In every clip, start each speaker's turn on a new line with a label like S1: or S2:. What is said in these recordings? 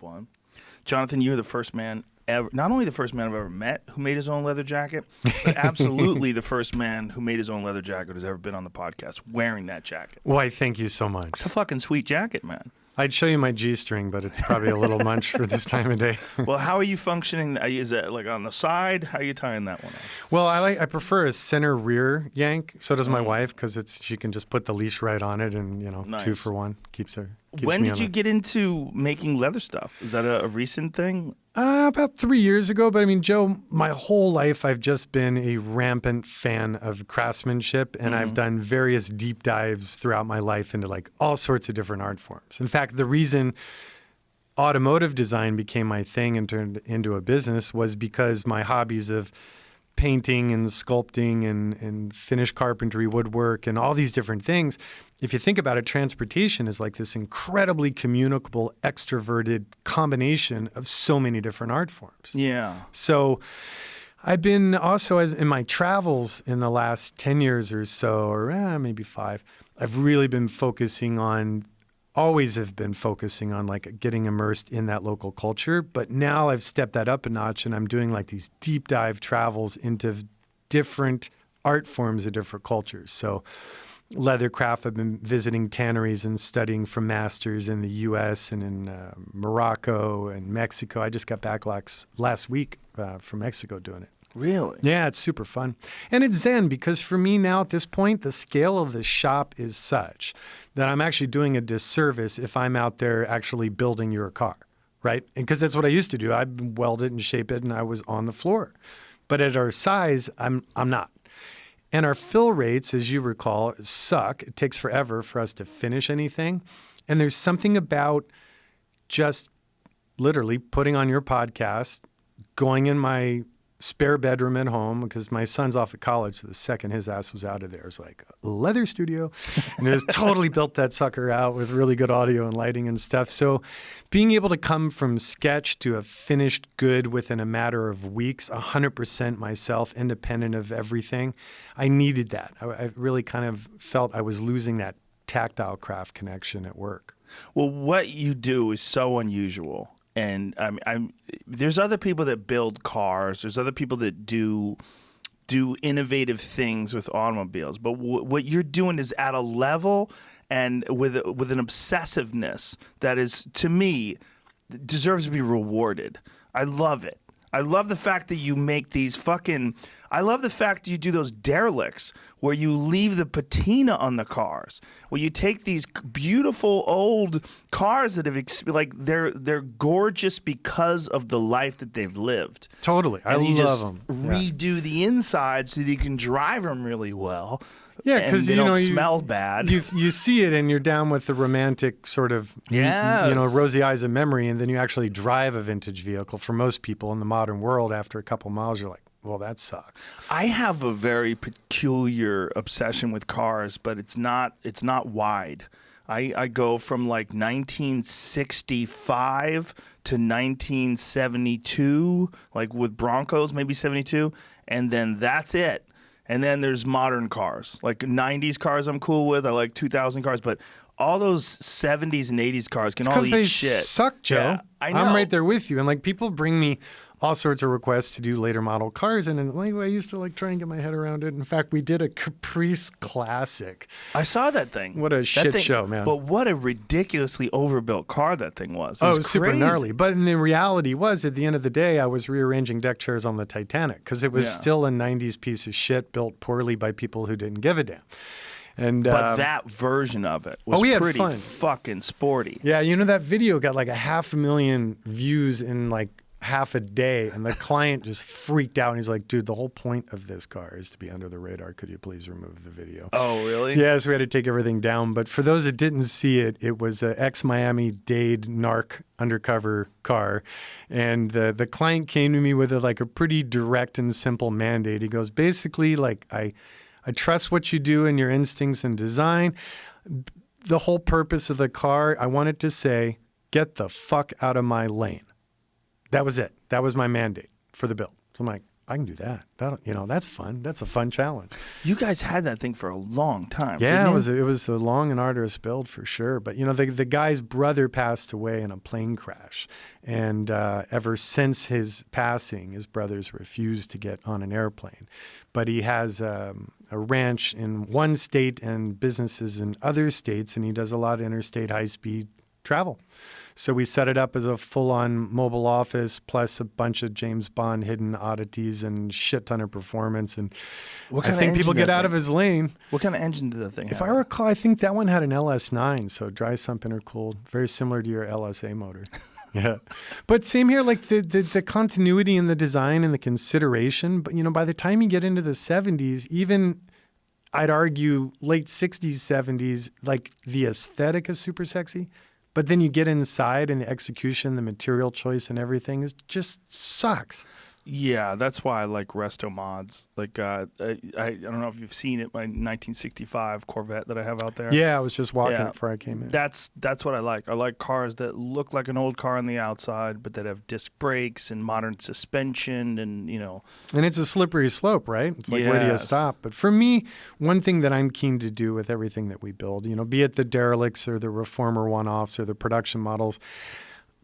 S1: one. Jonathan, you're the first man ever, not only the first man I've ever met who made his own leather jacket, but absolutely the first man who made his own leather jacket who's ever been on the podcast wearing that jacket.
S2: Why, thank you so much.
S1: It's a fucking sweet jacket, man.
S2: I'd show you my G-string, but it's probably a little much for this time of day.
S1: Well, how are you functioning? Is it like on the side? How are you tying that one up?
S2: Well, I prefer a center rear yank. So does my wife, because she can just put the leash right on it, and
S1: Nice.
S2: 2 for 1 keeps
S1: When
S2: me
S1: did
S2: on
S1: you
S2: it.
S1: get into making leather stuff? Is that a recent thing?
S2: About 3 years ago. But I mean, Joe, my whole life I've just been a rampant fan of craftsmanship, and I've done various deep dives throughout my life into like all sorts of different art forms. In fact, the reason automotive design became my thing and turned into a business was because my hobbies of painting and sculpting and finished carpentry, woodwork, and all these different things. If you think about it, transportation is like this incredibly communicable, extroverted combination of so many different art forms.
S1: Yeah.
S2: So I've been also, as in my travels in the last 10 years or so, or maybe 5, I've really been always have been focusing on like getting immersed in that local culture. But now I've stepped that up a notch, and I'm doing like these deep dive travels into different art forms of different cultures. So leathercraft, I've been visiting tanneries and studying from masters in the U.S. and in Morocco and Mexico. I just got back last week from Mexico doing it.
S1: Really?
S2: Yeah, it's super fun. And it's zen because for me now at this point, the scale of the shop is such that I'm actually doing a disservice if I'm out there actually building your car, right? Because that's what I used to do. I'd weld it and shape it, and I was on the floor. But at our size, I'm not. And our fill rates, as you recall, suck. It takes forever for us to finish anything. And there's something about just literally putting on your podcast, going in my spare bedroom at home, because my son's off at college, so the second his ass was out of there, it's like a leather studio. And it totally built that sucker out with really good audio and lighting and stuff. So being able to come from sketch to a finished good within a matter of weeks, 100% myself, independent of everything, I needed that. I really kind of felt I was losing that tactile craft connection at work.
S1: Well, what you do is so unusual. And there's other people that build cars. There's other people that do innovative things with automobiles. But what you're doing is at a level and with an obsessiveness that is, to me, deserves to be rewarded. I love it. I love the fact that you make these I love the fact that you do those derelicts where you leave the patina on the cars, where you take these beautiful old cars that have, they're gorgeous because of the life that they've lived.
S2: Totally. I love them.
S1: Redo the inside so that you can drive them really well.
S2: Yeah, because
S1: they don't smell bad.
S2: You see it and you're down with the romantic sort of rosy eyes of memory, and then you actually drive a vintage vehicle. For most people in the modern world, after a couple miles, you're like, well, that sucks.
S1: I have a very peculiar obsession with cars, but it's not wide. I go from like 1965 to 1972, like with Broncos, maybe 72, and then that's it. And then there's modern cars, like 90s cars I'm cool with. I like 2000 cars, but all those 70s and 80s cars can all eat shit.
S2: Because they suck, Joe.
S1: Yeah, I know.
S2: I'm right there with you. And like people bring me all sorts of requests to do later model cars, and like I used to like try and get my head around it. In fact, we did a Caprice Classic.
S1: I saw that thing.
S2: What a shit show, man.
S1: But what a ridiculously overbuilt car that thing was.
S2: It was super gnarly. But the reality was, at the end of the day, I was rearranging deck chairs on the Titanic because it was still a 90s piece of shit built poorly by people who didn't give a damn.
S1: But that version of it was pretty
S2: fun.
S1: Fucking sporty.
S2: Yeah, that video got like 500,000 views in like half a day, and the client just freaked out, and he's like, dude, the whole point of this car is to be under the radar. Could you please remove the video?
S1: Oh, really?
S2: Yeah, so we had to take everything down. But for those that didn't see it, it was an ex-Miami-Dade narc undercover car. And the client came to me with a pretty direct and simple mandate. He goes, basically, like, I trust what you do and your instincts and design. The whole purpose of the car, I want it to say, get the fuck out of my lane. That was it. That was my mandate for the build. So I'm like, I can do that. That's fun. That's a fun challenge.
S1: You guys had that thing for a long time.
S2: Yeah,
S1: didn't you?
S2: it was a long and arduous build for sure. But the guy's brother passed away in a plane crash, and ever since his passing, his brothers refused to get on an airplane. But he has a ranch in one state and businesses in other states, and he does a lot of interstate high-speed travel. So we set it up as a full-on mobile office plus a bunch of James Bond hidden oddities and shit ton of performance. And
S1: What
S2: I
S1: kind of
S2: think people
S1: engine
S2: get
S1: that
S2: out
S1: thing-
S2: of his lane.
S1: What kind of engine did that thing
S2: If
S1: have?
S2: I recall, I think that one had an LS9, so dry sump intercooled, very similar to your LSA motor. Yeah. But same here, like the continuity in the design and the consideration. But, by the time you get into the 70s, even I'd argue late 60s, 70s, like the aesthetic is super sexy. But then you get inside and the execution, the material choice and everything is just sucks.
S1: Yeah, that's why I like resto mods. Like, I don't know if you've seen it, my 1965 Corvette that I have out there.
S2: Yeah, I was just walking
S1: Yeah.
S2: it before I came in.
S1: That's what I like. I like cars that look like an old car on the outside, but that have disc brakes and modern suspension and,
S2: And it's a slippery slope, right? It's like, where do you
S1: Yes.
S2: stop? But for me, one thing that I'm keen to do with everything that we build, be it the derelicts or the reformer one-offs or the production models,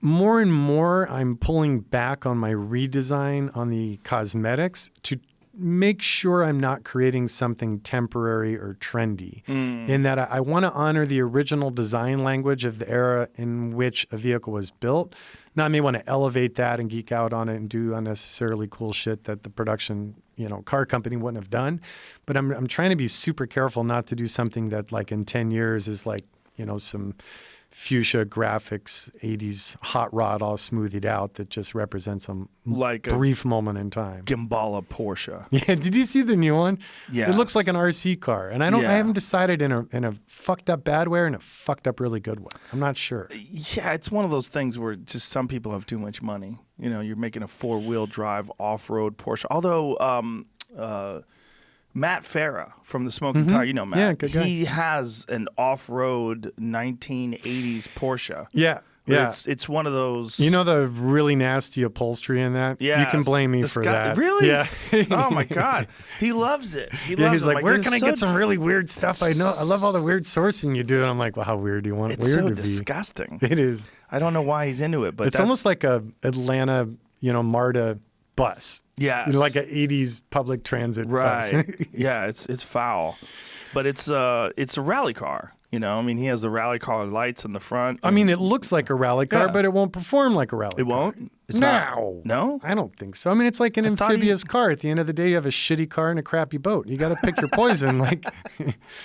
S2: more and more I'm pulling back on my redesign on the cosmetics to make sure I'm not creating something temporary or trendy. In that I want to honor the original design language of the era in which a vehicle was built. Now, I may want to elevate that and geek out on it and do unnecessarily cool shit that the production, car company wouldn't have done. But I'm trying to be super careful not to do something that like in 10 years is like, some fuchsia graphics, 80s hot rod all smoothed out that just represents a
S1: like a
S2: brief moment in time.
S1: Gimbala Porsche.
S2: Yeah, did you see the new one?
S1: Yeah,
S2: It looks like an RC car. And I
S1: Yeah.
S2: haven't decided in a fucked up bad way or in a fucked up really good way. I'm not sure.
S1: Yeah, it's one of those things where just some people have too much money. You're making a 4-wheel drive off-road Porsche. Although Matt Farah from the Smoking Tire, Matt.
S2: Yeah, good guy.
S1: He has an off-road 1980s Porsche.
S2: Yeah. Yeah.
S1: It's one of those.
S2: The really nasty upholstery in that?
S1: Yeah,
S2: You can blame me for that.
S1: Really?
S2: Yeah.
S1: Oh my God, he loves it. He
S2: Yeah,
S1: loves
S2: he's
S1: it.
S2: like, where
S1: it's
S2: can I
S1: so-
S2: get some really weird stuff? I love all the weird sourcing you do. And I'm like, well, how weird do you want
S1: It's
S2: weird
S1: so
S2: to
S1: disgusting.
S2: be? It is.
S1: I don't know why he's into it, but
S2: It's almost like a Atlanta, MARTA bus.
S1: yeah,
S2: Like an 80s public transit bus.
S1: right. Yeah, it's foul, but it's a rally car. He has the rally car lights in the front.
S2: I mean, it looks like a rally car,
S1: Yeah.
S2: but it won't perform like a rally car.
S1: It won't. It's
S2: No.
S1: not. No.
S2: I don't think so. I mean, it's like an
S1: thought
S2: amphibious car. At the end of the day, you have a shitty car and a crappy boat. You got to pick your poison. Like,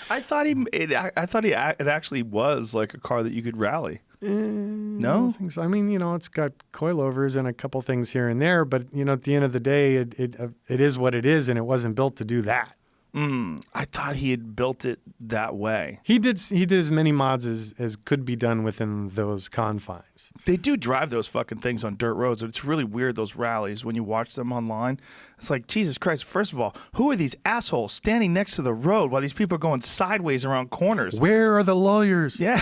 S1: I thought it actually was like a car that you could rally.
S2: I
S1: No.
S2: don't think so. I mean, it's got coilovers and a couple things here and there, but at the end of the day, it is what it is, and it wasn't built to do that.
S1: I thought he had built it that way.
S2: He did as many mods as could be done within those confines.
S1: They do drive those fucking things on dirt roads. It's really weird, those rallies, when you watch them online. It's like, Jesus Christ, first of all, who are these assholes standing next to the road while these people are going sideways around corners?
S2: Where are the lawyers?
S1: Yeah.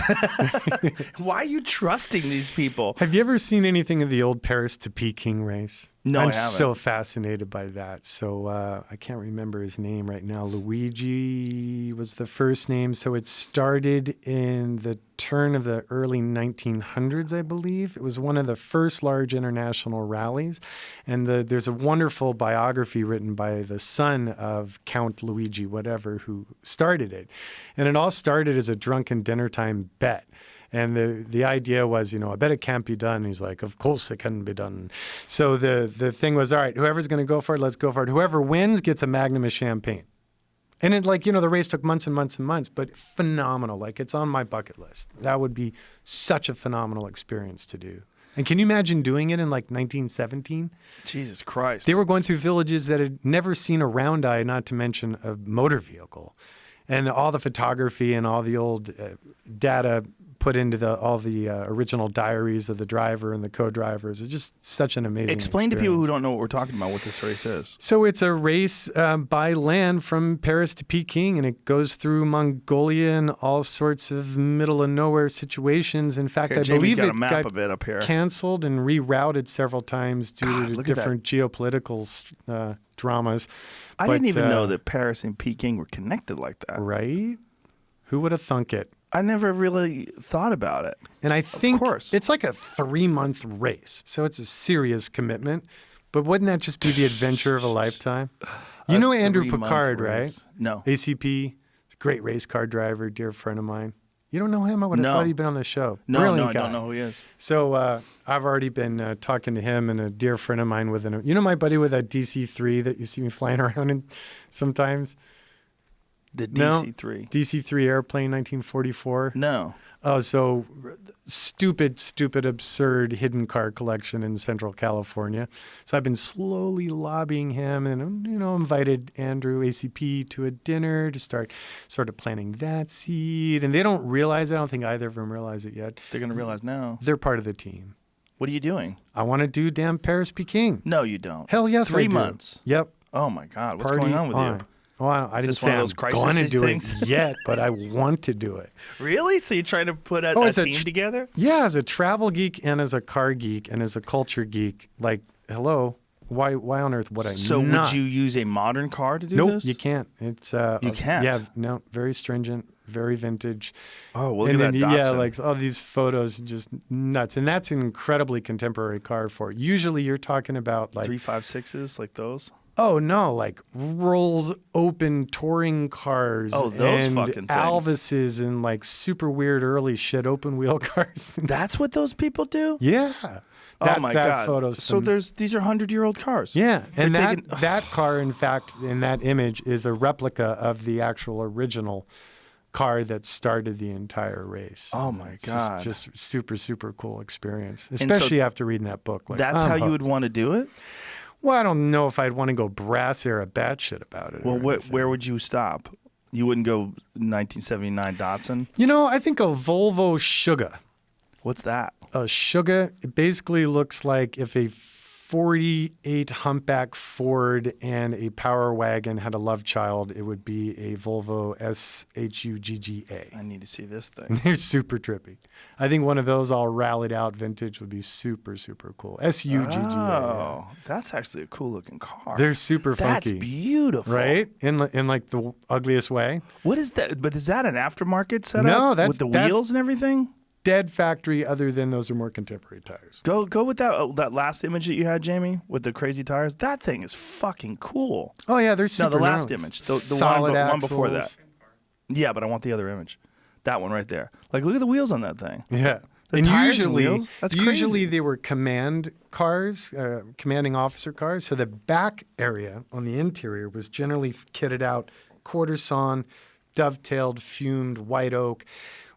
S1: Why are you trusting these people?
S2: Have you ever seen anything of the old Paris to Peking race?
S1: No,
S2: I'm
S1: I haven't.
S2: so fascinated by that. So I can't remember his name right now. Luigi was the first name. So it started in the turn of the early 1900s, I believe. It was one of the first large international rallies. And there's a wonderful biography written by the son of Count Luigi, whatever, who started it. And it all started as a drunken dinner time bet. And the idea was, I bet it can't be done. He's like, of course it can be done. So the thing was, all right, whoever's going to go for it, let's go for it. Whoever wins gets a magnum of champagne. And it the race took months and months and months, but phenomenal. Like, it's on my bucket list. That would be such a phenomenal experience to do. And can you imagine doing it in like 1917?
S1: Jesus Christ.
S2: They were going through villages that had never seen a round eye, not to mention a motor vehicle. And all the photography and all the old data put into all the original diaries of the driver and the co-drivers. It's just such an amazing
S1: Explain to people who
S2: experience.
S1: don't know what we're talking about what this race is.
S2: So it's a race by land from Paris to Peking, and it goes through Mongolia and all sorts of middle of nowhere situations. In fact,
S1: Here,
S2: I
S1: Jamie's
S2: believe
S1: got
S2: it
S1: a map
S2: got
S1: of it up here.
S2: canceled and rerouted several times due
S1: God,
S2: to
S1: look at that.
S2: different geopolitical dramas.
S1: I
S2: But,
S1: didn't even know that Paris and Peking were connected like that.
S2: Right? Who would have thunk it?
S1: I never really thought about it.
S2: And I think
S1: course.
S2: it's like a 3-month race. So it's a serious commitment. But wouldn't that just be the adventure of a lifetime? You know Andrew
S1: 3-month
S2: Picard,
S1: race.
S2: right?
S1: No.
S2: ACP, great race car driver, dear friend of mine. You don't know him? I would have
S1: No.
S2: thought he'd been on the show.
S1: No,
S2: Brilliant
S1: I
S2: guy.
S1: don't know who he is.
S2: So I've already been talking to him and a dear friend of mine with you know my buddy with that DC-3 that you see me flying around in sometimes?
S1: The
S2: No.
S1: DC-3.
S2: DC-3 airplane, 1944.
S1: No.
S2: Oh, so stupid, absurd hidden car collection in Central California. So I've been slowly lobbying him and, invited Andrew ACP to a dinner to start sort of planting that seed. And they don't realize it. I don't think either of them realize it yet.
S1: They're going to realize now.
S2: They're part of the team.
S1: What are you doing?
S2: I want to do damn Paris Peking.
S1: No, you don't.
S2: Hell yes,
S1: 3
S2: I do.
S1: months.
S2: Yep.
S1: Oh, my God. What's
S2: Party
S1: going on with you?
S2: Well, I didn't
S1: this
S2: say
S1: one of
S2: I'm
S1: those
S2: going to
S1: crisis
S2: do
S1: things?
S2: it yet, but I want to do it.
S1: Really? So you're trying to put a
S2: it's a
S1: team together?
S2: Yeah, as a travel geek and as a car geek and as a culture geek, like, hello, why on earth would I
S1: So
S2: not?
S1: would you use a modern car to do
S2: Nope,
S1: this?
S2: you can't. It's
S1: You can't?
S2: Yeah, no, very stringent, very vintage.
S1: Oh, well, look
S2: And
S1: at that
S2: then,
S1: Datsun.
S2: yeah, like all these photos, just nuts. And that's an incredibly contemporary car for it. Usually, you're talking about like
S1: 356s like those?
S2: oh no, like rolls open touring cars.
S1: Oh, those
S2: and
S1: fucking things.
S2: Alvises and like super weird early shit open wheel cars.
S1: That's what those people do?
S2: Yeah.
S1: Oh my God!
S2: Photos
S1: So
S2: from-
S1: these are 100-year-old cars.
S2: yeah, and
S1: They're
S2: that that car, in fact, in that image, is a replica of the actual original car that started the entire race.
S1: Oh my God!
S2: Just super cool experience,
S1: so
S2: especially after reading that book. Like,
S1: That's
S2: I'm
S1: how you would
S2: hooked.
S1: want to do it.
S2: Well, I don't know if I'd want to go brass era batshit about it.
S1: Well,
S2: or anything.
S1: where would you stop? You wouldn't go 1979 Datsun.
S2: I think a Volvo Sugar.
S1: What's that?
S2: A Sugar, it basically looks like if a 48 humpback Ford and a Power Wagon had a love child, it would be a Volvo SHUGGA.
S1: I need to see this thing.
S2: They're super trippy. I think one of those all rallied out vintage would be super cool. SUGGA.
S1: Oh, that's actually a cool looking car.
S2: They're super
S1: That's
S2: funky.
S1: beautiful,
S2: Right? In like the ugliest way.
S1: What is that? But is that an aftermarket setup?
S2: No,
S1: with the wheels and everything.
S2: Dead factory, other than those are more contemporary tires.
S1: Go with that last image that you had, Jamie, with the crazy tires. That thing is fucking cool.
S2: Oh yeah, they're
S1: No,
S2: super
S1: the last
S2: gnarly.
S1: image, the
S2: Solid
S1: one before that.
S2: axles.
S1: Yeah, but I want the other image. That one right there. Like, look at the wheels on that thing.
S2: Yeah.
S1: The
S2: And
S1: tires and
S2: usually,
S1: wheels? That's
S2: usually
S1: crazy.
S2: they were command cars, commanding officer cars. So the back area on the interior was generally kitted out, quarter sawn, dovetailed, fumed white oak,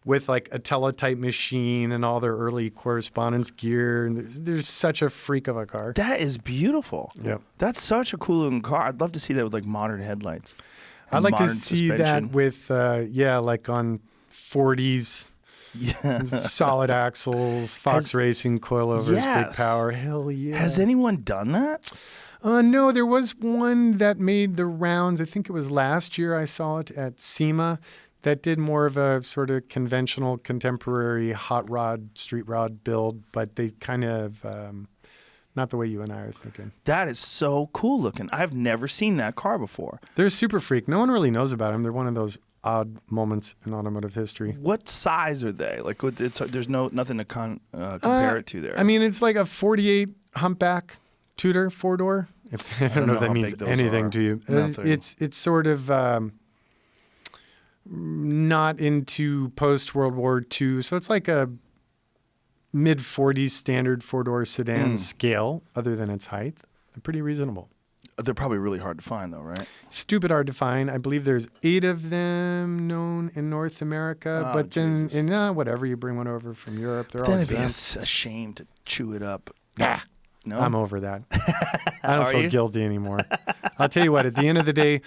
S2: with like a teletype machine and all their early correspondence gear. And there's such a freak of a car.
S1: That is beautiful.
S2: Yep.
S1: That's such a cool looking car. I'd love to see that with like modern headlights.
S2: I'd
S1: and
S2: like to
S1: modern
S2: see
S1: suspension.
S2: that with, like on 40s.
S1: Yeah.
S2: Solid axles, Fox Racing coilovers, big
S1: Yes.
S2: power. Hell yeah.
S1: Has anyone done that?
S2: No, there was one that made the rounds. I think it was last year I saw it at SEMA that did more of a sort of conventional contemporary hot rod, street rod build, but they kind of, not the way you and I are thinking.
S1: That is so cool looking. I've never seen that car before.
S2: They're a super freak. No one really knows about them. They're one of those odd moments in automotive history.
S1: What size are they? Like, there's nothing to compare it to there.
S2: I mean, it's like a 48 humpback Tudor 4-door. I don't know if that
S1: how
S2: means
S1: big those
S2: anything
S1: are.
S2: to you.
S1: Nothing.
S2: It's sort of not into post World War II, so it's like a mid 40s standard 4-door sedan scale. Other than its height, they're pretty reasonable.
S1: They're probably really hard to find, though, right?
S2: Stupid hard to find. I believe there's 8 of them known in North America,
S1: Oh,
S2: but then
S1: Jesus.
S2: whatever, you bring one over from Europe, they're all
S1: Then it'd be
S2: exempt.
S1: a shame to chew it up.
S2: Ah,
S1: No?
S2: I'm over that. I don't
S1: Are
S2: feel
S1: you?
S2: guilty anymore. I'll tell you what, at the end of the day,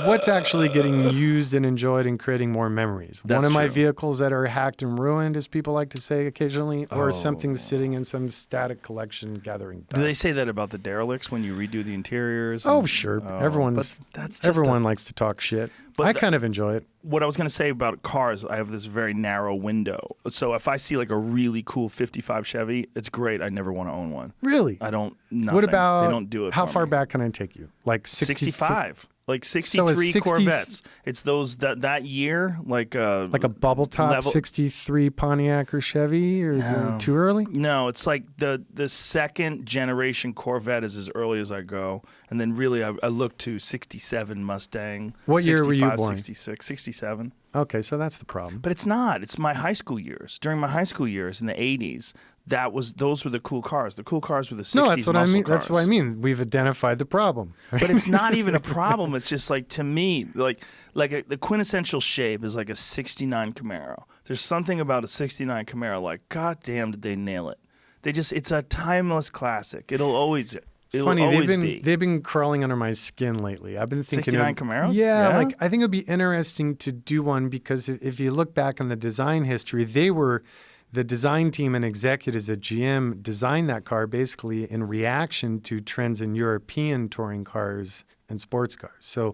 S2: what's actually getting used and enjoyed and creating more memories? One
S1: That's
S2: of my
S1: true.
S2: vehicles that are hacked and ruined, as people like to say occasionally, or
S1: Oh.
S2: something sitting in some static collection gathering dust.
S1: Do they say that about the derelicts when you redo the interiors?
S2: Oh,
S1: and-
S2: sure.
S1: Oh,
S2: Everyone's
S1: but that's just
S2: everyone likes to talk shit.
S1: But
S2: I kind of enjoy it.
S1: what I was going to say about cars, I have this very narrow window. So if I see like a really cool 55 Chevy, it's great. I never want to own one.
S2: Really?
S1: I don't. Nothing.
S2: What about,
S1: they don't do it
S2: how
S1: for
S2: far
S1: me.
S2: back can I take you? Like
S1: 65. Like
S2: So
S1: 63
S2: it's 60
S1: Corvettes. It's those that year, like
S2: a bubble top
S1: level-
S2: 63 Pontiac or Chevy, or is
S1: No.
S2: it too early?
S1: No, it's like the second generation Corvette is as early as I go, and then really I look to 67 Mustang.
S2: What year were you
S1: 65,
S2: born?
S1: 66, 67.
S2: Okay, so that's the problem.
S1: But it's not. It's my high school years. During my high school years in the 80s, those were the cool cars. The cool cars were the 60s
S2: No, that's what I
S1: muscle
S2: mean.
S1: cars.
S2: That's what I mean. We've identified the problem.
S1: But it's not even a problem. It's just like, to me, the quintessential shape is like a 69 Camaro. There's something about a 69 Camaro, like, God damn, did they nail it? It's a timeless classic. It'll always
S2: Funny,
S1: be.
S2: they've been crawling under my skin lately. I've been thinking
S1: 69 Camaros?
S2: Yeah,
S1: Yeah?
S2: like I think it would be interesting to do one because if you look back on the design history, the design team and executives at GM designed that car basically in reaction to trends in European touring cars and sports cars. So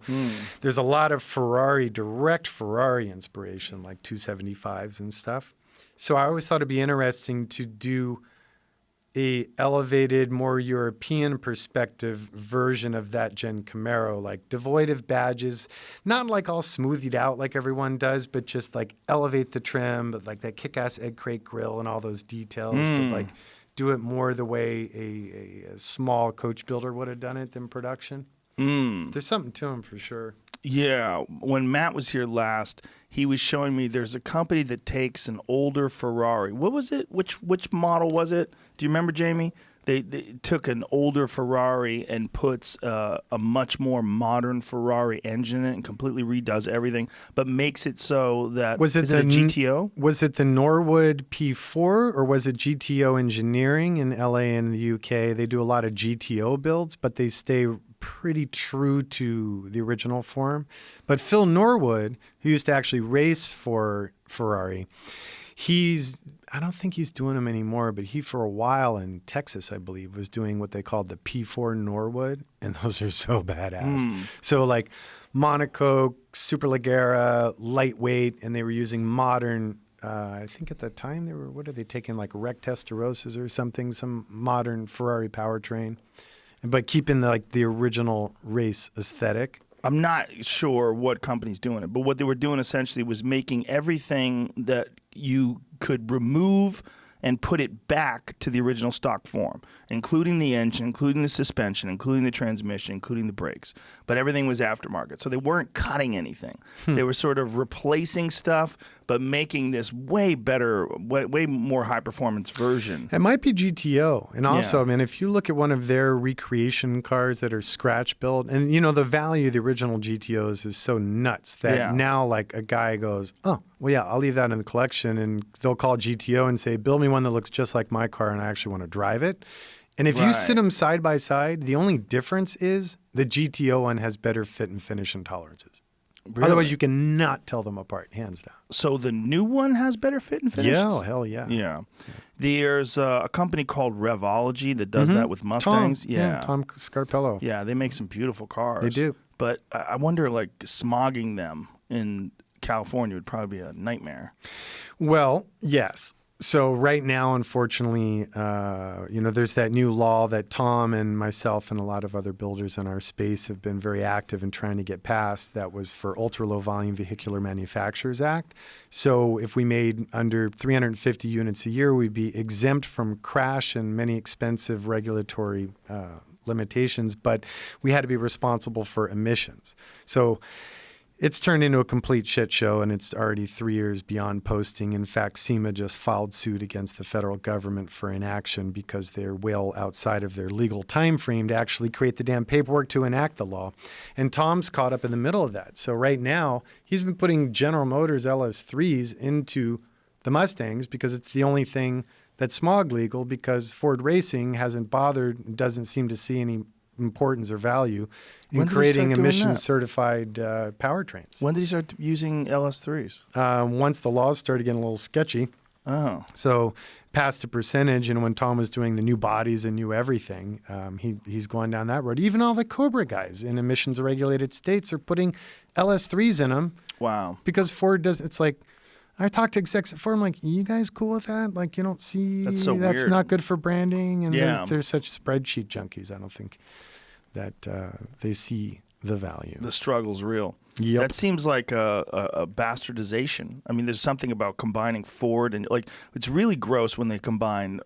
S2: there's a lot of direct Ferrari inspiration, like 275s and stuff. So I always thought it'd be interesting to do a elevated, more European perspective version of that Gen Camaro, like devoid of badges, not like all smoothed out like everyone does, but just like elevate the trim, but like that kick-ass egg crate grille and all those details, but like do it more the way a small coach builder would have done it than production. There's something to him for sure.
S1: Yeah, when Matt was here last, he was showing me there's a company that takes an older Ferrari. What was it? Which model was it? Do you remember, Jamie? They took an older Ferrari and puts a much more modern Ferrari engine in it and completely redoes everything, but makes it so that
S2: Was it
S1: is it a GTO?
S2: Was it the Norwood P4 or was it GTO Engineering in LA and the UK? They do a lot of GTO builds, but they stay pretty true to the original form. But Phil Norwood, who used to actually race for Ferrari, I don't think he's doing them anymore, but he, for a while in Texas, I believe, was doing what they called the P4 Norwood, and those are so badass. So like Monaco, Superleggera, lightweight, and they were using modern, I think at the time what are they taking, like Rec Testarossas or something, some modern Ferrari powertrain, but keeping the original race aesthetic.
S1: I'm not sure what company's doing it, but what they were doing essentially was making everything that you could remove and put it back to the original stock form, including the engine, including the suspension, including the transmission, including the brakes. But everything was aftermarket. So they weren't cutting anything. They were sort of replacing stuff, but making this way better, way more high-performance version.
S2: It might be GTO. And also,
S1: Yeah.
S2: I mean, if you look at one of their recreation cars that are scratch built, and the value of the original GTOs is so nuts that now like a guy goes, oh, well, yeah, I'll leave that in the collection, and they'll call GTO and say, build me one that looks just like my car and I actually want to drive it. And if you sit them side by side, the only difference is the GTO one has better fit and finish and tolerances.
S1: Really?
S2: Otherwise, you cannot tell them apart, hands down.
S1: So the new one has better fit and finishes?
S2: Yeah, hell yeah.
S1: Yeah. There's a company called Revology that does that with Mustangs.
S2: Tom Scarpello.
S1: Yeah, they make some beautiful cars.
S2: They do.
S1: But I wonder, like, smogging them in California would probably be a nightmare.
S2: Well, yes. So right now, unfortunately, there's that new law that Tom and myself and a lot of other builders in our space have been very active in trying to get passed. That was for Ultra Low Volume Vehicular Manufacturers Act. So if we made under 350 units a year, we'd be exempt from crash and many expensive regulatory limitations, but we had to be responsible for emissions. So it's turned into a complete shit show, and it's already 3 years beyond posting. In fact, SEMA just filed suit against the federal government for inaction because they're well outside of their legal time frame to actually create the damn paperwork to enact the law. And Tom's caught up in the middle of that. So right now, he's been putting General Motors LS3s into the Mustangs because it's the only thing that's smog legal because Ford Racing hasn't bothered, doesn't seem to see any importance or value in
S1: When did he
S2: creating
S1: start doing
S2: emissions
S1: that?
S2: certified powertrains.
S1: When did he start using LS3s?
S2: Once the laws started getting a little sketchy,
S1: Oh,
S2: so past a percentage, and when Tom was doing the new bodies and new everything, he's going down that road. Even all the Cobra guys in emissions regulated states are putting LS3s in them
S1: wow.
S2: because Ford does. It's like I talked to execs at Ford. I'm like, you guys cool with that? Like, you don't see
S1: That's so weird.
S2: not good for branding, and
S1: Yeah.
S2: they're such spreadsheet junkies. I don't think that they see the value.
S1: The struggle's real.
S2: Yep.
S1: That seems like a bastardization. I mean, there's something about combining Ford and like it's really gross when they combine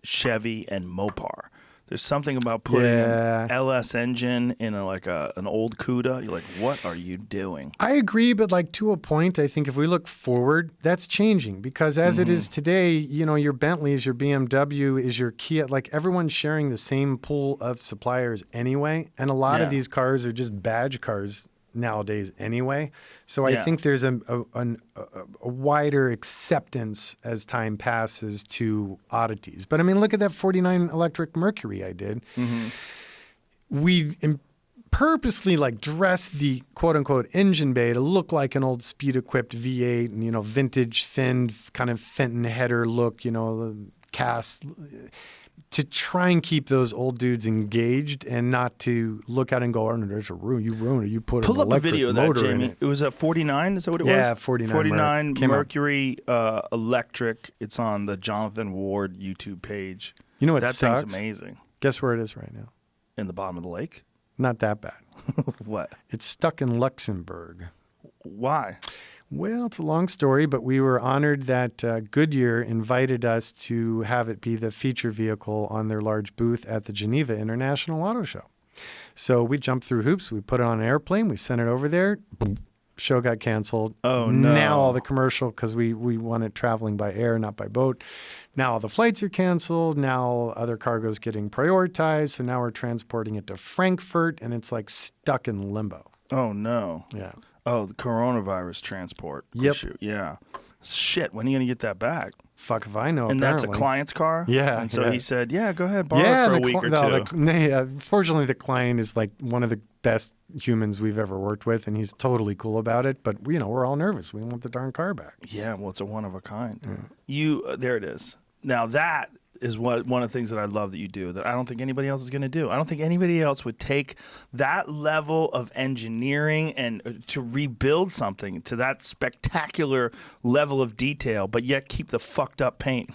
S1: Chevy and Mopar. There's something about putting an LS engine in an old CUDA. You're like, what are you doing?
S2: I agree, but like to a point, I think if we look forward, that's changing because as it is today, you know, your Bentleys, your BMW is your Kia, like everyone's sharing the same pool of suppliers anyway. And a lot of these cars are just badge cars nowadays anyway. So I think there's a wider acceptance as time passes to oddities. But I mean, look at that 49 electric Mercury I did. We purposely like dressed the quote unquote engine bay to look like an old speed equipped V8 and, you know, vintage thin kind of Fenton header look, you know, the cast, to try and keep those old dudes engaged and not to look at it and go, oh, no, there's a room. You ruined it. You put
S1: Pull
S2: an
S1: up a
S2: electric
S1: video of that,
S2: motor in
S1: Jamie.
S2: it.
S1: It was a 49. Is that what it was?
S2: Yeah, 49
S1: 49
S2: Came out.
S1: Mercury electric. It's on the Jonathan Ward YouTube page.
S2: You know what
S1: That
S2: sucks?
S1: thing's amazing.
S2: Guess where it is right now?
S1: In the bottom of the lake?
S2: Not that bad.
S1: What?
S2: It's stuck in Luxembourg.
S1: Why?
S2: Well, it's a long story, but we were honored that Goodyear invited us to have it be the feature vehicle on their large booth at the Geneva International Auto Show. So we jumped through hoops. We put it on an airplane. We sent it over there. Boom. Show got canceled.
S1: Oh, no.
S2: Now all the commercial, because we wanted traveling by air, not by boat. Now all the flights are canceled. Now other cargo's getting prioritized. So now we're transporting it to Frankfurt, and it's like stuck in limbo.
S1: Oh, no.
S2: Yeah.
S1: Oh, the coronavirus transport
S2: Yep.
S1: issue. Yeah. Shit, when are you going to get that back?
S2: Fuck if I know.
S1: And
S2: apparently.
S1: that's a client's car?
S2: Yeah,
S1: And so
S2: yeah.
S1: he said, yeah, go ahead, borrow it for a week or two.
S2: Fortunately, the client is like one of the best humans we've ever worked with, and he's totally cool about it. But, you know, we're all nervous. We want the darn car back.
S1: Yeah, well, it's a one of a kind. There it is. Now that is one of the things that I love that you do that I don't think anybody else is going to do. I don't think anybody else would take that level of engineering and to rebuild something to that spectacular level of detail, but yet keep the fucked up paint.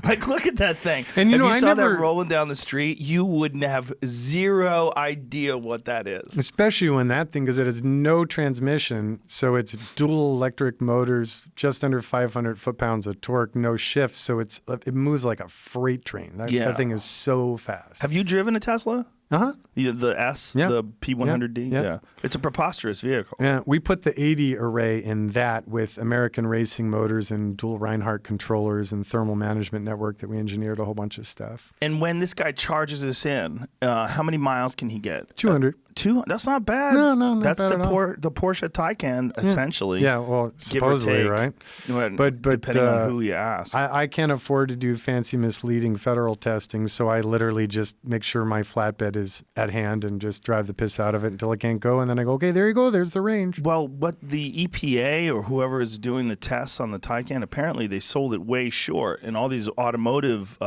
S1: Like, look at that thing.
S2: And you
S1: if
S2: know,
S1: you
S2: I
S1: saw
S2: never-
S1: that rolling down the street, you wouldn't have zero idea what that is.
S2: Especially when that thing, because it has no transmission, so it's dual electric motors, just under 500 foot-pounds of torque, no shifts, so it moves like a freight train. That thing is so fast.
S1: Have you driven a Tesla?
S2: Uh-huh.
S1: The S,
S2: Yeah.
S1: the P100D?
S2: Yeah.
S1: It's a preposterous vehicle.
S2: Yeah, we put the 80 array in that with American Racing motors and dual Reinhardt controllers and thermal management network that we engineered a whole bunch of stuff.
S1: And when this guy charges this in, how many miles can he get?
S2: 200.
S1: 200. That's not bad.
S2: No, not
S1: That's
S2: bad
S1: the
S2: at all.
S1: the Porsche Taycan, essentially.
S2: Yeah, well,
S1: give or
S2: supposedly,
S1: take.
S2: right?
S1: But depending on who you ask.
S2: I can't afford to do fancy, misleading federal testing, so I literally just make sure my flatbed is at hand and just drive the piss out of it until it can't go, and then I go, okay, there you go, there's the range.
S1: Well, but the EPA or whoever is doing the tests on the Taycan, apparently they sold it way short. And all these automotive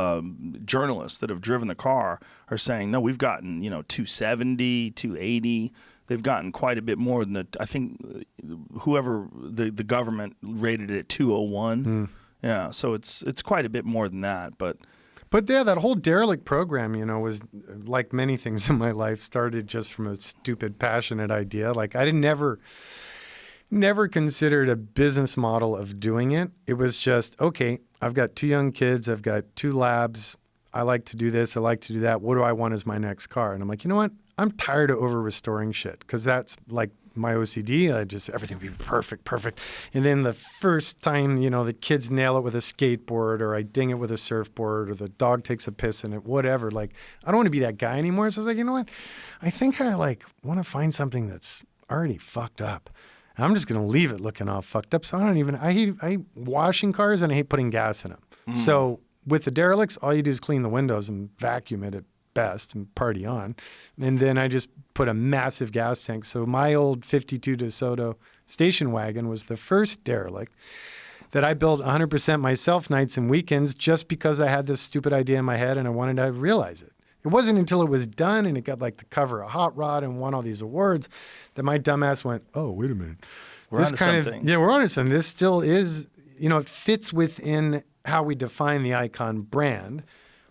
S1: journalists that have driven the car are saying, no, we've gotten 270, 280. They've gotten quite a bit more than I think whoever the government rated it at 201. Yeah, so it's quite a bit more than that, But
S2: yeah, that whole derelict program, was like many things in my life, started just from a stupid, passionate idea. Like I never considered a business model of doing it. It was just, okay, I've got 2 young kids. I've got 2 labs. I like to do this. I like to do that. What do I want as my next car? And I'm like, you know what? I'm tired of over restoring shit because that's like my OCD. Everything would be perfect. And then the first time, the kids nail it with a skateboard or I ding it with a surfboard or the dog takes a piss in it, whatever. Like, I don't want to be that guy anymore. So I was like, you know what? I think I want to find something that's already fucked up. I'm just going to leave it looking all fucked up. So I hate washing cars and I hate putting gas in them. So with the derelicts, all you do is clean the windows and vacuum it at best and party on. And then I just put a massive gas tank. So my old 52 DeSoto station wagon was the first derelict that I built 100% myself nights and weekends just because I had this stupid idea in my head and I wanted to realize it. It wasn't until it was done and it got like the cover of Hot Rod and won all these awards that my dumbass went, oh, wait a minute.
S1: We're onto something.
S2: Yeah, we're on to something. This still is, it fits within how we define the Icon brand,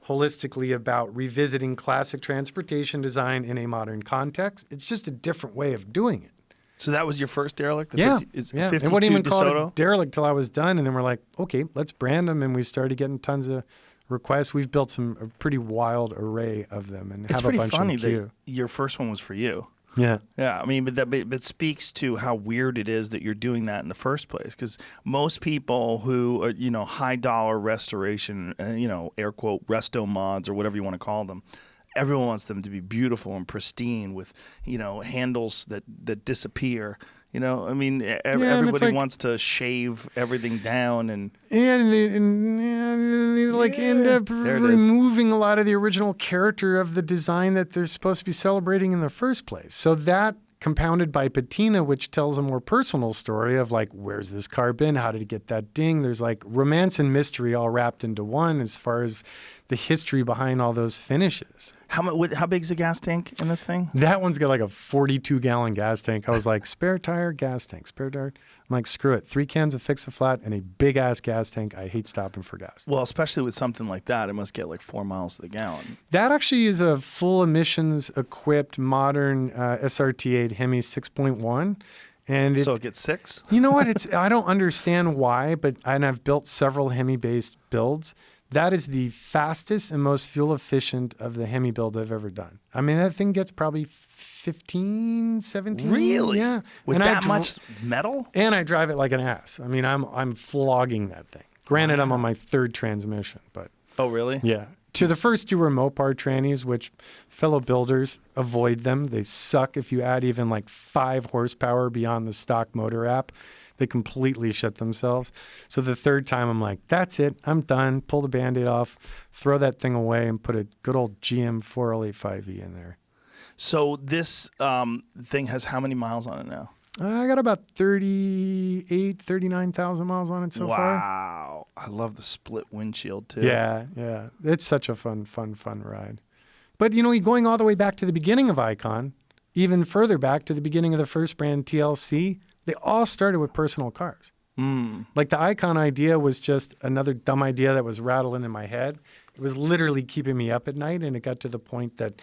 S2: holistically about revisiting classic transportation design in a modern context. It's just a different way of doing it.
S1: So that was your first derelict?
S2: Yeah.
S1: 52
S2: And wouldn't even call
S1: DeSoto?
S2: it derelict till I was done. And then we're like, okay, let's brand them. And we started getting tons of requests. We've built a pretty wild array of them and
S1: It's
S2: have a
S1: pretty
S2: bunch
S1: funny
S2: in the queue.
S1: that your first one was for you.
S2: Yeah.
S1: Yeah, I mean, but that speaks to how weird it is that you're doing that in the first place. Because most people who are, high dollar restoration, air quote resto mods or whatever you want to call them, everyone wants them to be beautiful and pristine with handles that disappear. I mean, everybody
S2: like,
S1: wants to shave everything down and
S2: they end up
S1: there it is.
S2: removing a lot of the original character of the design that they're supposed to be celebrating in the first place. So that compounded by patina, which tells a more personal story of like, where's this car been? How did it get that ding? There's like romance and mystery all wrapped into one as far as the history behind all those finishes.
S1: How big is the gas tank in this thing?
S2: That one's got like a 42-gallon gas tank. I was like, spare tire, gas tank, spare tire. I'm like, screw it. 3 cans of Fix-A-Flat and a big-ass gas tank. I hate stopping for gas.
S1: Well, especially with something like that, it must get like 4 miles to the gallon.
S2: That actually is a full emissions-equipped modern SRT8 Hemi 6.1. And
S1: So it gets 6?
S2: You know what? I don't understand why, and I've built several Hemi-based builds. That is the fastest and most fuel efficient of the Hemi build I've ever done. I mean, that thing gets probably 15, 17.
S1: Really?
S2: Yeah.
S1: With that much metal?
S2: And I drive it like an ass. I mean, I'm flogging that thing. Granted, I'm on my 3rd transmission, but
S1: Oh, really?
S2: yeah. To the first 2 were Mopar trannies, which fellow builders avoid them. They suck. If you add even like 5 horsepower beyond the stock motor app, they completely shut themselves. So the 3rd time, I'm like, that's it. I'm done. Pull the Band-Aid off, throw that thing away, and put a good old GM 4L85E in there.
S1: So this thing has how many miles on it now?
S2: I got about 39,000 miles on it so far.
S1: Wow. I love the split windshield, too.
S2: Yeah. It's such a fun ride. But, going all the way back to the beginning of Icon, even further back to the beginning of the first brand, TLC, they all started with personal cars. Like the Icon idea was just another dumb idea that was rattling in my head. It was literally keeping me up at night, and it got to the point that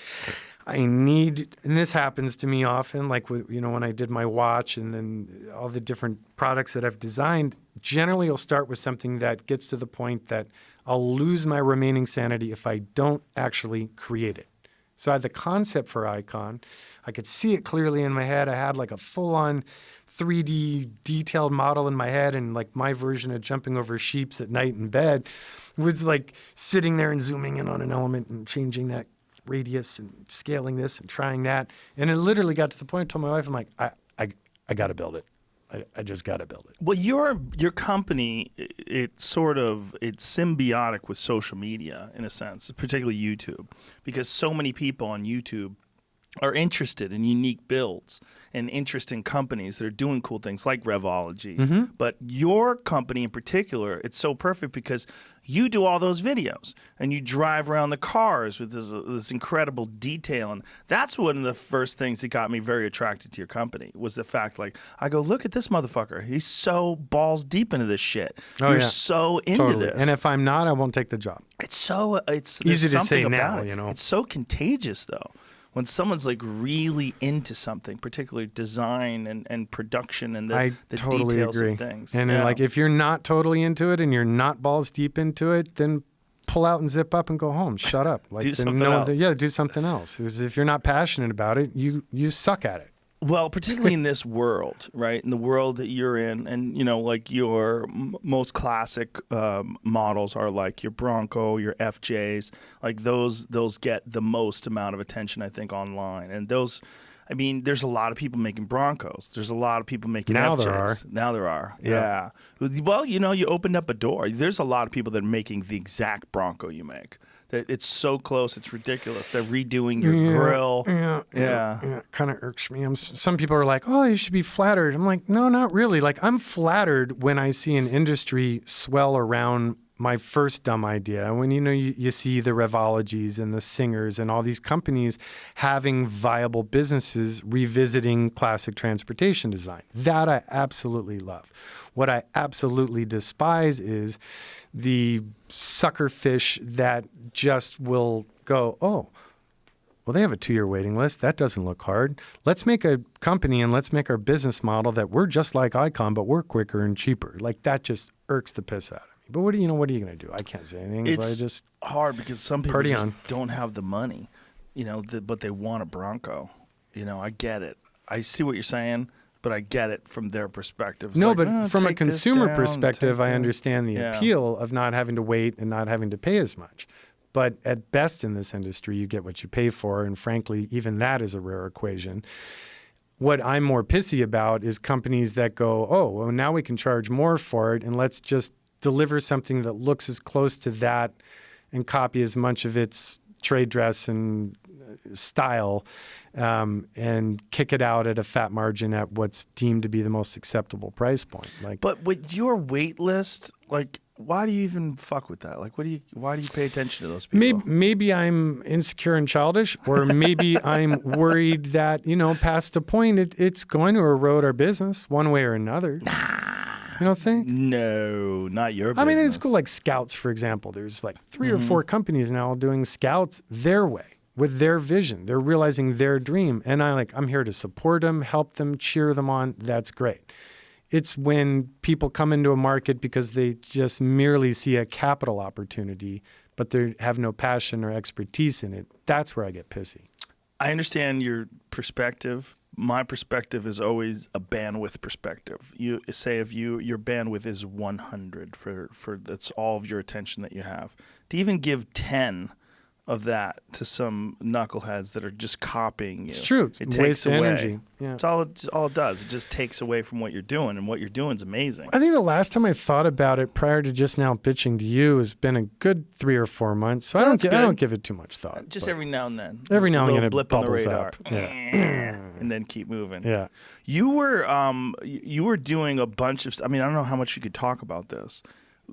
S2: and this happens to me often, like when I did my watch and then all the different products that I've designed, generally I'll start with something that gets to the point that I'll lose my remaining sanity if I don't actually create it. So I had the concept for Icon. I could see it clearly in my head. I had like a full-on 3D detailed model in my head, and like my version of jumping over sheeps at night in bed was like sitting there and zooming in on an element and changing that radius and scaling this and trying that. And it literally got to the point I told my wife, I'm like, I got to build it. I just got to build it.
S1: Well, your company, it's symbiotic with social media in a sense, particularly YouTube, because so many people on YouTube are interested in unique builds and interesting companies that are doing cool things like Revology.
S2: Mm-hmm.
S1: But your company in particular, it's so perfect because you do all those videos and you drive around the cars with this incredible detail. And that's one of the first things that got me very attracted to your company was the fact, like, I go, look at this motherfucker. He's so balls deep into this shit. You're so into this.
S2: And if I'm not, I won't take the job.
S1: It's
S2: easy to say now,
S1: It's so contagious, though. When someone's like really into something, particularly design and production and the
S2: totally
S1: details
S2: agree.
S1: of things.
S2: And like if you're not totally into it and you're not balls deep into it, then pull out and zip up and go home. Shut up. Like
S1: do something else.
S2: Do something else. Because if you're not passionate about it, you suck at it.
S1: Well, particularly in this world, right? In the world that you're in, and like your most classic models are like your Bronco, your FJs, like those get the most amount of attention, I think, online, and those. I mean, there's a lot of people making Broncos. There's a lot of people making
S2: Now
S1: FJs.
S2: there are.
S1: Now there are. Yeah. Well, you opened up a door. There's a lot of people that are making the exact Bronco you make. That it's so close, it's ridiculous. They're redoing your grill.
S2: Yeah. It kind of irks me. Some people are like, "Oh, you should be flattered." I'm like, "No, not really." Like, I'm flattered when I see an industry swell around my first dumb idea. When you see the Revologies and the Singers and all these companies having viable businesses revisiting classic transportation design. That I absolutely love. What I absolutely despise is the sucker fish that just will go, "Oh, well, they have a 2-year waiting list. That doesn't look hard. Let's make a company and let's make our business model that we're just like Icon, but we're quicker and cheaper." Like, that just irks the piss out of me. But what are you going to do? I can't say anything.
S1: It's
S2: so I just
S1: hard because some people
S2: party
S1: just
S2: on.
S1: don't have the money, but they want a Bronco. I get it. I see what you're saying, but I get it from their perspective. It's
S2: No,
S1: like,
S2: but from a
S1: take this
S2: consumer
S1: down,
S2: perspective,
S1: take
S2: I
S1: that.
S2: understand the appeal of not having to wait and not having to pay as much. But at best in this industry, you get what you pay for. And frankly, even that is a rare equation. What I'm more pissy about is companies that go, "Oh, well, now we can charge more for it, and let's just deliver something that looks as close to that and copy as much of its trade dress and style and kick it out at a fat margin at what's deemed to be the most acceptable price point."
S1: But with your wait list, why do you even fuck with that? Why do you pay attention to those people?
S2: Maybe I'm insecure and childish, or maybe I'm worried that, past a point, it's going to erode our business one way or another. You don't think?
S1: No, not your business.
S2: I mean, it's cool. Like Scouts, for example. There's 3 or 4 companies now doing Scouts their way with their vision. They're realizing their dream. And I'm here to support them, help them, cheer them on. That's great. It's when people come into a market because they just merely see a capital opportunity, but they have no passion or expertise in it. That's where I get pissy.
S1: I understand your perspective. My perspective is always a bandwidth perspective. You say if your bandwidth is 100 for that's all of your attention that you have. To even give 10 of that to some knuckleheads that are just copying you.
S2: It's true.
S1: It
S2: Waste
S1: takes away.
S2: energy. Yeah.
S1: It's all it does. It just takes away from what you're doing, and what you're doing is amazing.
S2: I think the last time I thought about it prior to just now pitching to you has been a good 3 or 4 months. So I don't give it too much thought.
S1: Just every now and then.
S2: Every now and
S1: a
S2: then it
S1: blip on the
S2: bubbles
S1: radar.
S2: up. Yeah.
S1: And then keep moving.
S2: Yeah.
S1: You were doing a bunch of. I mean, I don't know how much you could talk about this.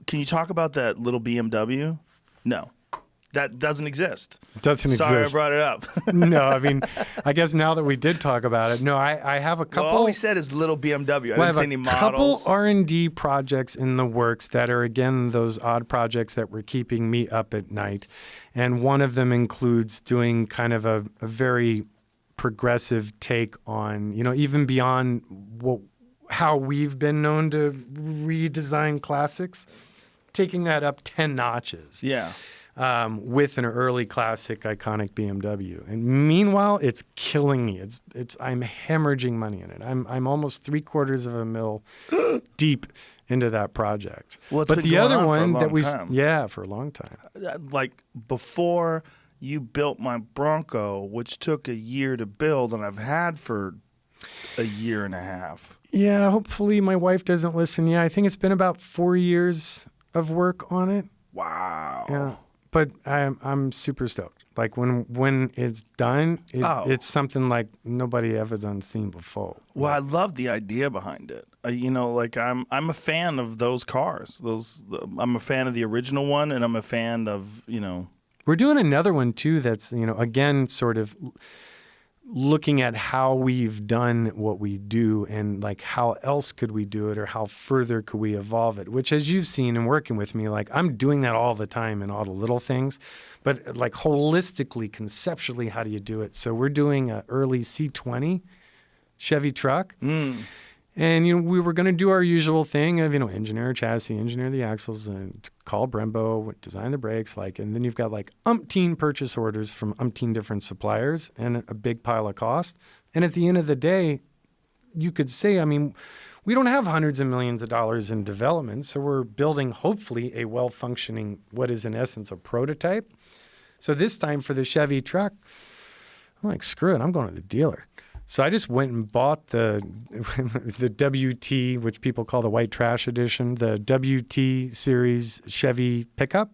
S1: Can you talk about that little BMW? No. That doesn't exist.
S2: Doesn't
S1: Sorry
S2: exist.
S1: I brought it up.
S2: No, I mean, I guess now that we did talk about it, no, I have a couple.
S1: Well, all we said is little BMW. I didn't say any models.
S2: I have a couple R&D projects in the works that are, again, those odd projects that were keeping me up at night. And one of them includes doing kind of a very progressive take on, even beyond how we've been known to redesign classics, taking that up 10 notches.
S1: Yeah.
S2: With an early classic iconic BMW. And meanwhile, it's killing me. I'm hemorrhaging money in it. I'm almost $750,000 deep into that project.
S1: Well, it's
S2: but
S1: been
S2: the
S1: going
S2: other
S1: on for a
S2: one
S1: long
S2: that we
S1: time.
S2: for a long time.
S1: Before you built my Bronco, which took a year to build, and I've had for a year and a half.
S2: Yeah, hopefully my wife doesn't listen. Yeah, I think it's been about 4 years of work on it.
S1: Wow.
S2: Yeah. But I'm super stoked. Like when it's done, it's something like nobody ever done seen before.
S1: Well, I love the idea behind it. I'm a fan of those cars. I'm a fan of the original one, and I'm a fan of
S2: We're doing another one too. That's again sort of looking at how we've done what we do and how else could we do it, or how further could we evolve it, which, as you've seen and working with me, I'm doing that all the time in all the little things, but holistically, conceptually, how do you do it? So we're doing an early C20 Chevy truck. And we were going to do our usual thing of engineer a chassis, engineer the axles, and call Brembo, design the brakes, and then you've got umpteen purchase orders from umpteen different suppliers and a big pile of cost. And at the end of the day, you could say, we don't have hundreds of millions of dollars in development, so we're building hopefully a well-functioning, what is in essence a prototype. So this time for the Chevy truck, I'm like, screw it, I'm going to the dealer. So I just went and bought the WT, which people call the white trash edition, the WT series Chevy pickup.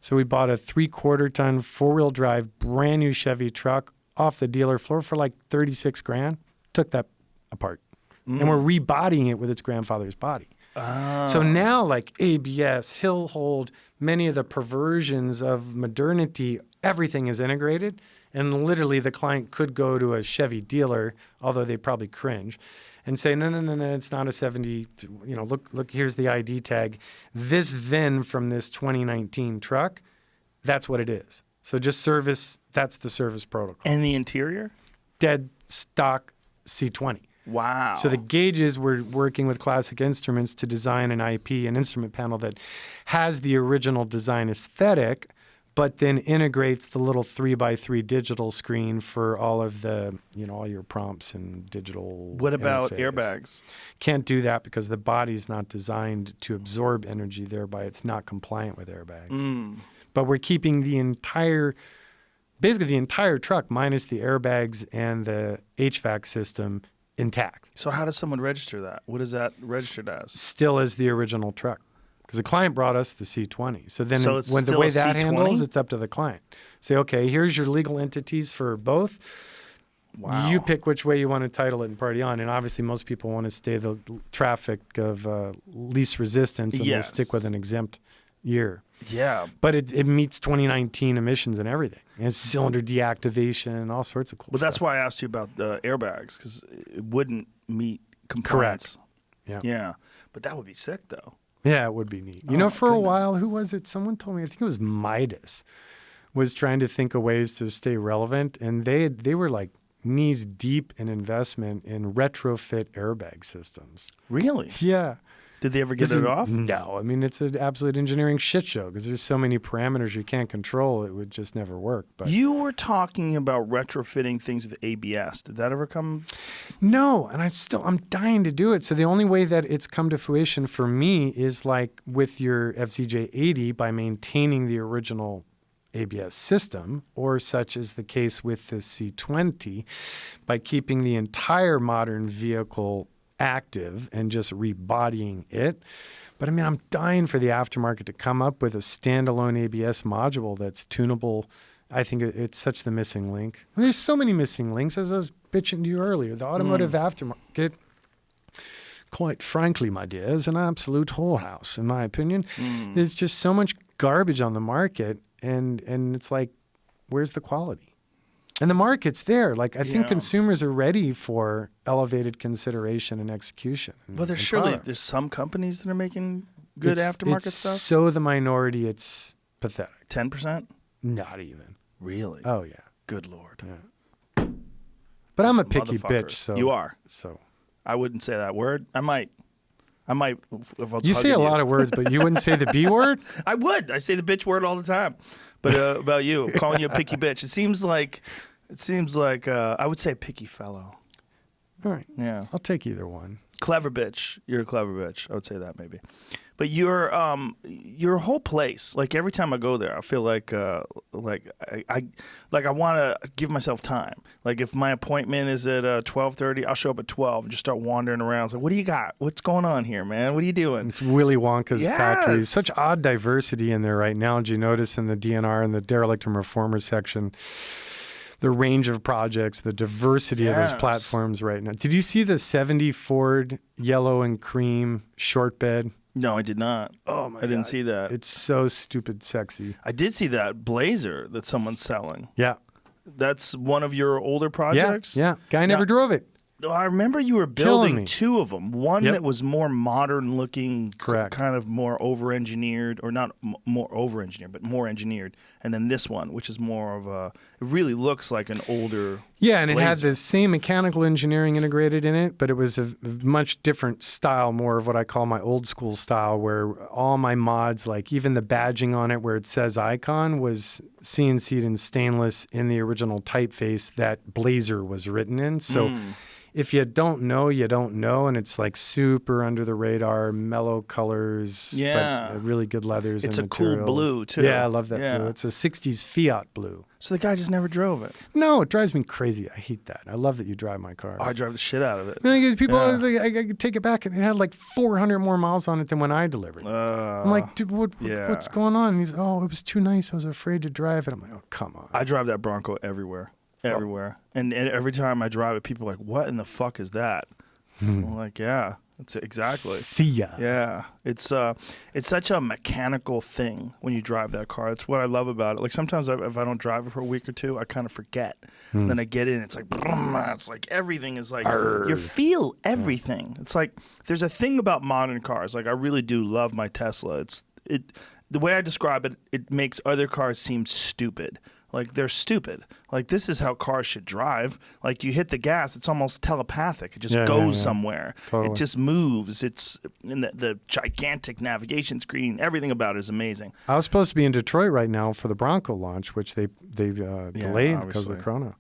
S2: So we bought a 3/4 ton 4-wheel drive brand new Chevy truck off the dealer floor for like 36 grand. Took that apart. And we're rebodying it with its grandfather's body. So now like ABS, hill hold, many of the perversions of modernity, everything is integrated. And literally the client could go to a Chevy dealer, although they probably cringe, and say, no, it's not a 70, look, here's the ID tag. This VIN from this 2019 truck, that's what it is. So just service, that's the service protocol.
S1: And the interior?
S2: Dead stock C20.
S1: Wow.
S2: So the gauges, we're working with Classic Instruments to design an IP, an instrument panel that has the original design aesthetic, but then integrates the little 3x3 digital screen for all of the, all your prompts and digital.
S1: What about
S2: interface.
S1: airbags?
S2: Can't do that because the body's not designed to absorb energy, thereby it's not compliant with airbags. But we're keeping basically the entire truck minus the airbags and the HVAC system intact.
S1: So how does someone register that? What is that registered as?
S2: Still as the original truck. Because the client brought us the C20. So then
S1: So it's
S2: when the
S1: still
S2: way
S1: a
S2: that
S1: C20?
S2: handles, it's up to the client. Say, okay, here's your legal entities for both.
S1: Wow.
S2: You pick which way you want to title it and party on. And obviously most people want to stay the traffic of least resistance and they'll stick with an exempt year.
S1: Yeah.
S2: But it meets 2019 emissions and everything. And it's cylinder deactivation and all sorts of cool
S1: Well,
S2: stuff.
S1: that's why I asked you about the airbags, because it wouldn't meet compliance.
S2: Correct.
S1: Yeah. But that would be sick, though.
S2: Yeah, it would be neat. For a while, who was it? Someone told me, I think it was Midas, was trying to think of ways to stay relevant. And they were like knees deep in investment in retrofit airbag systems.
S1: Really?
S2: Yeah.
S1: Did they ever get it off?
S2: No. I mean, it's an absolute engineering shit show because there's so many parameters you can't control. It would just never work. But
S1: You were talking about retrofitting things with ABS. Did that ever come?
S2: no, and I'm dying to do it. So the only way that it's come to fruition for me is like with your FCJ 80 by maintaining the original ABS system, or such is the case with the C20 by keeping the entire modern vehicle active and just rebodying it. But I mean, I'm dying for the aftermarket to come up with a standalone ABS module that's tunable. I think it's such the missing link. And there's so many missing links, as I was bitching to you earlier. The automotive aftermarket, quite frankly, my dear, is an absolute whorehouse, in my opinion. There's just so much garbage on the market, and it's like, where's the quality? And the market's there. Like, I think consumers are ready for elevated consideration and execution.
S1: Well, there's some companies that are making good aftermarket stuff.
S2: So the minority, it's pathetic.
S1: 10%?
S2: Not even.
S1: Really?
S2: Oh, yeah.
S1: Good Lord.
S2: Yeah. But I'm a picky bitch, so.
S1: You are.
S2: So.
S1: I wouldn't say that word. I might. If I was
S2: You say a
S1: hugging
S2: lot of words, but you wouldn't say the B word?
S1: I would. I say the bitch word all the time. But about you, calling you a picky bitch. It seems like I would say a picky fellow.
S2: All right.
S1: Yeah.
S2: I'll take either one.
S1: Clever bitch. You're a clever bitch. I would say that maybe. But your whole place, like every time I go there, I feel like I want to give myself time. Like if my appointment is at 12:30, I'll show up at 12 and just start wandering around. It's like, what do you got? What's going on here, man? What are you doing?
S2: It's Willy Wonka's
S1: Yes.
S2: factory. Such odd diversity in there right now. Did you notice in the DNR and the derelict and reformer section, the range of projects, the diversity of those platforms right now? Did you see the 70 Ford yellow and cream short bed?
S1: No, I did not.
S2: Oh my God.
S1: I didn't see that.
S2: It's so stupid sexy.
S1: I did see that Blazer that someone's selling.
S2: Yeah.
S1: That's one of your older projects?
S2: Yeah. Guy never drove it.
S1: I remember you were
S2: Killing me.
S1: building two of them. One that was more modern looking,
S2: Correct.
S1: kind of more over-engineered, or not more over-engineered, but more engineered. And then this one, which is more of a, it really looks like an older
S2: Yeah, and it had
S1: Blazer.
S2: the same mechanical engineering integrated in it, but it was a much different style, more of what I call my old school style, where all my mods, like even the badging on it where it says icon, was CNC'd in stainless in the original typeface that Blazer was written in. So if you don't know, you don't know. And it's like super under the radar, mellow colors,
S1: Yeah.
S2: but really good leathers
S1: It's
S2: and
S1: a cool
S2: materials.
S1: blue, too.
S2: Yeah, I love that
S1: Yeah.
S2: blue. It's a 60s Fiat blue.
S1: So the guy just never drove it.
S2: No, it drives me crazy. I hate that. I love that you drive my cars.
S1: Oh, I drive the shit out of it.
S2: People,
S1: Yeah.
S2: I could take it back, and it had like 400 more miles on it than when I delivered. I'm like, dude,
S1: yeah.
S2: what's going on? And he's, oh, it was too nice. I was afraid to drive it. I'm like, oh, come on.
S1: I drive that Bronco everywhere. And every time I drive it, people are like, what in the fuck is that? I'm like, yeah, it's exactly.
S2: See ya.
S1: Yeah, it's such a mechanical thing when you drive that car. It's what I love about it. Like sometimes if I don't drive it for a week or two, I kind of forget. Then I get in, it's like, it's like everything is like, you feel everything. It's like there's a thing about modern cars. Like I really do love my Tesla. The way I describe it, it makes other cars seem stupid. Like they're stupid. Like this is how cars should drive. Like you hit the gas, it's almost telepathic. It just goes somewhere.
S2: Totally.
S1: It just moves. It's in the gigantic navigation screen. Everything about it is amazing.
S2: I was supposed to be in Detroit right now for the Bronco launch, which they delayed because of the Corona.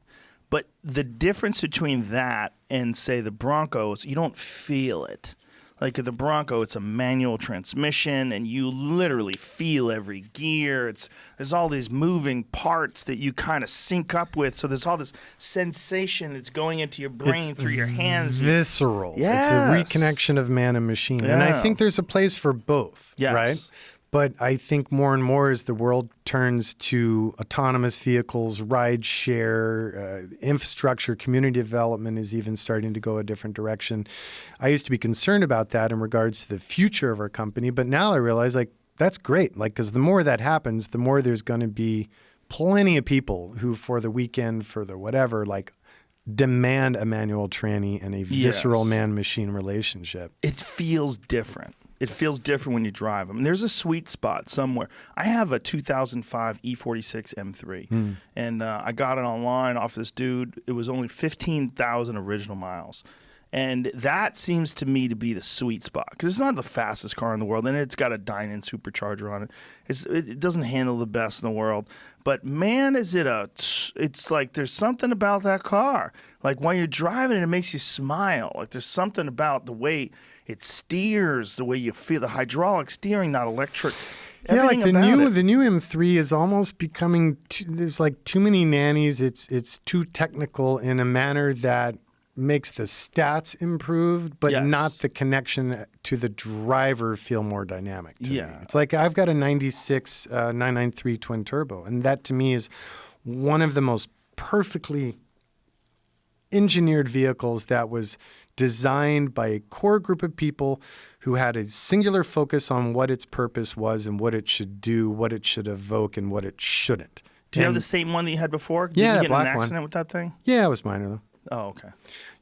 S1: But the difference between that and say the Broncos, you don't feel it. Like the Bronco, it's a manual transmission, and you literally feel every gear. There's all these moving parts that you kind of sync up with. So there's all this sensation that's going into your brain through your hands.
S2: Visceral.
S1: Yes.
S2: It's a reconnection of man and machine.
S1: Yeah.
S2: And I think there's a place for both,
S1: Yes.
S2: right? But I think more and more as the world turns to autonomous vehicles, ride share, infrastructure, community development is even starting to go a different direction. I used to be concerned about that in regards to the future of our company, but now I realize like that's great. Like, because the more that happens, the more there's going to be plenty of people who for the weekend, for the whatever, like demand a manual tranny and a visceral man-machine relationship.
S1: It feels different. It feels different when you drive them. And there's a sweet spot somewhere. I have a 2005 E46 M3, and I got it online off this dude. It was only 15,000 original miles. And that seems to me to be the sweet spot because it's not the fastest car in the world, and it's got a Dynan supercharger on it. It doesn't handle the best in the world. But man, it's like there's something about that car. Like when you're driving it, it makes you smile. Like there's something about the way it steers, the way you feel, the hydraulic steering, not electric.
S2: Yeah, like the
S1: Everything
S2: new M3 is almost becoming, there's like too many nannies. It's too technical in a manner that makes the stats improved, but not the connection to the driver feel more dynamic to me. It's like I've got a 96 993 twin turbo, and that to me is one of the most perfectly engineered vehicles that was designed by a core group of people who had a singular focus on what its purpose was and what it should do, what it should evoke, and what it shouldn't.
S1: Do you have the same one that you had before? Did
S2: Yeah,
S1: you get in an
S2: black one.
S1: accident with that thing?
S2: Yeah, it was minor though.
S1: Oh, okay.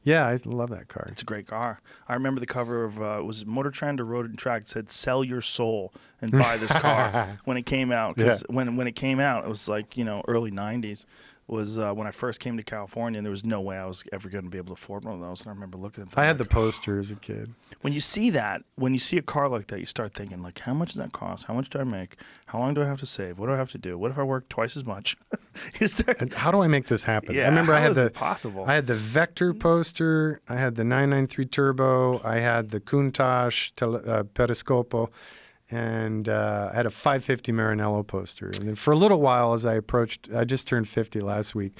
S2: Yeah, I love that car.
S1: It's a great car. I remember the cover of was it Motor Trend or Road and Track. It said "Sell your soul and buy this car" when it came out. Because when it came out, it was like early '90s. Was when I first came to California, and there was no way I was ever going to be able to afford one of those. And I remember looking at them.
S2: I had the poster as a kid.
S1: When you see a car like that, you start thinking like, how much does that cost? How much do I make? How long do I have to save? What do I have to do? What if I work twice as much?
S2: And how do I make this happen?
S1: Yeah,
S2: I remember
S1: how is it possible?
S2: I had the Vector poster. I had the 993 Turbo. I had the Countach Periscopo. And I had a 550 Maranello poster. And then for a little while, as I just turned 50 last week,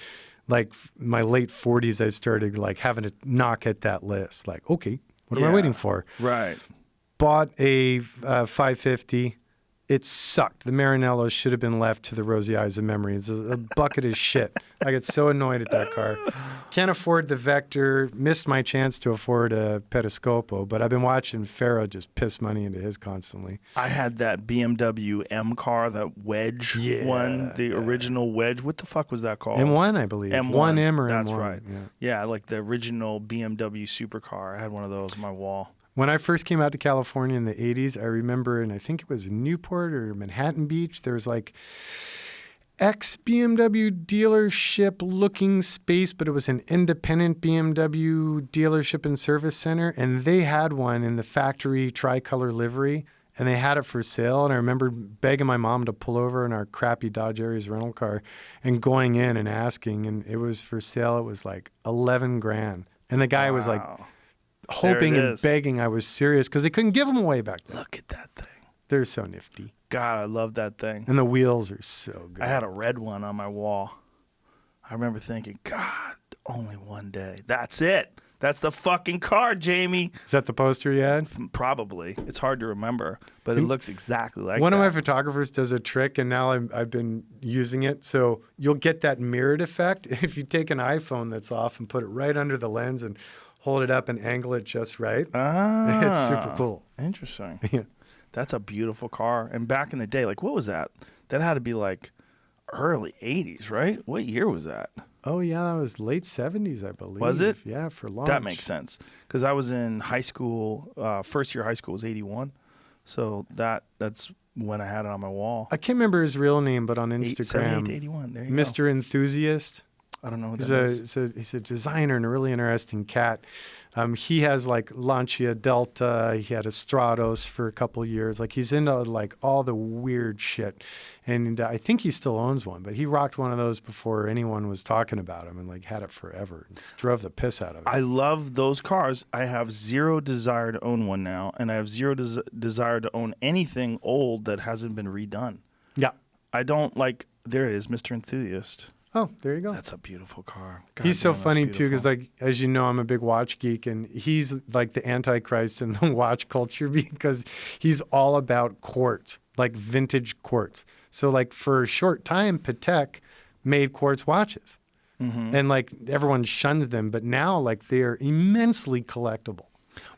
S2: like my late 40s, I started like having to knock at that list. Like, okay, what am I waiting for?
S1: Right.
S2: Bought a 550. It sucked. The Maranello should have been left to the rosy eyes of memory. It's a bucket of shit. I get so annoyed at that car. Can't afford the Vector. Missed my chance to afford a Periscopo, but I've been watching Farrow just piss money into his constantly.
S1: I had that BMW M car, that Wedge one, the original Wedge. What the fuck was that called?
S2: M1, I believe.
S1: M1.
S2: M or
S1: That's
S2: M1.
S1: right. Yeah, like the original BMW supercar. I had one of those on my wall.
S2: When I first came out to California in the 80s, I remember, and I think it was Newport or Manhattan Beach, there was like ex-BMW dealership looking space, but it was an independent BMW dealership and service center, and they had one in the factory tricolor livery, and they had it for sale. And I remember begging my mom to pull over in our crappy Dodge Aries rental car and going in and asking, and it was for sale. It was like 11 grand And the guy was like
S1: Wow.
S2: hoping
S1: There it
S2: and
S1: is.
S2: begging I was serious because they couldn't give them away back then.
S1: Look at that thing.
S2: They're so nifty.
S1: God, I love that thing.
S2: And the wheels are so good.
S1: I had a red one on my wall. I remember thinking, God, only one day. That's it. That's the fucking car, Jamie.
S2: Is that the poster you had?
S1: Probably. It's hard to remember, but it looks exactly like
S2: One
S1: that.
S2: of my photographers does a trick, and now I've been using it. So you'll get that mirrored effect if you take an iPhone that's off and put it right under the lens and hold it up and angle it just right.
S1: Ah,
S2: It's super cool.
S1: Interesting.
S2: Yeah.
S1: That's a beautiful car. And back in the day, like, what was that? That had to be like early 80s, right? What year was that?
S2: Oh, yeah, that was late 70s, I believe.
S1: Was it?
S2: Yeah, for launch.
S1: That makes sense. Because I was in high school, first year of high school was 81. So that's when I had it on my wall.
S2: I can't remember his real name, but on
S1: 78 to
S2: Instagram,
S1: 81. There you
S2: Mr. Enthusiast.
S1: go. I don't know who
S2: He's
S1: that is.
S2: he's a designer and a really interesting cat. He has like Lancia Delta. He had a Stratos for a couple of years. Like he's into like all the weird shit. And I think he still owns one, but he rocked one of those before anyone was talking about him and like had it forever. Just drove the piss out of it.
S1: I love those cars. I have zero desire to own one now, and I have zero desire to own anything old that hasn't been redone.
S2: Yeah.
S1: I don't like. There it is, Mr. Enthusiast.
S2: Oh, there you go.
S1: That's a beautiful car.
S2: He's so
S1: God damn, that's
S2: funny too, because
S1: beautiful.
S2: like as you know, I'm a big watch geek, and he's like the antichrist in the watch culture because he's all about quartz, like vintage quartz. So like for a short time, Patek made quartz watches, and like everyone shuns them, but now like they're immensely collectible.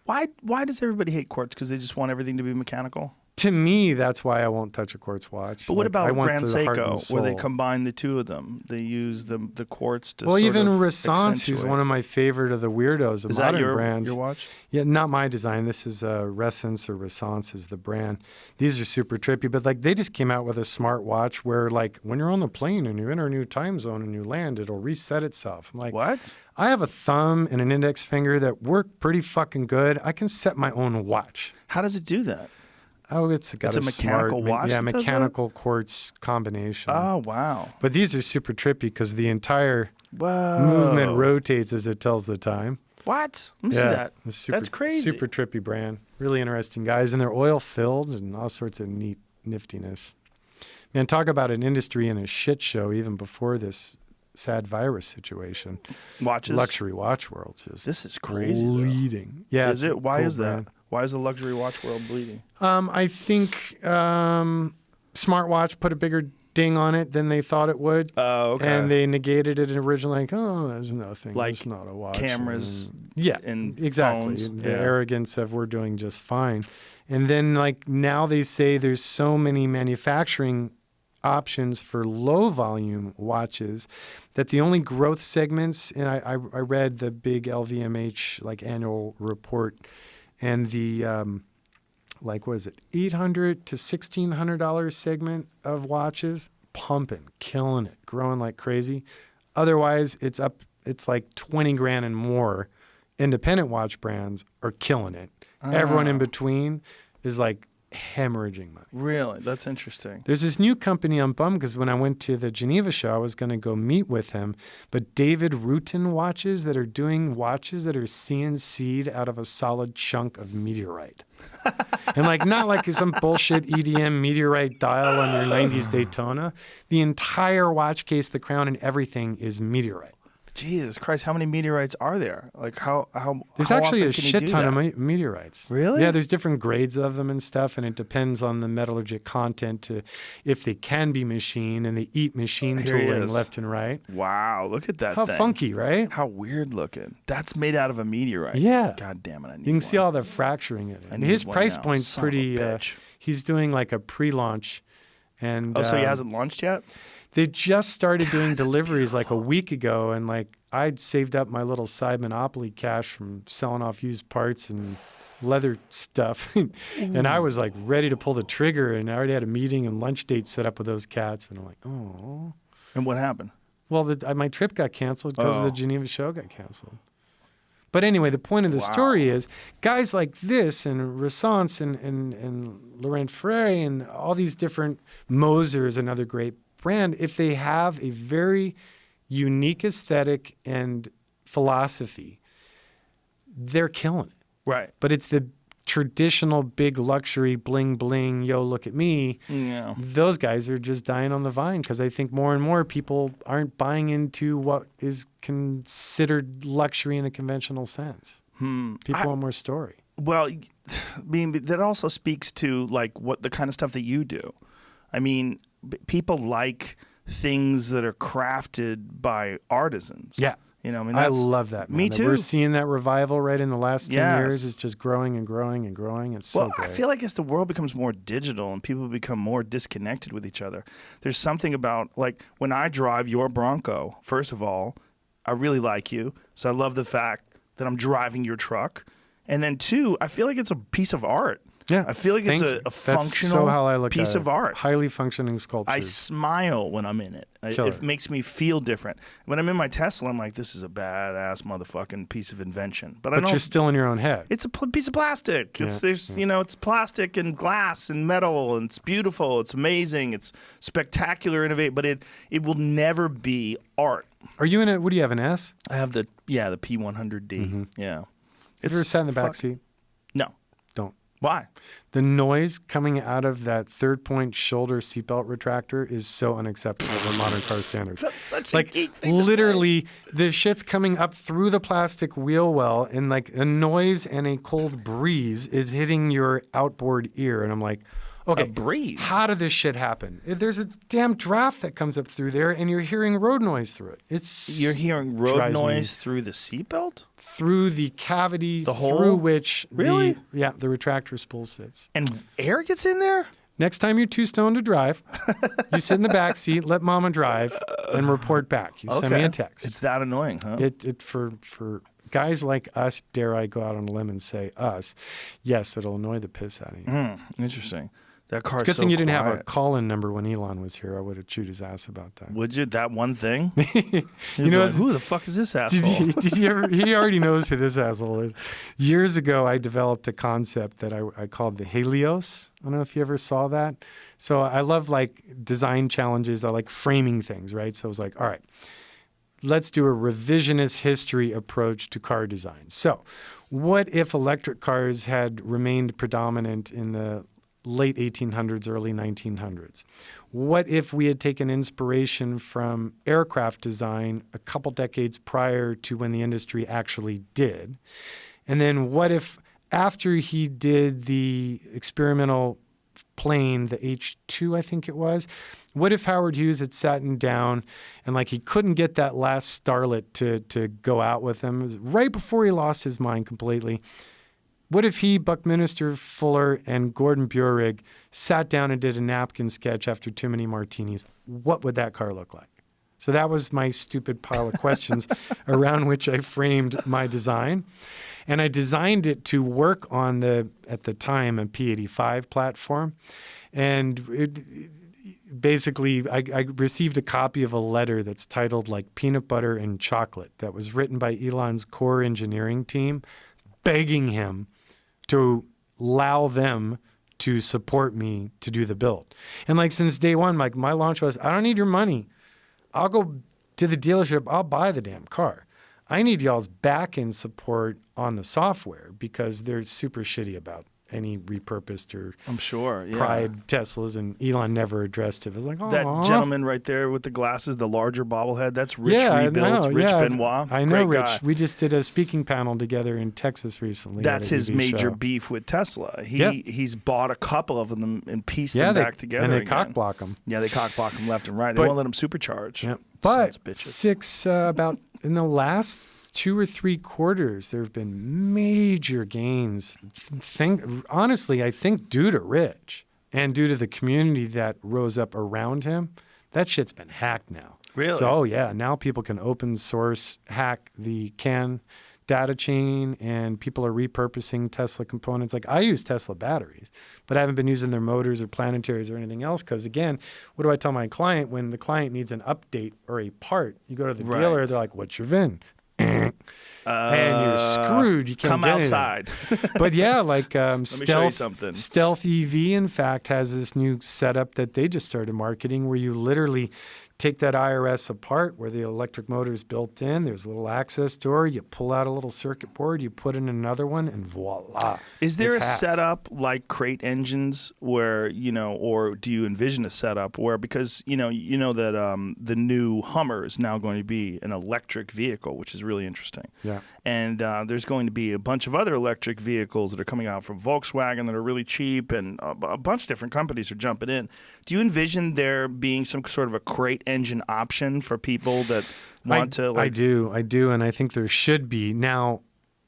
S1: Why does everybody hate quartz? Because they just want everything to be mechanical.
S2: To me, that's why I won't touch a quartz watch.
S1: But what
S2: Like, I
S1: about
S2: want
S1: Grand
S2: the heart and
S1: Seiko, where they
S2: soul.
S1: combine the two of them? They use the quartz to
S2: Well,
S1: sort
S2: even
S1: of
S2: Renaissance, who's
S1: accentuate.
S2: one of my favorite of the weirdos of
S1: Is that
S2: modern
S1: your
S2: brands.
S1: your watch?
S2: Yeah, not my design. This is Resence or Renaissance is the brand. These are super trippy, but like they just came out with a smart watch where like when you're on the plane and you enter a new time zone and you land, it'll reset itself. I'm like,
S1: What?
S2: I have a thumb and an index finger that work pretty fucking good. I can set my own watch.
S1: How does it do that?
S2: Oh, it's got
S1: It's a mechanical
S2: smart,
S1: watch
S2: yeah,
S1: that does that?
S2: mechanical quartz combination.
S1: Oh wow!
S2: But these are super trippy because the entire
S1: Whoa!
S2: movement rotates as it tells the time.
S1: What? Let me see that.
S2: it's super,
S1: That's crazy.
S2: Super trippy brand. Really interesting guys, and they're oil filled and all sorts of neat niftiness. Man, talk about an industry in a shit show even before this sad virus situation.
S1: Watches.
S2: Luxury watch world just
S1: This is crazy. though.
S2: bleeding. Yeah,
S1: Is
S2: it's a
S1: it? Why
S2: cool
S1: is that?
S2: brand.
S1: Why is the luxury watch world bleeding?
S2: I think smartwatch put a bigger ding on it than they thought it would.
S1: Oh, okay.
S2: And they negated it originally, like, oh, there's nothing.
S1: Like
S2: it's not a watch.
S1: cameras
S2: Yeah,
S1: and
S2: exactly.
S1: phones.
S2: The
S1: Yeah.
S2: arrogance of we're doing just fine. And then, like, now they say there's so many manufacturing options for low volume watches that the only growth segments, and I read the big LVMH like annual report, and the like what is it, $800 to $1,600 segment of watches pumping, killing it, growing like crazy. Otherwise, it's up. It's like 20 grand and more. Independent watch brands are killing it. Everyone in between is like hemorrhaging money.
S1: Really? That's interesting.
S2: There's this new company I'm bummed because when I went to the Geneva show, I was going to go meet with him. But David Rutan watches that are doing watches that are CNC'd out of a solid chunk of meteorite. And like not like some bullshit EDM meteorite dial on your 90s Daytona. The entire watch case, the crown and everything is meteorite.
S1: Jesus Christ! How many meteorites are there? Like how?
S2: There's
S1: how
S2: actually
S1: often
S2: a
S1: can you
S2: shit
S1: do
S2: ton of
S1: that?
S2: meteorites.
S1: Really?
S2: Yeah, there's different grades of them and stuff, and it depends on the metallurgic content to if they can be machined, and they eat machine
S1: Here he
S2: tooling
S1: is.
S2: left and right.
S1: Wow! Look at that
S2: How
S1: thing.
S2: funky, right?
S1: How weird looking. That's made out of a meteorite.
S2: Yeah.
S1: God damn it! I need
S2: You can see
S1: one.
S2: all the fracturing in it.
S1: I
S2: And
S1: need
S2: his
S1: one
S2: price
S1: now.
S2: point's
S1: Son of a
S2: pretty.
S1: bitch.
S2: He's doing like a pre-launch, and
S1: Oh, so he hasn't launched yet?
S2: They just started doing deliveries like a week ago, and like I'd saved up my little side monopoly cash from selling off used parts and leather stuff, and I was like ready to pull the trigger, and I already had a meeting and lunch date set up with those cats, and I'm like, oh.
S1: And what happened?
S2: Well, my trip got canceled because
S1: Oh.
S2: the Geneva show got canceled. But anyway, the point of the story is guys like this and Renaissance and Laurent Frere and all these different, Moser is another great brand, if they have a very unique aesthetic and philosophy, they're killing it.
S1: Right.
S2: But it's the traditional big luxury bling bling, yo, look at me.
S1: Yeah.
S2: Those guys are just dying on the vine because I think more and more people aren't buying into what is considered luxury in a conventional sense. People want more story.
S1: Well, I mean, that also speaks to like what the kind of stuff that you do. I mean, people like things that are crafted by artisans.
S2: Yeah.
S1: You know, I mean,
S2: I love that, man.
S1: Me
S2: That
S1: too.
S2: We're seeing that revival right in the last 10 years.
S1: Yes.
S2: It's just growing and growing and growing. It's so great.
S1: I feel like as the world becomes more digital and people become more disconnected with each other, there's something about, like, when I drive your Bronco, first of all, I really like you. So I love the fact that I'm driving your truck. And then, two, I feel like it's a piece of art.
S2: Yeah,
S1: I feel like it's a
S2: That's
S1: functional
S2: so how I look
S1: piece
S2: at
S1: of
S2: it.
S1: art.
S2: Highly functioning sculpture.
S1: I smile when I'm in it.
S2: Killer.
S1: It makes me feel different. When I'm in my Tesla, I'm like, this is a badass motherfucking piece of invention. But I don't.
S2: You're still in your own head.
S1: It's a piece of plastic. It's plastic and glass and metal, and it's beautiful. It's amazing. It's spectacular, innovative. But it will never be art.
S2: Are you in it? What do you have, an S?
S1: I have the P100D. Yeah.
S2: Have you ever sat in the back seat?
S1: No.
S2: Don't.
S1: Why?
S2: The noise coming out of that third point shoulder seatbelt retractor is so unacceptable for modern car standards.
S1: That's such
S2: Like,
S1: a geek thing to
S2: literally, the shit's coming up through the plastic wheel well, and like a noise and a cold breeze is hitting your outboard ear. And I'm like, okay,
S1: A breeze?
S2: how did this shit happen? There's a damn draft that comes up through there, and you're hearing road noise through it.
S1: You're hearing road
S2: drives me-
S1: noise through the seatbelt?
S2: through the cavity
S1: hole?
S2: through which
S1: Really?
S2: the retractor spool sits.
S1: And air gets in there?
S2: Next time you're too stoned to drive, you sit in the back seat, let mama drive, and report back. You send me a text.
S1: It's that annoying, huh?
S2: It for guys like us, dare I go out on a limb and say us, yes, it'll annoy the piss out of you.
S1: Interesting. That car's
S2: Good
S1: so
S2: thing you didn't have a
S1: quiet.
S2: call-in number when Elon was here. I would have chewed his ass about that.
S1: Would you? That one thing?
S2: You know,
S1: like, who the fuck is this asshole?
S2: Did you ever, he already knows who this asshole is. Years ago, I developed a concept that I called the Helios. I don't know if you ever saw that. So I love like design challenges. I like framing things, right? So I was like, all right, let's do a revisionist history approach to car design. So what if electric cars had remained predominant in the late 1800s, early 1900s? What if we had taken inspiration from aircraft design a couple decades prior to when the industry actually did? And then what if after he did the experimental plane, the H-2, I think it was, what if Howard Hughes had sat him down and like he couldn't get that last starlet to go out with him? It was right before he lost his mind completely. What if he, Buckminster Fuller, and Gordon Burig sat down and did a napkin sketch after too many martinis? What would that car look like? So that was my stupid pile of questions around which I framed my design. And I designed it to work on at the time, a P85 platform. And basically, I received a copy of a letter that's titled like Peanut Butter and Chocolate that was written by Elon's core engineering team, begging him to allow them to support me to do the build. And like since day one, like my launch was, I don't need your money. I'll go to the dealership. I'll buy the damn car. I need y'all's back-end support on the software because they're super shitty about any repurposed or
S1: I'm sure. Yeah.
S2: pride Teslas, and Elon never addressed it. It was like, oh,
S1: That gentleman right there with the glasses, the larger bobblehead, that's Rich Rebuilds, Rich Benoit.
S2: I know
S1: Great
S2: Rich.
S1: guy.
S2: We just did a speaking panel together in Texas recently.
S1: That's
S2: at a
S1: his
S2: TV
S1: major
S2: show.
S1: beef with Tesla.
S2: Yeah.
S1: He's bought a couple of them and pieced
S2: Yeah,
S1: them back together.
S2: and they
S1: again.
S2: cock block them.
S1: Yeah, they cock block them left and right. They
S2: But-
S1: won't let them supercharge.
S2: Yeah.
S1: Sons
S2: But
S1: of bitches.
S2: about in the last 2 or 3 quarters, there have been major gains. Honestly, I think due to Rich and due to the community that rose up around him, that shit's been hacked now.
S1: Really?
S2: So, oh yeah, now people can open source hack the CAN data chain, and people are repurposing Tesla components. Like I use Tesla batteries, but I haven't been using their motors or planetaries or anything else. Because again, what do I tell my client when the client needs an update or a part? You go to the dealer,
S1: Right.
S2: they're like, "What's your VIN?" And you're screwed. You can't
S1: Come
S2: get anything.
S1: outside.
S2: But yeah, like
S1: me show you something.
S2: Stealth EV, in fact, has this new setup that they just started marketing where you literally take that IRS apart where the electric motor is built in. There's a little access door. You pull out a little circuit board. You put in another one, and voila.
S1: Is there
S2: it's
S1: a
S2: hacked.
S1: setup like crate engines where, or do you envision a setup where, because, that the new Hummer is now going to be an electric vehicle, which is really interesting.
S2: Yeah.
S1: And there's going to be a bunch of other electric vehicles that are coming out from Volkswagen that are really cheap, and a bunch of different companies are jumping in. Do you envision there being some sort of a crate engine option for people that want to?
S2: I do, and I think there should be. Now,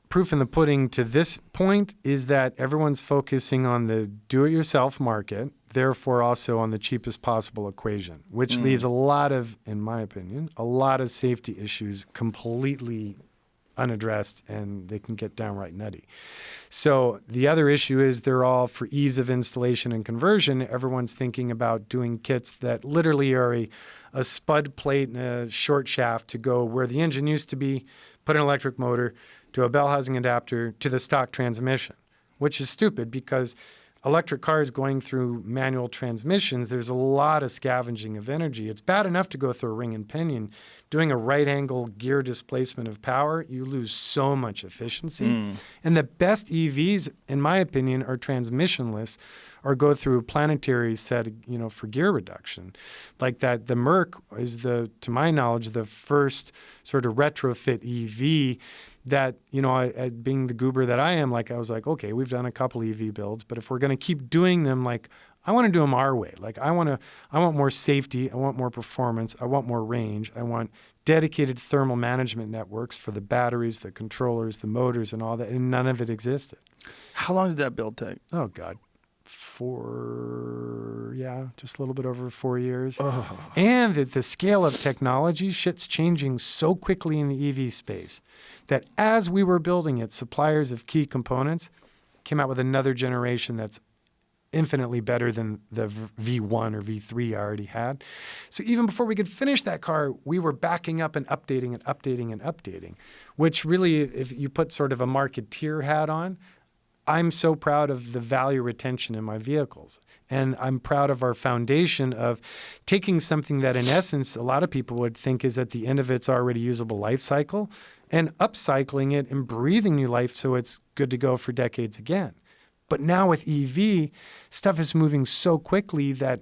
S2: proof in the pudding to this point is that everyone's focusing on the do-it-yourself market, therefore also on the cheapest possible equation, which leaves a lot of, in my opinion, a lot of safety issues completely unaddressed, and they can get downright nutty. So the other issue is they're all for ease of installation and conversion. Everyone's thinking about doing kits that literally are a spud plate and a short shaft to go where the engine used to be, put an electric motor, to a bell housing adapter, to the stock transmission, which is stupid because electric cars going through manual transmissions, there's a lot of scavenging of energy. It's bad enough to go through a ring and pinion. Doing a right angle gear displacement of power, you lose so much efficiency. And the best EVs, in my opinion, are transmissionless or go through a planetary set, for gear reduction. Like that, the Merc is to my knowledge, the first sort of retrofit EV that, being the goober that I am, I was like, okay, we've done a couple EV builds, but if we're going to keep doing them, I want to do them our way. I want more safety. I want more performance. I want more range. I want dedicated thermal management networks for the batteries, the controllers, the motors, and all that. And none of it existed.
S1: How long did that build take?
S2: Oh, God. Just a little bit over 4 years. Oh. And the scale of technology, shit's changing so quickly in the EV space that as we were building it, suppliers of key components came out with another generation that's infinitely better than the V1 or V3 I already had. So even before we could finish that car, we were backing up and updating, which really, if you put sort of a marketeer hat on, I'm so proud of the value retention in my vehicles. And I'm proud of our foundation of taking something that, in essence, a lot of people would think is at the end of its already usable life cycle and upcycling it and breathing new life so it's good to go for decades again. But now with EV, stuff is moving so quickly that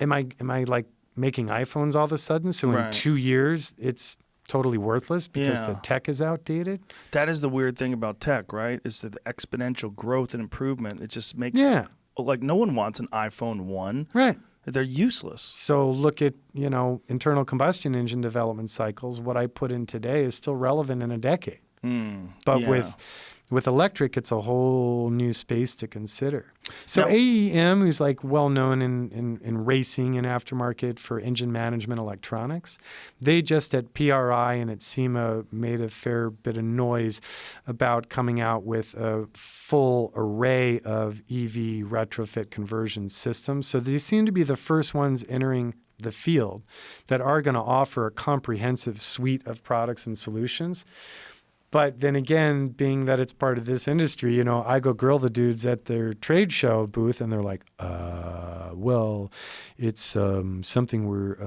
S2: am I like making iPhones all of a sudden? So in 2 years, it's totally worthless because the tech is outdated.
S1: That is the weird thing about tech, right? Is that the exponential growth and improvement. It just makes no one wants an iPhone 1.
S2: Right.
S1: They're useless.
S2: So look at, internal combustion engine development cycles. What I put in today is still relevant in a decade. But with electric, it's a whole new space to consider. So now, AEM, who's well known in racing and aftermarket for engine management electronics, they just at PRI and at SEMA made a fair bit of noise about coming out with a full array of EV retrofit conversion systems. So they seem to be the first ones entering the field that are going to offer a comprehensive suite of products and solutions. But then again, being that it's part of this industry, I go grill the dudes at their trade show booth and they're like, well, it's something we're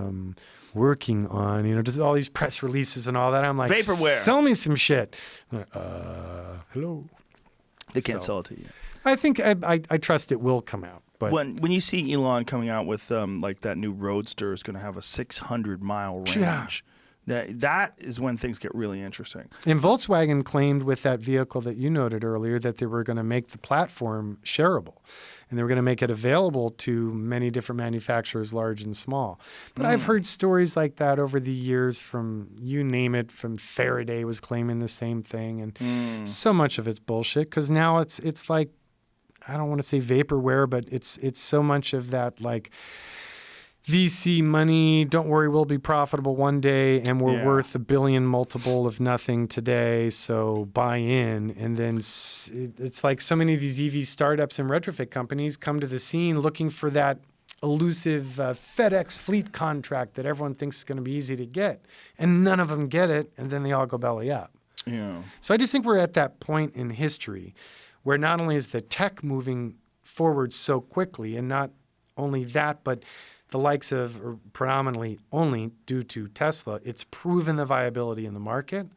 S2: working on, just all these press releases and all that. I'm like,
S1: vaporware.
S2: Sell me some shit. Like, hello.
S1: They can't sell it to you.
S2: I think I trust it will come out. But
S1: when you see Elon coming out with that new Roadster is going to have a 600-mile range. That is when things get really interesting.
S2: And Volkswagen claimed with that vehicle that you noted earlier that they were going to make the platform shareable. And they were going to make it available to many different manufacturers, large and small. But I've heard stories like that over the years from, you name it, from Faraday was claiming the same thing. And so much of it's bullshit because now it's like, I don't want to say vaporware, but it's so much of that VC money, don't worry, we'll be profitable one day, and we're worth $1 billion multiple of nothing today, so buy in. And then it's like so many of these EV startups and retrofit companies come to the scene looking for that elusive FedEx fleet contract that everyone thinks is going to be easy to get, and none of them get it, and then they all go belly up.
S1: Yeah.
S2: So I just think we're at that point in history where not only is the tech moving forward so quickly, and not only that, but the likes of, or predominantly only due to Tesla, it's proven the viability in the market.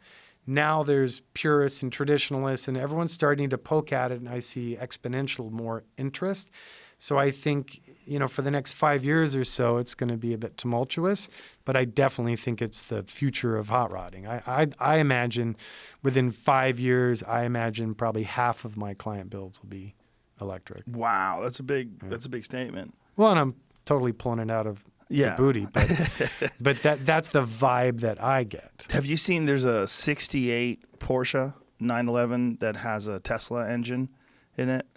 S2: Now there's purists and traditionalists, and everyone's starting to poke at it, and I see exponential more interest. So I think, for the next 5 years or so, it's going to be a bit tumultuous, but I definitely think it's the future of hot rodding. I imagine within 5 years, probably half of my client builds will be electric.
S1: Wow, that's a big statement.
S2: Well, and I'm totally pulling it out of the booty, but that's the vibe that I get.
S1: Have you seen there's a 68 Porsche 911 that has a Tesla engine in it?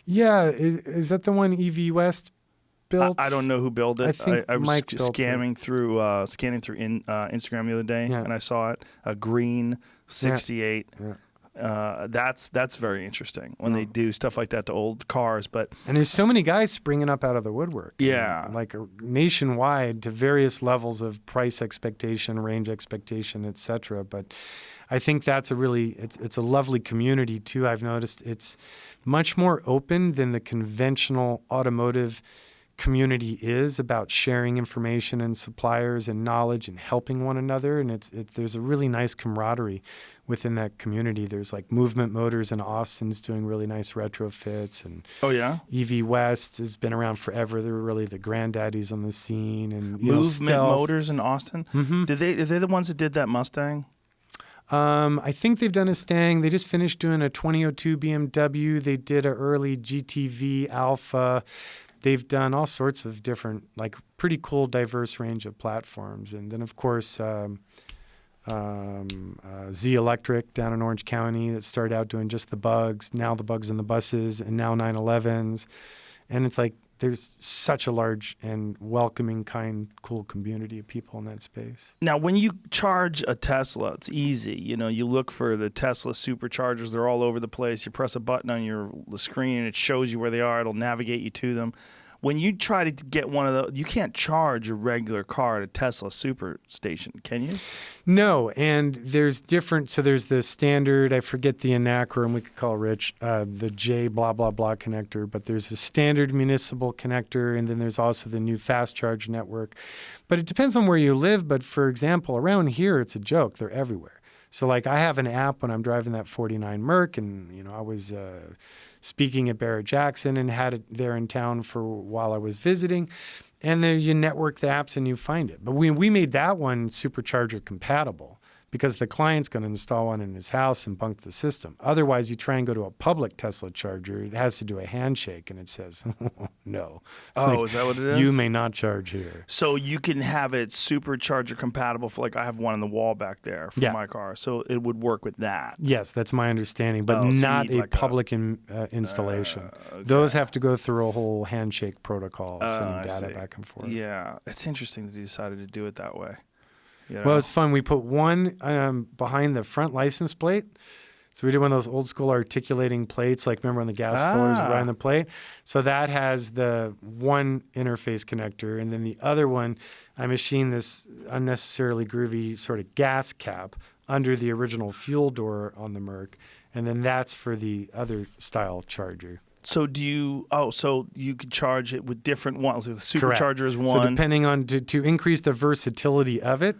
S2: Yeah, is that the one EV West built?
S1: I don't know who built it.
S2: I think
S1: I was
S2: Mike built
S1: scanning through Instagram the other day, and I saw it. A green 68.
S2: Yeah.
S1: That's very interesting when they do stuff like that to old cars.
S2: And there's so many guys springing up out of the woodwork.
S1: Yeah,
S2: like nationwide to various levels of price expectation, range expectation, etc. But I think that's it's a lovely community too. I've noticed it's much more open than the conventional automotive community is about sharing information and suppliers and knowledge and helping one another. And there's a really nice camaraderie within that community. There's like Movement Motors in Austin's doing really nice retrofits, and EV West has been around forever. They're really the granddaddies on the scene. And
S1: Movement Motors in Austin. Mm-hmm. Are they the ones that did that Mustang?
S2: I think they've done a Stang. They just finished doing a 2002 BMW. They did an early GTV Alpha. They've done all sorts of different, like pretty cool, diverse range of platforms. And then, of course, Z Electric down in Orange County that started out doing just the bugs, now the bugs in the buses, and now 911s. And it's like there's such a large and welcoming, kind, cool community of people in that space.
S1: Now, when you charge a Tesla, it's easy. You look for the Tesla superchargers. They're all over the place. You press a button on the screen, and it shows you where they are. It'll navigate you to them. When you try to get one of those, you can't charge a regular car at a Tesla super station, can you?
S2: No, and there's different. So there's the standard, I forget the acronym, we could call Rich, the J blah, blah, blah connector, but there's a standard municipal connector, and then there's also the new fast charge network. But it depends on where you live. But for example, around here, it's a joke. They're everywhere. So like I have an app when I'm driving that 49 Merc, and I was speaking at Barrett-Jackson and had it there in town for while I was visiting. And then you network the apps and you find it. But we made that one supercharger compatible because the client's going to install one in his house and bunk the system. Otherwise, you try and go to a public Tesla charger, it has to do a handshake, and it says, no.
S1: Oh, is that what it is?
S2: You may not charge here.
S1: So you can have it supercharger compatible for, like, I have one on the wall back there for my car. So it would work with that.
S2: Yes, that's my understanding, but not a public installation. Okay. Those have to go through a whole handshake protocol, sending data back and forth.
S1: Yeah, it's interesting that you decided to do it that way.
S2: Well, it's fun. We put one behind the front license plate. So we did one of those old school articulating plates, like remember on the gas fillers behind the plate? So that has the one interface connector. And then the other one, I machined this unnecessarily groovy sort of gas cap under the original fuel door on the Merc. And then that's for the other style charger.
S1: So so you could charge it with different ones. Like the supercharger is one.
S2: So depending on, to increase the versatility of it,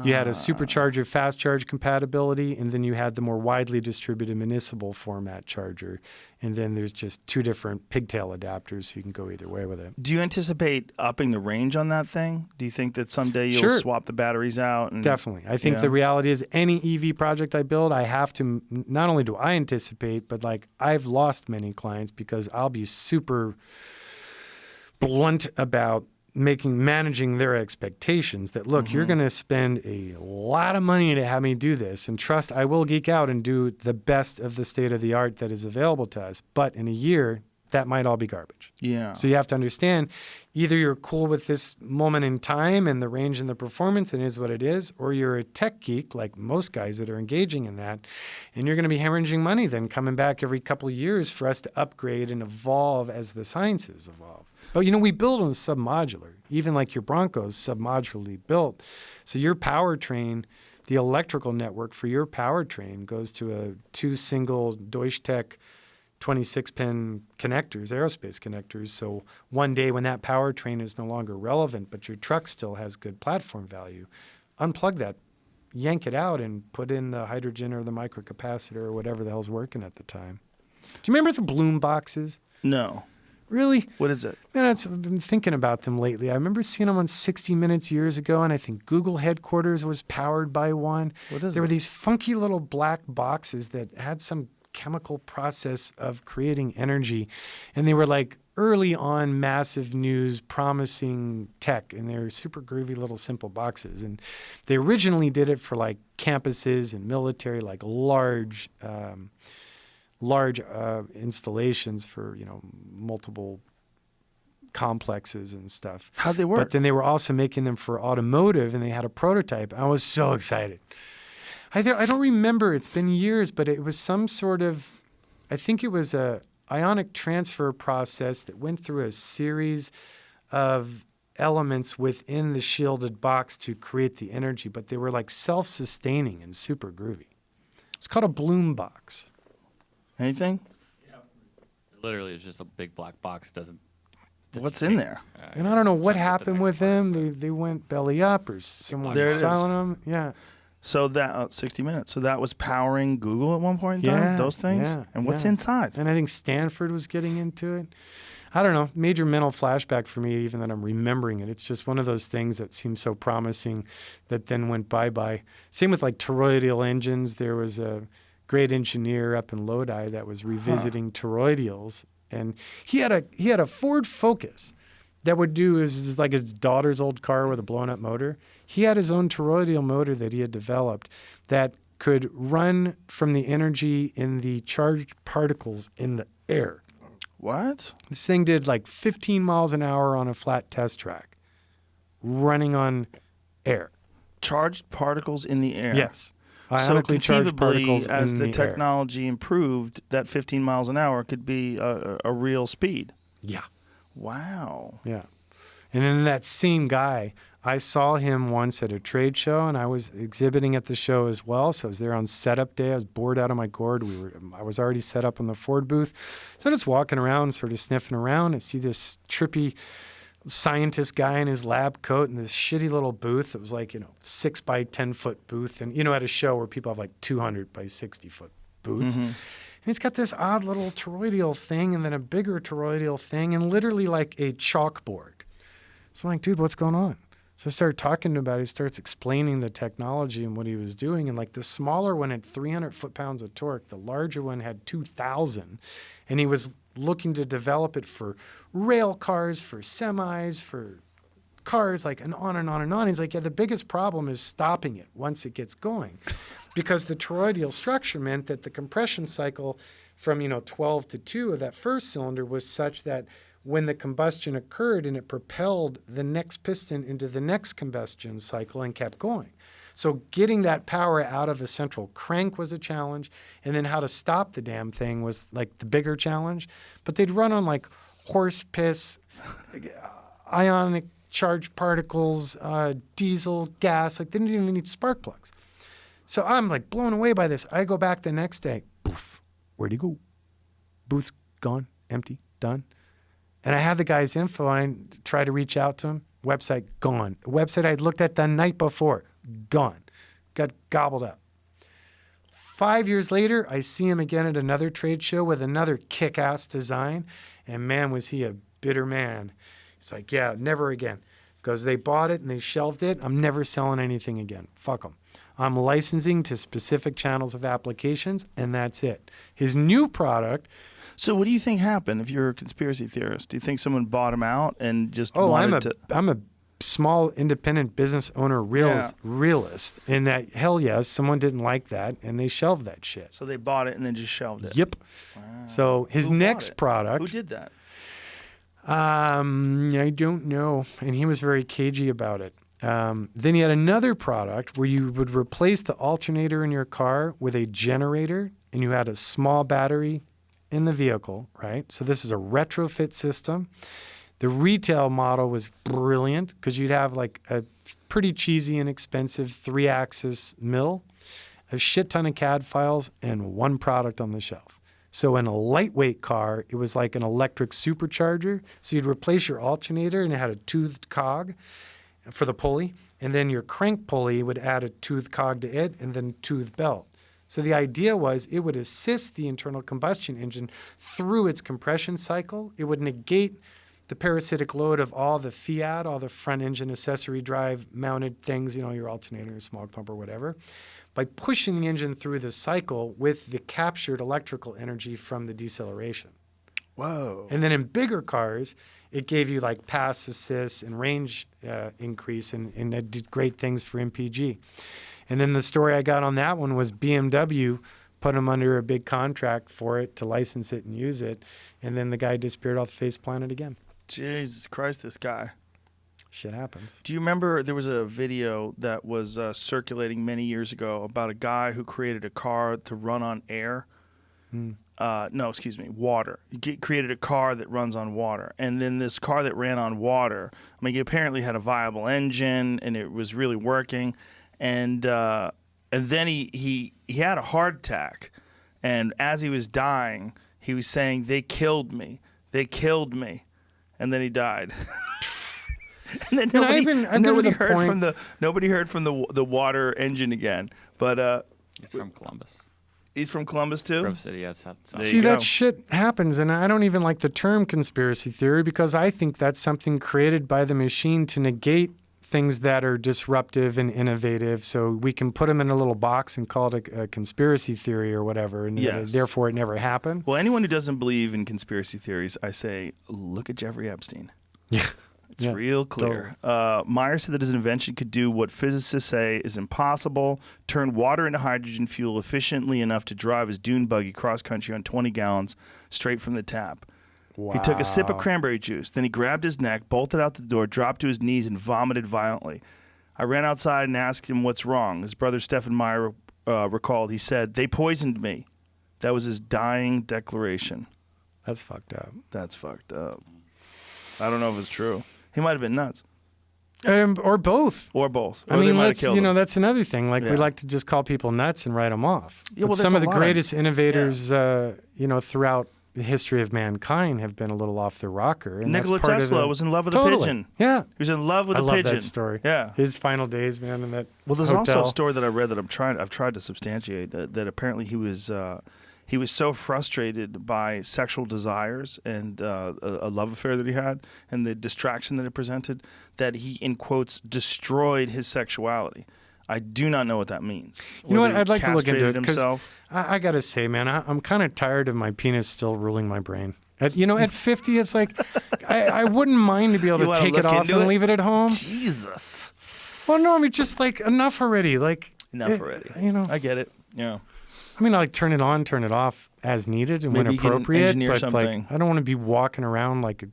S2: you had a supercharger fast charge compatibility, and then you had the more widely distributed municipal format charger. And then there's just two different pigtail adapters, so you can go either way with it.
S1: Do you anticipate upping the range on that thing? Do you think that someday you'll swap the batteries out?
S2: Definitely. I think the reality is any EV project I build, I have to, not only do I anticipate, but like I've lost many clients because I'll be super blunt about managing their expectations that, look, you're going to spend a lot of money to have me do this, and trust I will geek out and do the best of the state of the art that is available to us. But in a year, that might all be garbage.
S1: Yeah.
S2: So you have to understand, either you're cool with this moment in time and the range and the performance and it is what it is, or you're a tech geek like most guys that are engaging in that, and you're going to be hemorrhaging money then coming back every couple of years for us to upgrade and evolve as the sciences evolve. But, we build on submodular, even like your Bronco's submodularly built. So your powertrain, the electrical network for your powertrain goes to a 2 single Deutsche Tech 26-pin connectors, aerospace connectors. So one day when that powertrain is no longer relevant, but your truck still has good platform value, unplug that, yank it out, and put in the hydrogen or the microcapacitor or whatever the hell's working at the time. Do you remember the Bloom boxes?
S1: No.
S2: Really?
S1: What is it?
S2: Man, I've been thinking about them lately. I remember seeing them on 60 Minutes years ago, and I think Google headquarters was powered by one.
S1: What is
S2: There
S1: it?
S2: were these funky little black boxes that had some chemical process of creating energy, and they were like early on massive news promising tech, and they're super groovy little simple boxes. And they originally did it for like campuses and military, like large installations for, multiple complexes and stuff.
S1: How'd they work?
S2: But then they were also making them for automotive, and they had a prototype. I was so excited. I don't remember. It's been years, but it was some sort of, I think it was a ionic transfer process that went through a series of elements within the shielded box to create the energy, but they were like self-sustaining and super groovy. It's called a Bloom box.
S1: Anything?
S3: Literally, it's just a big black box. Doesn't.
S1: What's in there?
S2: And I don't know what
S3: Check out the
S2: happened
S3: next
S2: with
S3: part.
S2: them. They went belly up, or someone
S1: There it is.
S2: selling them. Yeah.
S1: So that 60 Minutes. So that was powering Google at one point in time?
S2: Yeah,
S1: Those things?
S2: yeah,
S1: And what's
S2: yeah.
S1: inside?
S2: And I think Stanford was getting into it. I don't know. Major mental flashback for me, even that I'm remembering it. It's just one of those things that seemed so promising that then went bye-bye. Same with like toroidal engines. There was a great engineer up in Lodi that was revisiting toroidals, and he had a Ford Focus that would do is like his daughter's old car with a blown up motor. He had his own toroidal motor that he had developed that could run from the energy in the charged particles in the air.
S1: What?
S2: This thing did like 15 miles an hour on a flat test track, running on air.
S1: Charged particles in the air.
S2: Yes.
S1: So
S2: Ionically charged
S1: conceivably,
S2: particles
S1: as
S2: in
S1: the
S2: the air.
S1: technology improved, that 15 miles an hour could be a real speed.
S2: Yeah.
S1: Wow.
S2: Yeah. And then that same guy, I saw him once at a trade show, and I was exhibiting at the show as well. So I was there on setup day. I was bored out of my gourd. I was already set up in the Ford booth. So I'm just walking around, sort of sniffing around. I see this trippy scientist guy in his lab coat in this shitty little booth. It was like, 6 by 10 foot booth. And, at a show where people have like 200 by 60 foot booths.
S1: Mm-hmm.
S2: And he's got this odd little toroidal thing and then a bigger toroidal thing and literally like a chalkboard. So I'm like, dude, what's going on? So I started talking to him about it. He starts explaining the technology and what he was doing. And like the smaller one had 300 foot-pounds of torque. The larger one had 2,000. And he was looking to develop it for rail cars, for semis, for cars, like, and on and on and on. He's like, yeah, the biggest problem is stopping it once it gets going. Because the toroidal structure meant that the compression cycle from, 12 to 2 of that first cylinder was such that when the combustion occurred and it propelled the next piston into the next combustion cycle and kept going. So getting that power out of the central crank was a challenge, and then how to stop the damn thing was like the bigger challenge. But they'd run on like horse piss, ionic charged particles, diesel, gas. Like they didn't even need spark plugs. So I'm like blown away by this. I go back the next day. Poof, where'd he go? Booth's gone, empty, done. And I had the guy's info, and I tried to reach out to him. Website gone. Website I'd looked at the night before, gone. Got gobbled up. 5 years later, I see him again at another trade show with another kick-ass design. And man, was he a bitter man. He's like, yeah, never again. Because they bought it and they shelved it. I'm never selling anything again. Fuck them. I'm licensing to specific channels of applications, and that's it. His new product...
S1: So what do you think happened if you're a conspiracy theorist? Do you think someone bought him out and just
S2: I'm
S1: wanted
S2: a small independent business owner realist in that, hell yes, someone didn't like that and they shelved that shit.
S1: So they bought it and then just shelved it?
S2: Yep.
S1: Wow.
S2: So his
S1: Who bought
S2: next
S1: it?
S2: product...
S1: Who did that?
S2: I don't know. And he was very cagey about it. Then he had another product where you would replace the alternator in your car with a generator, and you had a small battery in the vehicle, right? So this is a retrofit system. The retail model was brilliant because you'd have like a pretty cheesy and expensive 3-axis mill, a shit ton of CAD files, and one product on the shelf. So in a lightweight car, it was like an electric supercharger. So you'd replace your alternator and it had a toothed cog for the pulley. And then your crank pulley would add a toothed cog to it and then toothed belt. So the idea was it would assist the internal combustion engine through its compression cycle. It would negate the parasitic load of all the fiat, all the front engine accessory drive mounted things, your alternator, smog pump or whatever, by pushing the engine through the cycle with the captured electrical energy from the deceleration.
S1: Whoa.
S2: And then in bigger cars, it gave you like pass assist and range increase, and it did great things for MPG. And then the story I got on that one was BMW put him under a big contract for it to license it and use it. And then the guy disappeared off the face planet again.
S1: Jesus Christ, this guy.
S2: Shit happens.
S1: Do you remember there was a video that was circulating many years ago about a guy who created a car to run on air? Water. He created a car that runs on water. And then this car that ran on water, he apparently had a viable engine and it was really working. And then he had a heart attack. And as he was dying, he was saying, "They killed me. They killed me." And then he died. And then nobody heard from the water engine again. But
S3: He's from Columbus.
S1: He's from Columbus too?
S3: Grove City, yeah.
S2: See, that shit happens, and I don't even like the term conspiracy theory because I think that's something created by the machine to negate things that are disruptive and innovative, so we can put them in a little box and call it a conspiracy theory or whatever, and therefore it never happened.
S1: Well, anyone who doesn't believe in conspiracy theories, I say, look at Jeffrey Epstein.
S2: Yeah.
S1: It's real clear. Totally. Meyer said that his invention could do what physicists say is impossible, turn water into hydrogen fuel efficiently enough to drive his dune buggy cross-country on 20 gallons straight from the tap. Wow. He took a sip of cranberry juice. Then he grabbed his neck, bolted out the door, dropped to his knees, and vomited violently. I ran outside and asked him what's wrong. His brother Stephen Meyer recalled. He said, "They poisoned me." That was his dying declaration.
S2: That's fucked up.
S1: That's fucked up. I don't know if it's true. He might have been nuts.
S2: Or both.
S1: Or both.
S2: Or that's another thing. Like, we like to just call people nuts and write them off.
S1: Yeah,
S2: but some of the greatest innovators, throughout the history of mankind have been a little off the rocker. And
S1: Nikola Tesla was in love with a pigeon.
S2: Yeah.
S1: He was in love with a pigeon.
S2: I love that story.
S1: Yeah.
S2: His final days, man, in that
S1: there's
S2: hotel.
S1: Also a story that I read that I've tried to substantiate that apparently he was so frustrated by sexual desires and a love affair that he had and the distraction that it presented that he, in quotes, destroyed his sexuality. I do not know what that means.
S2: You know what? I'd like to look into it because I got to say, man, I'm kind of tired of my penis still ruling my brain. At 50, it's like I wouldn't mind to be able to take it off and leave it at home.
S1: Jesus.
S2: Well, no, I mean, just like enough already.
S1: Enough already. I get it. Yeah.
S2: I mean, I turn it on, turn it off as needed and when appropriate. But
S1: something.
S2: I don't want to be walking around like.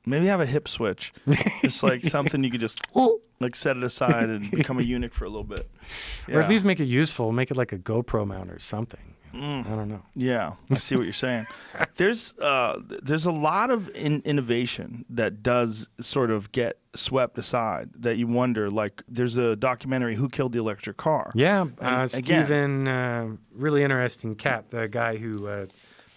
S1: Maybe have a hip switch. Just like something you could just set it aside and become a eunuch for a little bit. Yeah.
S2: Or at least make it useful. Make it like a GoPro mount or something. I don't know.
S1: Yeah, I see what you're saying. There's a lot of innovation that does sort of get swept aside that you wonder, like there's a documentary, Who Killed the Electric Car?
S2: Yeah, Stephen, really interesting cat, the guy who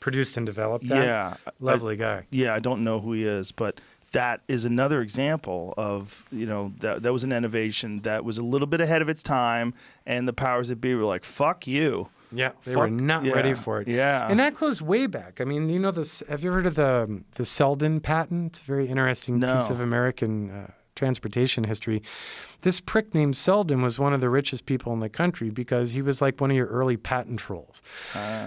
S2: produced and developed that.
S1: Yeah.
S2: Lovely guy.
S1: Yeah, I don't know who he is, but that is another example of, that was an innovation that was a little bit ahead of its time, and the powers that be were like, fuck you.
S2: Yeah, they were not ready for it.
S1: Yeah.
S2: And that goes way back. I mean, have you heard of the Selden Patent? Very interesting piece of American transportation history. This prick named Selden was one of the richest people in the country because he was like one of your early patent trolls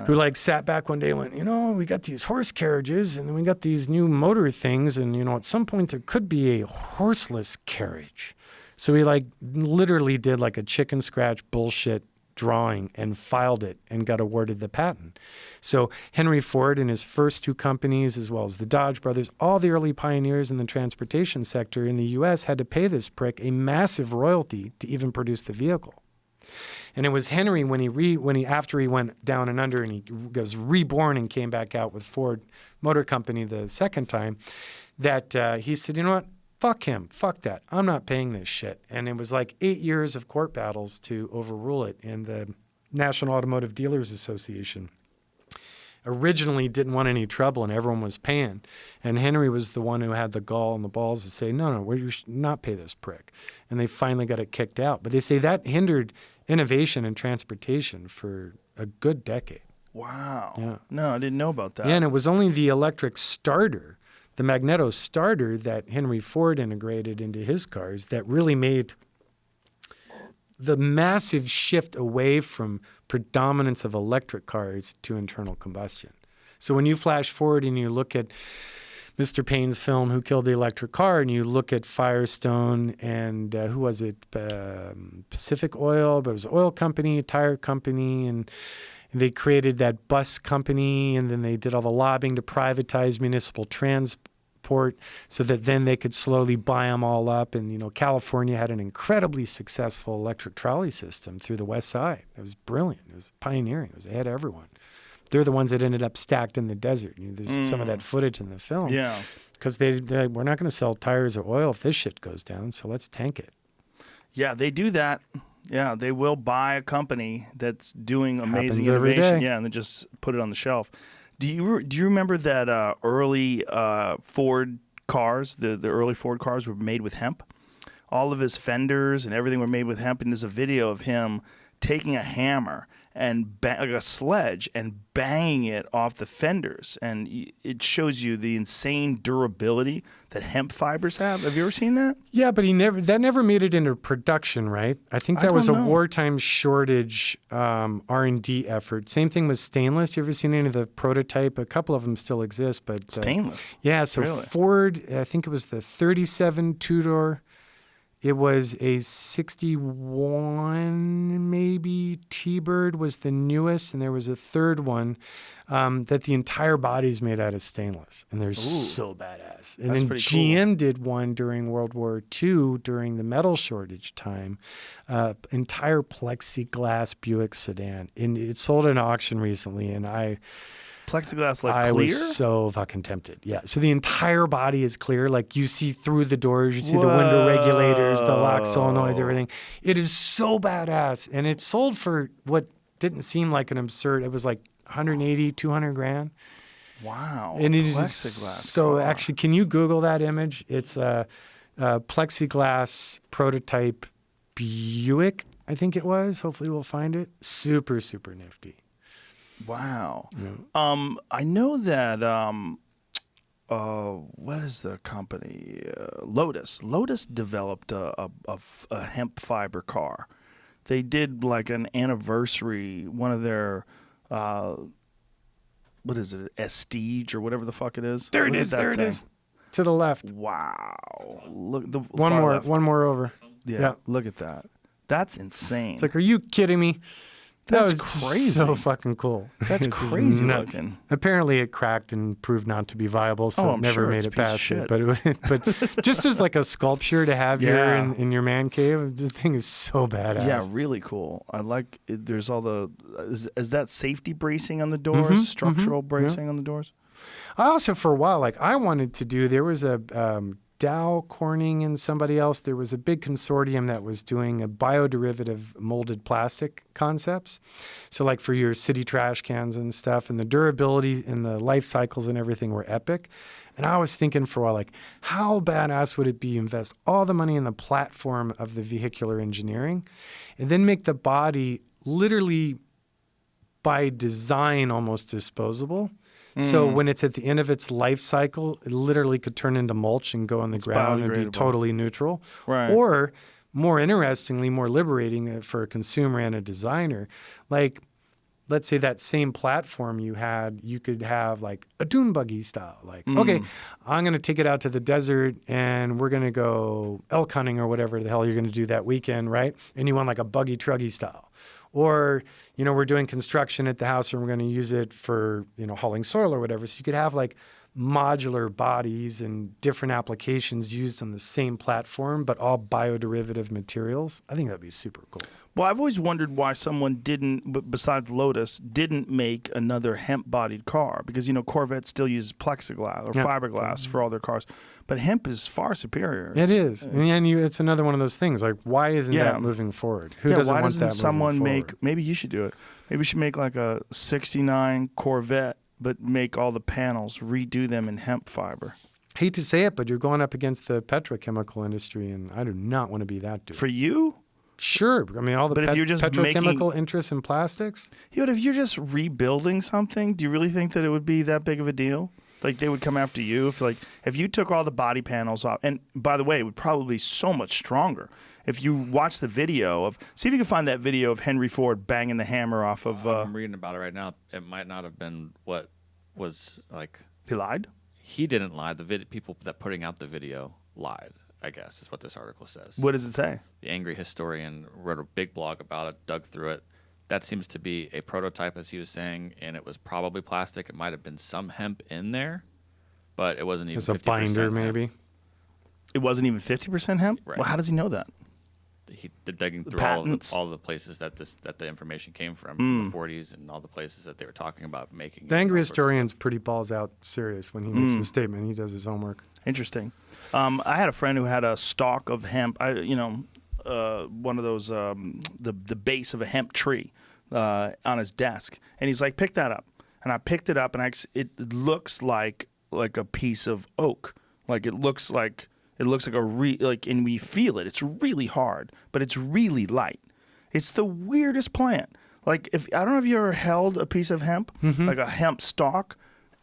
S2: who sat back one day and went, we got these horse carriages and then we got these new motor things and, at some point there could be a horseless carriage. So he literally did a chicken scratch bullshit drawing and filed it and got awarded the patent. So Henry Ford and his first two companies, as well as the Dodge brothers, all the early pioneers in the transportation sector in the U.S. had to pay this prick a massive royalty to even produce the vehicle. And it was Henry after he went down and under and he was reborn and came back out with Ford Motor Company the second time, that he said, you know what? Fuck him. Fuck that. I'm not paying this shit. And it was 8 years of court battles to overrule it in the National Automotive Dealers Association. originally didn't want any trouble and everyone was paying. And Henry was the one who had the gall and the balls to say, no, we should not pay this prick. And they finally got it kicked out. But they say that hindered innovation in transportation for a good decade.
S1: Wow.
S2: Yeah.
S1: No, I didn't know about that.
S2: Yeah, and it was only the electric starter, the magneto starter that Henry Ford integrated into his cars that really made the massive shift away from predominance of electric cars to internal combustion. So when you flash forward and you look at Mr. Payne's film, Who Killed the Electric Car, and you look at Firestone and who was it? Pacific Oil, but it was an oil company, a tire company, and they created that bus company, and then they did all the lobbying to privatize municipal transport so that then they could slowly buy them all up. And, California had an incredibly successful electric trolley system through the West Side. It was brilliant. It was pioneering. It was ahead of everyone. They're the ones that ended up stacked in the desert. There's some of that footage in the film.
S1: Yeah.
S2: Because they're like, we're not going to sell tires or oil if this shit goes down, so let's tank it.
S1: Yeah, they do that. Yeah, they will buy a company that's doing amazing
S2: Happens every
S1: innovation.
S2: day.
S1: Yeah, and then just put it on the shelf. Do you remember that early Ford cars? The early Ford cars were made with hemp. All of his fenders and everything were made with hemp. And there's a video of him taking a hammer and like a sledge and banging it off the fenders, and it shows you the insane durability that hemp fibers have. Have you ever seen that?
S2: Yeah, but that never made it into production, right? I think that was a wartime shortage R&D effort. Same thing with stainless. You ever seen any of the prototype? A couple of them still exist, but
S1: Stainless.
S2: Yeah, so
S1: Really?
S2: Ford, I think it was the 37 two-door. It was a 61, maybe. T-Bird was the newest, and there was a third one that the entire body is made out of stainless, and they're so badass. And
S1: That's
S2: then
S1: pretty
S2: GM did one during World War II, during the metal shortage time, entire plexiglass Buick sedan. And it sold at an auction recently, and
S1: Plexiglass, like
S2: I
S1: clear?
S2: was so fucking tempted. Yeah. So the entire body is clear. Like you see through the doors, you see the window regulators, the lock solenoids, everything. It is so badass. And it sold for what didn't seem like an absurd. It was like 180, 200 grand.
S1: Wow.
S2: And it is
S1: Plexiglass
S2: so
S1: car.
S2: actually, can you Google that image? It's a plexiglass prototype Buick, I think it was. Hopefully we'll find it. Super, super nifty.
S1: Wow.
S2: Yeah.
S1: I know that what is the company? Lotus. Lotus developed a hemp fiber car. They did like an anniversary, one of their what is it? Estige or whatever the fuck it is.
S2: There it
S1: What
S2: is.
S1: that
S2: There
S1: thing?
S2: it is. To the left.
S1: Wow. Look the
S2: One
S1: far
S2: more.
S1: left.
S2: One more over.
S1: Yeah. Look at that. That's insane.
S2: It's like, are you kidding me?
S1: That's
S2: that was
S1: crazy.
S2: So fucking cool.
S1: That's
S2: It's
S1: crazy
S2: nuts.
S1: looking.
S2: Apparently, it cracked and proved not to be viable, so
S1: Oh,
S2: it
S1: I'm
S2: never
S1: sure
S2: made
S1: it's
S2: it
S1: a piece of
S2: past
S1: shit.
S2: it. But just as like a sculpture to have here
S1: Yeah.
S2: in your man cave, the thing is so badass.
S1: Yeah, really cool. I like. There's all the. Is that safety bracing on the doors? Structural bracing on the doors.
S2: I also, for a while, like I wanted to do. There was a Dow, Corning, and somebody else. There was a big consortium that was doing a bioderivative molded plastic concepts. So like for your city trash cans and stuff, and the durability and the life cycles and everything were epic. And I was thinking for a while, like, how badass would it be to invest all the money in the platform of the vehicular engineering and then make the body literally by design almost disposable. So when it's at the end of its life cycle, it literally could turn into mulch and go on the ground and be
S1: biodegradable.
S2: totally neutral.
S1: Right.
S2: Or more interestingly, more liberating for a consumer and a designer, like let's say that same platform you had, you could have like a dune buggy style. Like, okay, I'm going to take it out to the desert and we're going to go elk hunting or whatever the hell you're going to do that weekend, right? And you want like a buggy truggy style. Or, we're doing construction at the house and we're going to use it for, hauling soil or whatever. So you could have like modular bodies and different applications used on the same platform, but all bioderivative materials. I think that'd be super cool.
S1: Well, I've always wondered why someone besides Lotus, didn't make another hemp-bodied car. Because, Corvette still uses plexiglass or fiberglass for all their cars. But hemp is far superior.
S2: It is. And it's another one of those things. Like, why isn't
S1: Yeah.
S2: that moving forward? Who doesn't
S1: why
S2: want
S1: doesn't
S2: that
S1: someone
S2: moving
S1: make,
S2: forward?
S1: maybe you should do it. Maybe you should make like a 69 Corvette but make all the panels, redo them in hemp fiber.
S2: Hate to say it, but you're going up against the petrochemical industry, and I do not want to be that dude.
S1: For you?
S2: Sure. I mean, all the
S1: But if you're just
S2: petrochemical interests in plastics.
S1: Yeah, but if you're just rebuilding something, do you really think that it would be that big of a deal? Like they would come after you if you took all the body panels off. And by the way, it would probably be so much stronger if you watch the video of. See if you can find that video of Henry Ford banging the hammer off of.
S3: I'm reading about it right now. It might not have been what was like.
S1: He lied.
S3: He didn't lie. The people that putting out the video lied, I guess, is what this article says.
S1: What does it say?
S3: The angry historian wrote a big blog about it, dug through it. That seems to be a prototype, as he was saying, and it was probably plastic. It might have been some hemp in there, but it wasn't even
S2: As a
S3: 50%
S2: binder,
S3: hemp.
S2: maybe.
S1: It wasn't even 50% hemp.
S3: Right.
S1: Well, how does he know that?
S3: They're digging through
S1: patents.
S3: all the places that the information came from the 40s and all the places that they were talking about making.
S2: The
S3: it and
S2: angry
S3: all sorts of
S2: historian's pretty balls out serious when he makes a statement. He does his homework.
S1: Interesting. I had a friend who had a stalk of hemp. One of those the base of a hemp tree on his desk, and he's like, "Pick that up." And I picked it up, and it looks like a piece of oak. Like it looks like and we feel it. It's really hard, but it's really light. It's the weirdest plant. Like I don't know if you ever held a piece of hemp, like a hemp stalk.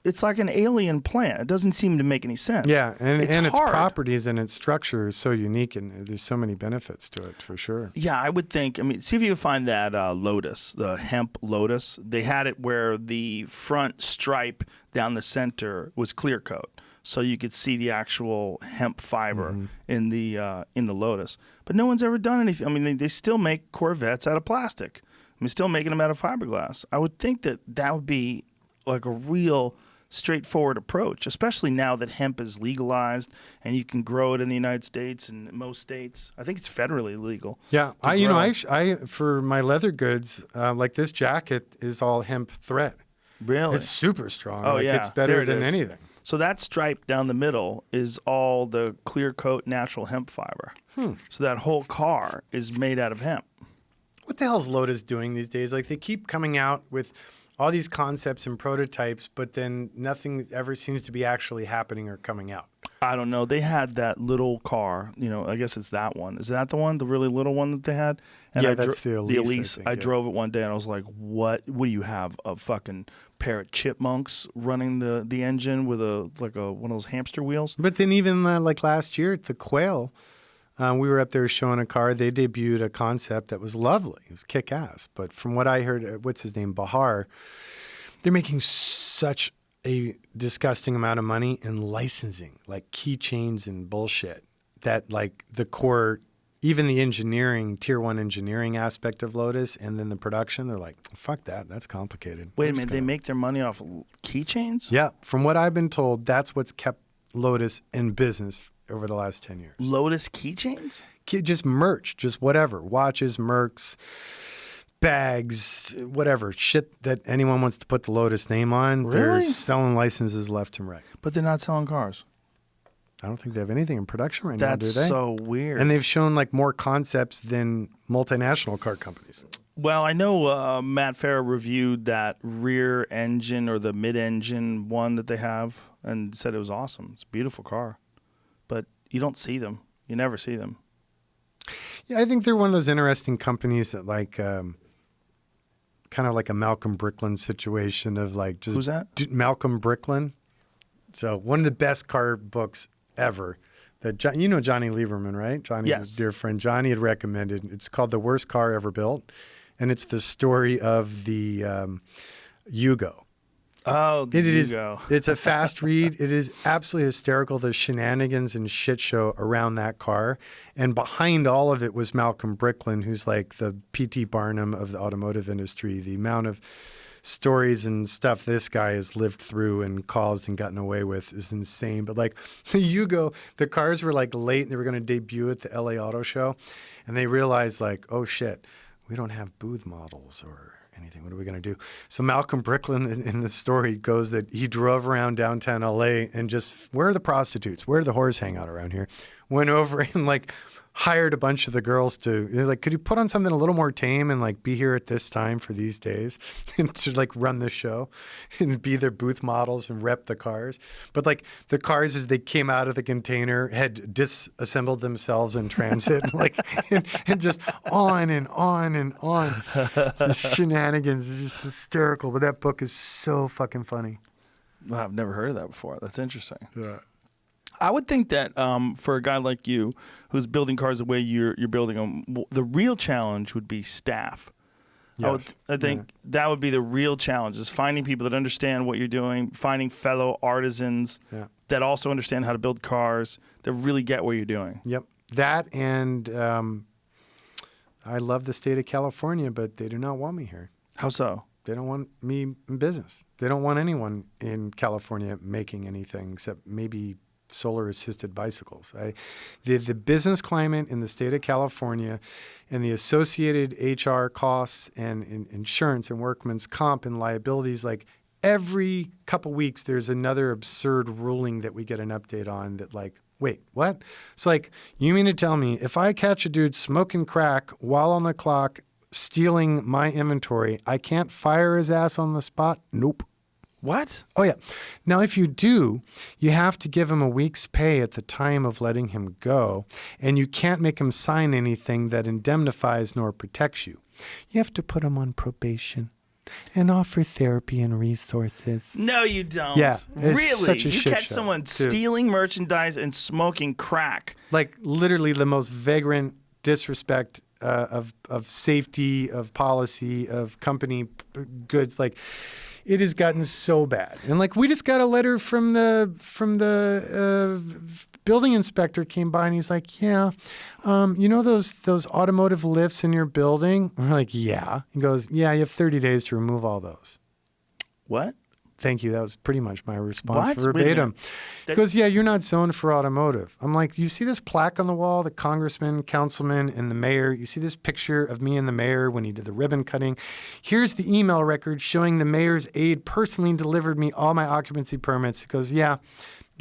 S1: It's like an alien plant. It doesn't seem to make any sense.
S2: Yeah, and its
S1: hard.
S2: properties and its structure is so unique, and there's so many benefits to it, for sure.
S1: Yeah, I would think. I mean, see if you can find that lotus, the hemp lotus. They had it where the front stripe down the center was clear coat, so you could see the actual hemp fiber in the lotus. But no one's ever done anything. I mean, they still make Corvettes out of plastic. I mean, still making them out of fiberglass. I would think that would be like a real straightforward approach, especially now that hemp is legalized and you can grow it in the United States and most states. I think it's federally legal.
S2: Yeah,
S1: to
S2: I for my leather goods, like this jacket is all hemp thread.
S1: Really?
S2: It's super strong.
S1: Oh, yeah.
S2: It's better
S1: There it
S2: than
S1: is.
S2: anything.
S1: So that stripe down the middle is all the clear coat natural hemp fiber. So that whole car is made out of hemp.
S2: What the hell's Lotus doing these days? Like they keep coming out with all these concepts and prototypes, but then nothing ever seems to be actually happening or coming out.
S1: I don't know. They had that little car. I guess it's that one. Is that the one, the really little one that they had?
S2: Yeah, that's the Elise, I think,
S1: I
S2: yeah.
S1: drove it one day and I was like, what do you have? A fucking pair of chipmunks running the engine with one of those hamster wheels?
S2: But then even like last year at the Quail, we were up there showing a car. They debuted a concept that was lovely. It was kick-ass. But from what I heard, what's his name, Bahar, they're making such a disgusting amount of money in licensing, like keychains and bullshit, that like the core, even the engineering, tier one engineering aspect of Lotus and then the production, they're like, fuck that. That's complicated.
S1: Wait a minute. They make their money off keychains?
S2: Yeah. From what I've been told, that's what's kept Lotus in business over the last 10 years.
S1: Lotus keychains?
S2: Just merch, just whatever. Watches, mercs, bags, whatever. Shit that anyone wants to put the Lotus name on.
S1: Really?
S2: They're selling licenses left and right.
S1: But they're not selling cars.
S2: I don't think they have anything in production right now, do
S1: That's
S2: they?
S1: so weird.
S2: And they've shown like more concepts than multinational car companies.
S1: Well, I know Matt Farah reviewed that rear engine or the mid-engine one that they have and said it was awesome. It's a beautiful car. But you don't see them. You never see them.
S2: Yeah, I think they're one of those interesting companies that like kind of like a Malcolm Bricklin situation of like just
S1: Who's that?
S2: Malcolm Bricklin. So one of the best car books ever. That Johnny Lieberman, right? Johnny's
S1: Yes.
S2: a dear friend. Johnny had recommended. It's called The Worst Car Ever Built, and it's the story of the Yugo.
S1: Oh,
S2: It is.
S1: Yugo.
S2: It's a fast read. It is absolutely hysterical. The shenanigans and shit show around that car, and behind all of it was Malcolm Bricklin, who's like the P.T. Barnum of the automotive industry. The amount of stories and stuff this guy has lived through and caused and gotten away with is insane. But like the Yugo, the cars were like late. And they were going to debut at the LA Auto Show, and they realized like, oh shit, we don't have booth models or anything. What are we going to do? So Malcolm Bricklin in the story goes that he drove around downtown LA and just, where are the prostitutes? Where do the whores hang out around here? Went over and like hired a bunch of the girls to like, could you put on something a little more tame and like be here at this time for these days and to like run the show and be their booth models and rep the cars. But like the cars as they came out of the container had disassembled themselves in transit, like and just on and on and on. The shenanigans are just hysterical. But that book is so fucking funny.
S1: Wow, I've never heard of that before. That's interesting.
S2: Yeah.
S1: I would think that for a guy like you who's building cars the way you're building them, the real challenge would be staff.
S2: Yes.
S1: I think that would be the real challenge, is finding people that understand what you're doing, finding fellow artisans that also understand how to build cars, that really get what you're doing.
S2: Yep. That and I love the state of California, but they do not want me here.
S1: How so?
S2: They don't want me in business. They don't want anyone in California making anything except maybe solar-assisted bicycles. The business climate in the state of California and the associated HR costs and insurance and workman's comp and liabilities, like every couple weeks there's another absurd ruling that we get an update on that like, wait, what? It's like, you mean to tell me if I catch a dude smoking crack while on the clock stealing my inventory, I can't fire his ass on the spot? Nope.
S1: What?
S2: Oh, yeah. Now, if you do, you have to give him a week's pay at the time of letting him go, and you can't make him sign anything that indemnifies nor protects you. You have to put him on probation and offer therapy and resources.
S1: No, you don't.
S2: Yeah. It's
S1: Really?
S2: such a
S1: You
S2: shit
S1: catch
S2: show,
S1: someone
S2: dude.
S1: stealing merchandise and smoking crack.
S2: Like literally the most vagrant disrespect of safety, of policy, of company goods. Like, it has gotten so bad. And like, we just got a letter from the building inspector came by and he's like, yeah, you know those automotive lifts in your building? We're like, yeah. He goes, yeah, you have 30 days to remove all those.
S1: What?
S2: Thank you. That was pretty much my response
S1: What?
S2: verbatim. He
S1: That-
S2: goes, yeah, you're not zoned for automotive. I'm like, you see this plaque on the wall, the congressman, councilman, and the mayor? You see this picture of me and the mayor when he did the ribbon cutting? Here's the email record showing the mayor's aide personally delivered me all my occupancy permits. He goes, yeah,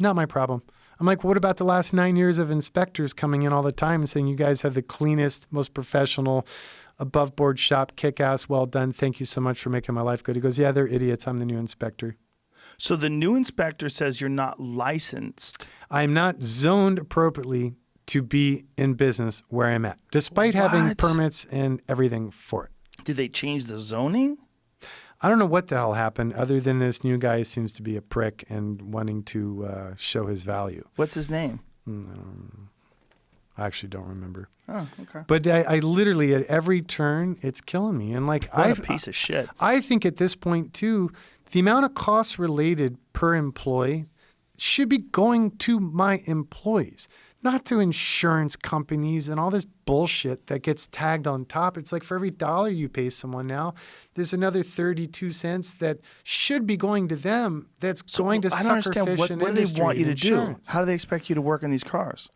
S2: not my problem. I'm like, what about the last 9 years of inspectors coming in all the time and saying you guys have the cleanest, most professional, above board shop, kick ass, well done. Thank you so much for making my life good. He goes, yeah, they're idiots. I'm the new inspector.
S1: So the new inspector says you're not licensed.
S2: I'm not zoned appropriately to be in business where I'm at, despite having
S1: What?
S2: permits and everything for it.
S1: Did they change the zoning?
S2: I don't know what the hell happened other than this new guy seems to be a prick and wanting to show his value.
S1: What's his name?
S2: I actually don't remember.
S1: Oh, okay.
S2: But I literally, at every turn, it's killing me. And like,
S1: What a piece of shit.
S2: I think at this point too, the amount of costs related per employee should be going to my employees, not to insurance companies and all this bullshit that gets tagged on top. It's like for every dollar you pay someone now, there's another 32 cents that should be going to them that's going to
S1: I don't
S2: sucker
S1: understand
S2: fish
S1: what
S2: in
S1: do they
S2: industry
S1: want you to
S2: and
S1: do?
S2: insurance.
S1: How do they expect you to work on these cars?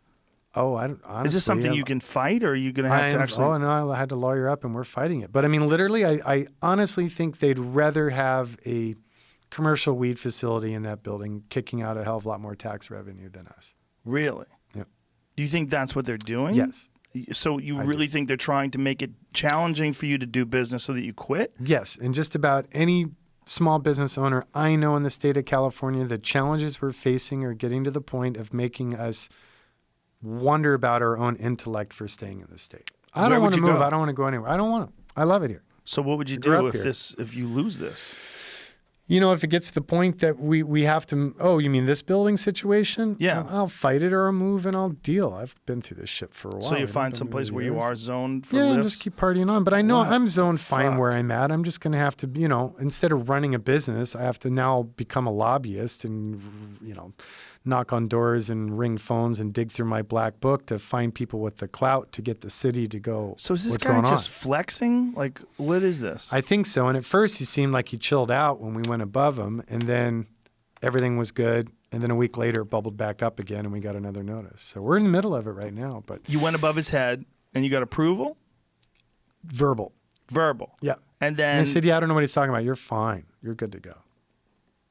S2: Oh, I don't, honestly,
S1: Is this something you can fight, or are you going to have to actually?
S2: Oh, no, I had to lawyer up and we're fighting it. But I mean, literally, I honestly think they'd rather have a commercial weed facility in that building kicking out a hell of a lot more tax revenue than us.
S1: Really?
S2: Yep.
S1: Do you think that's what they're doing?
S2: Yes.
S1: So you really think they're trying to make it challenging for you to do business so that you quit?
S2: Yes. And just about any small business owner I know in the state of California, the challenges we're facing are getting to the point of making us wonder about our own intellect for staying in the state. I
S1: Where
S2: don't
S1: would
S2: want to
S1: you
S2: move.
S1: go?
S2: I don't want to go anywhere. I don't want to. I love it here.
S1: So what would you
S2: grew
S1: do
S2: up here.
S1: if you lose this?
S2: You know, if it gets to the point that we have to, oh, you mean this building situation?
S1: Yeah.
S2: I'll fight it or I'll move and I'll deal. I've been through this shit for a while.
S1: So you
S2: I've
S1: find
S2: been
S1: some place
S2: over
S1: where
S2: the
S1: you
S2: years.
S1: are zoned for
S2: Yeah, and
S1: lifts?
S2: just keep partying on. But I know
S1: What
S2: I'm zoned fine
S1: fuck?
S2: where I'm at. I'm just going to have to, you know, instead of running a business, I have to now become a lobbyist and, you know, knock on doors and ring phones and dig through my black book to find people with the clout to get the city to go,
S1: So is this
S2: what's
S1: guy
S2: going
S1: just
S2: on?
S1: flexing? Like, what is this?
S2: I think so. And at first he seemed like he chilled out when we went above him, and then everything was good. And then a week later, it bubbled back up again, and we got another notice. So we're in the middle of it right now, but
S1: You went above his head and you got approval?
S2: verbal.
S1: Verbal.
S2: Yeah.
S1: And
S2: And
S1: then
S2: I said, yeah, I don't know what he's talking about. You're fine. You're good to go.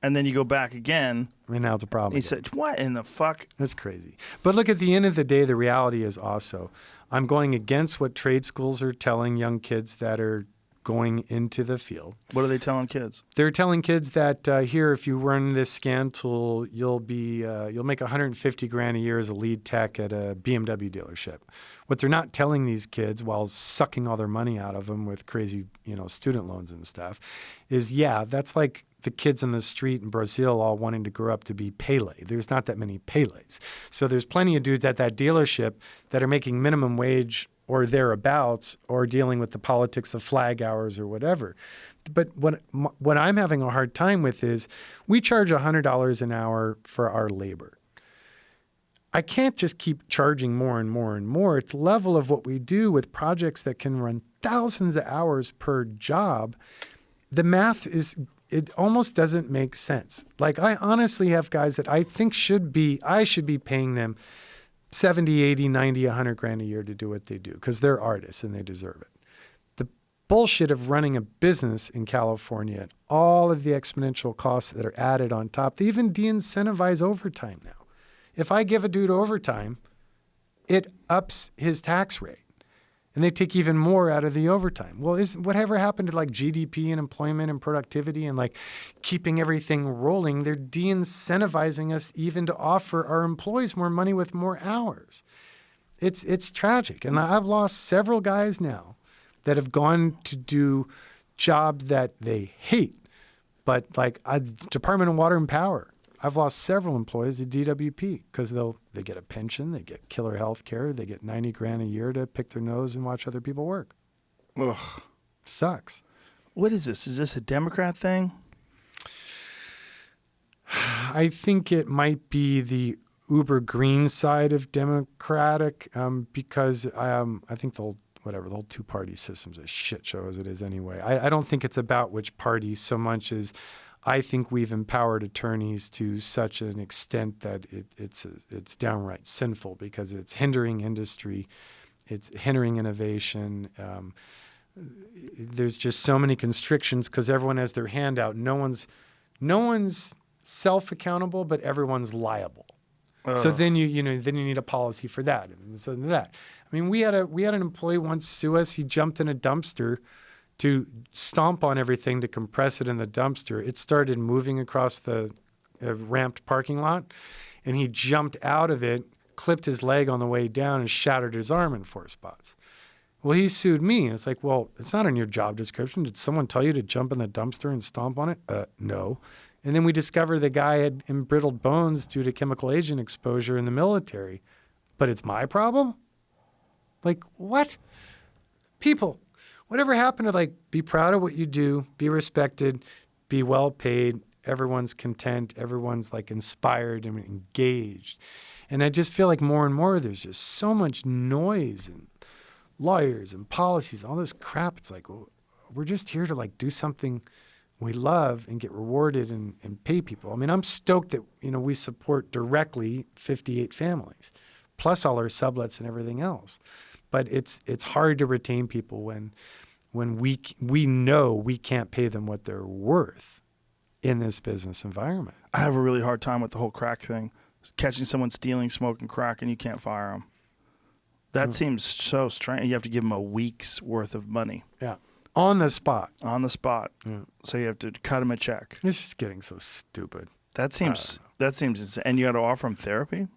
S1: and then you go back again.
S2: And now it's a problem.
S1: And he
S2: again.
S1: said, "What in the fuck?"
S2: That's crazy. But look, at the end of the day, the reality is also, I'm going against what trade schools are telling young kids that are going into the field.
S1: What are they telling kids?
S2: They're telling kids that here, if you run this scan tool, you'll make 150 grand a year as a lead tech at a BMW dealership. What they're not telling these kids, while sucking all their money out of them with crazy, student loans and stuff, is that's like the kids in the street in Brazil all wanting to grow up to be Pele. There's not that many Peles. So there's plenty of dudes at that dealership that are making minimum wage or thereabouts, or dealing with the politics of flag hours or whatever. But what I'm having a hard time with is we charge $100 an hour for our labor. I can't just keep charging more and more and more at the level of what we do with projects that can run thousands of hours per job. The math it almost doesn't make sense. Like, I honestly have guys that I think I should be paying them 70, 80, 90, 100 grand a year to do what they do because they're artists and they deserve it. The bullshit of running a business in California and all of the exponential costs that are added on top, they even de-incentivize overtime now. If I give a dude overtime, it ups his tax rate. And they take even more out of the overtime. Well, whatever happened to like GDP and employment and productivity and like keeping everything rolling? They're de-incentivizing us even to offer our employees more money with more hours. It's tragic. And I've lost several guys now that have gone to do jobs that they hate. But like Department of Water and Power, I've lost several employees at DWP because they get a pension, they get killer health care, they get 90 grand a year to pick their nose and watch other people work.
S1: Ugh.
S2: Sucks.
S1: What is this? Is this a Democrat thing?
S2: I think it might be the uber green side of Democratic because I think the whole two-party system's a shit show as it is anyway. I don't think it's about which party so much as I think we've empowered attorneys to such an extent that it's downright sinful because it's hindering industry, it's hindering innovation. There's just so many constrictions because everyone has their hand out. No one's self-accountable, but everyone's liable. So then you need a policy for that and so that. I mean, we had an employee once sue us. He jumped in a dumpster to stomp on everything to compress it in the dumpster. It started moving across the ramped parking lot, and he jumped out of it, clipped his leg on the way down, and shattered his arm in 4 spots. Well, he sued me. And it's like, well, it's not in your job description. Did someone tell you to jump in the dumpster and stomp on it? No. And then we discovered the guy had embrittled bones due to chemical agent exposure in the military. But it's my problem? Like, what? People, whatever happened to like be proud of what you do, be respected, be well paid, everyone's content, everyone's like inspired and engaged. And I just feel like more and more there's just so much noise and lawyers and policies, all this crap. It's like, well, we're just here to like do something we love and get rewarded and pay people. I mean, I'm stoked that, we support directly 58 families, plus all our sublets and everything else. But it's hard to retain people when we know we can't pay them what they're worth in this business environment.
S1: I have a really hard time with the whole crack thing. Catching someone stealing, smoking crack, and you can't fire them. That seems so strange. You have to give them a week's worth of money.
S2: Yeah. On the spot.
S1: On the spot.
S2: Yeah.
S1: So you have to cut them a check.
S2: It's just getting so stupid.
S1: That seems insane. And you got to offer them therapy?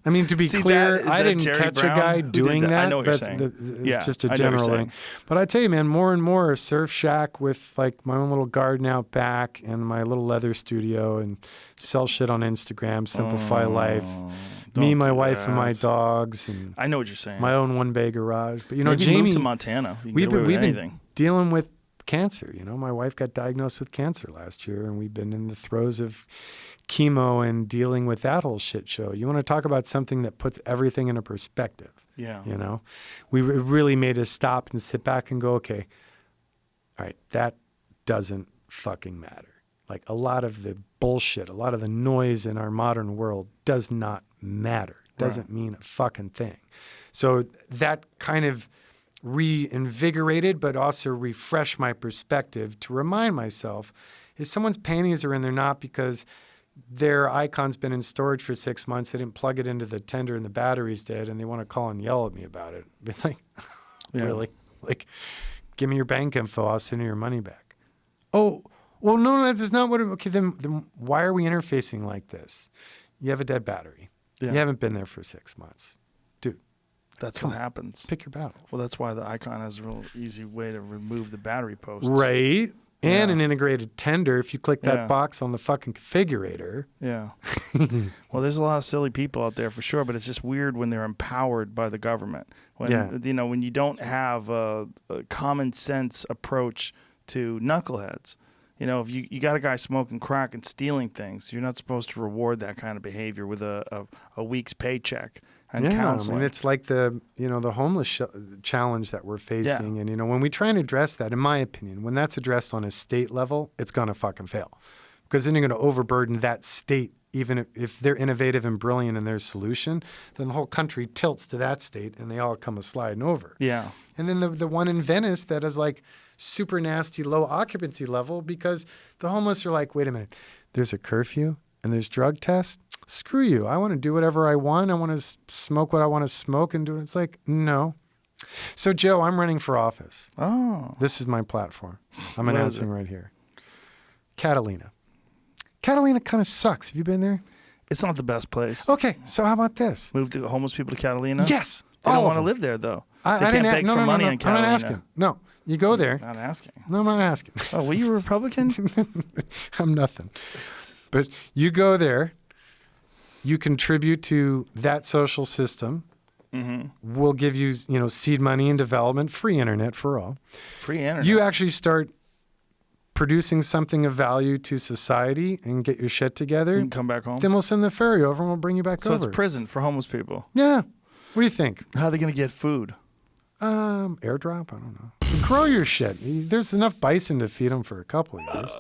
S2: I mean, to be clear, I didn't catch
S1: Brown?
S2: a guy
S1: Who did
S2: doing that.
S1: I know what you're saying.
S2: It's just a general thing. But I tell you, man, more and more a surf shack with like my own little garden out back and my little leather studio and sell shit on Instagram, simplify life. Me, my wife, and my dogs. And
S1: I know what you're saying.
S2: My own one-bay garage. But,
S1: Maybe
S2: Jamie,
S1: move to Montana. You can get away with anything.
S2: Been dealing with cancer. My wife got diagnosed with cancer last year, and we've been in the throes of chemo and dealing with that whole shit show. You want to talk about something that puts everything into perspective.
S1: Yeah.
S2: We really made us stop and sit back and go, okay, all right, that doesn't fucking matter. Like a lot of the bullshit, a lot of the noise in our modern world does not matter. Doesn't mean a fucking thing. So that kind of reinvigorated, but also refreshed my perspective to remind myself if someone's panties are in, they're not because their icon's been in storage for 6 months. They didn't plug it into the tender and the battery's dead, and they want to call and yell at me about it. Be like, really? Like, give me your bank info. I'll send you your money back. Oh, well, no, that's not what. Okay, then why are we interfacing like this? You have a dead battery.
S1: Yeah.
S2: You haven't been there for 6 months. Dude,
S1: That's
S2: come
S1: what
S2: on.
S1: happens.
S2: Pick your battle.
S1: Well, that's why the icon has a real easy way to remove the battery posts.
S2: Right. And
S1: Yeah.
S2: an integrated tender if you click that
S1: Yeah.
S2: box on the fucking configurator.
S1: Yeah. Well, there's a lot of silly people out there for sure, but it's just weird when they're empowered by the government. When when you don't have a common sense approach to knuckleheads. If you got a guy smoking crack and stealing things, you're not supposed to reward that kind of behavior with a week's paycheck and counseling.
S2: I mean, it's like the homeless challenge that we're facing. And, when we try and address that, in my opinion, when that's addressed on a state level, it's going to fucking fail. Because then you're going to overburden that state. Even if they're innovative and brilliant in their solution, then the whole country tilts to that state and they all come a sliding over.
S1: Yeah.
S2: And then the one in Venice that is like super nasty low occupancy level because the homeless are like, wait a minute, there's a curfew and there's drug tests. Screw you. I want to do whatever I want. I want to smoke what I want to smoke and do it. It's like, no. So, Joe, I'm running for office.
S1: Oh.
S2: This is my platform. I'm
S1: What is
S2: announcing right here. Catalina. Catalina kind of sucks. Have you been there?
S1: It's not the best place.
S2: Okay, so how about this?
S1: Move the homeless people to Catalina?
S2: Yes.
S1: They don't
S2: all of
S1: want to
S2: them.
S1: live there, though.
S2: I
S1: They
S2: didn't
S1: can't beg
S2: no,
S1: for
S2: no,
S1: money
S2: no,
S1: in
S2: I'm
S1: Catalina.
S2: not asking. No, you go there.
S1: Not asking.
S2: No, I'm not asking.
S1: Oh, were you a Republican?
S2: I'm nothing. But you go there, you contribute to that social system.
S1: Mm-hmm.
S2: We'll give you, seed money and development, free internet for all.
S1: Free internet.
S2: You actually start producing something of value to society and get your shit together.
S1: You can come back home.
S2: Then we'll send the ferry over and we'll bring you back
S1: So
S2: over.
S1: it's prison for homeless people.
S2: Yeah. What do you think?
S1: How are they going to get food?
S2: Airdrop? I don't know. Grow your shit. There's enough bison to feed them for a couple of years.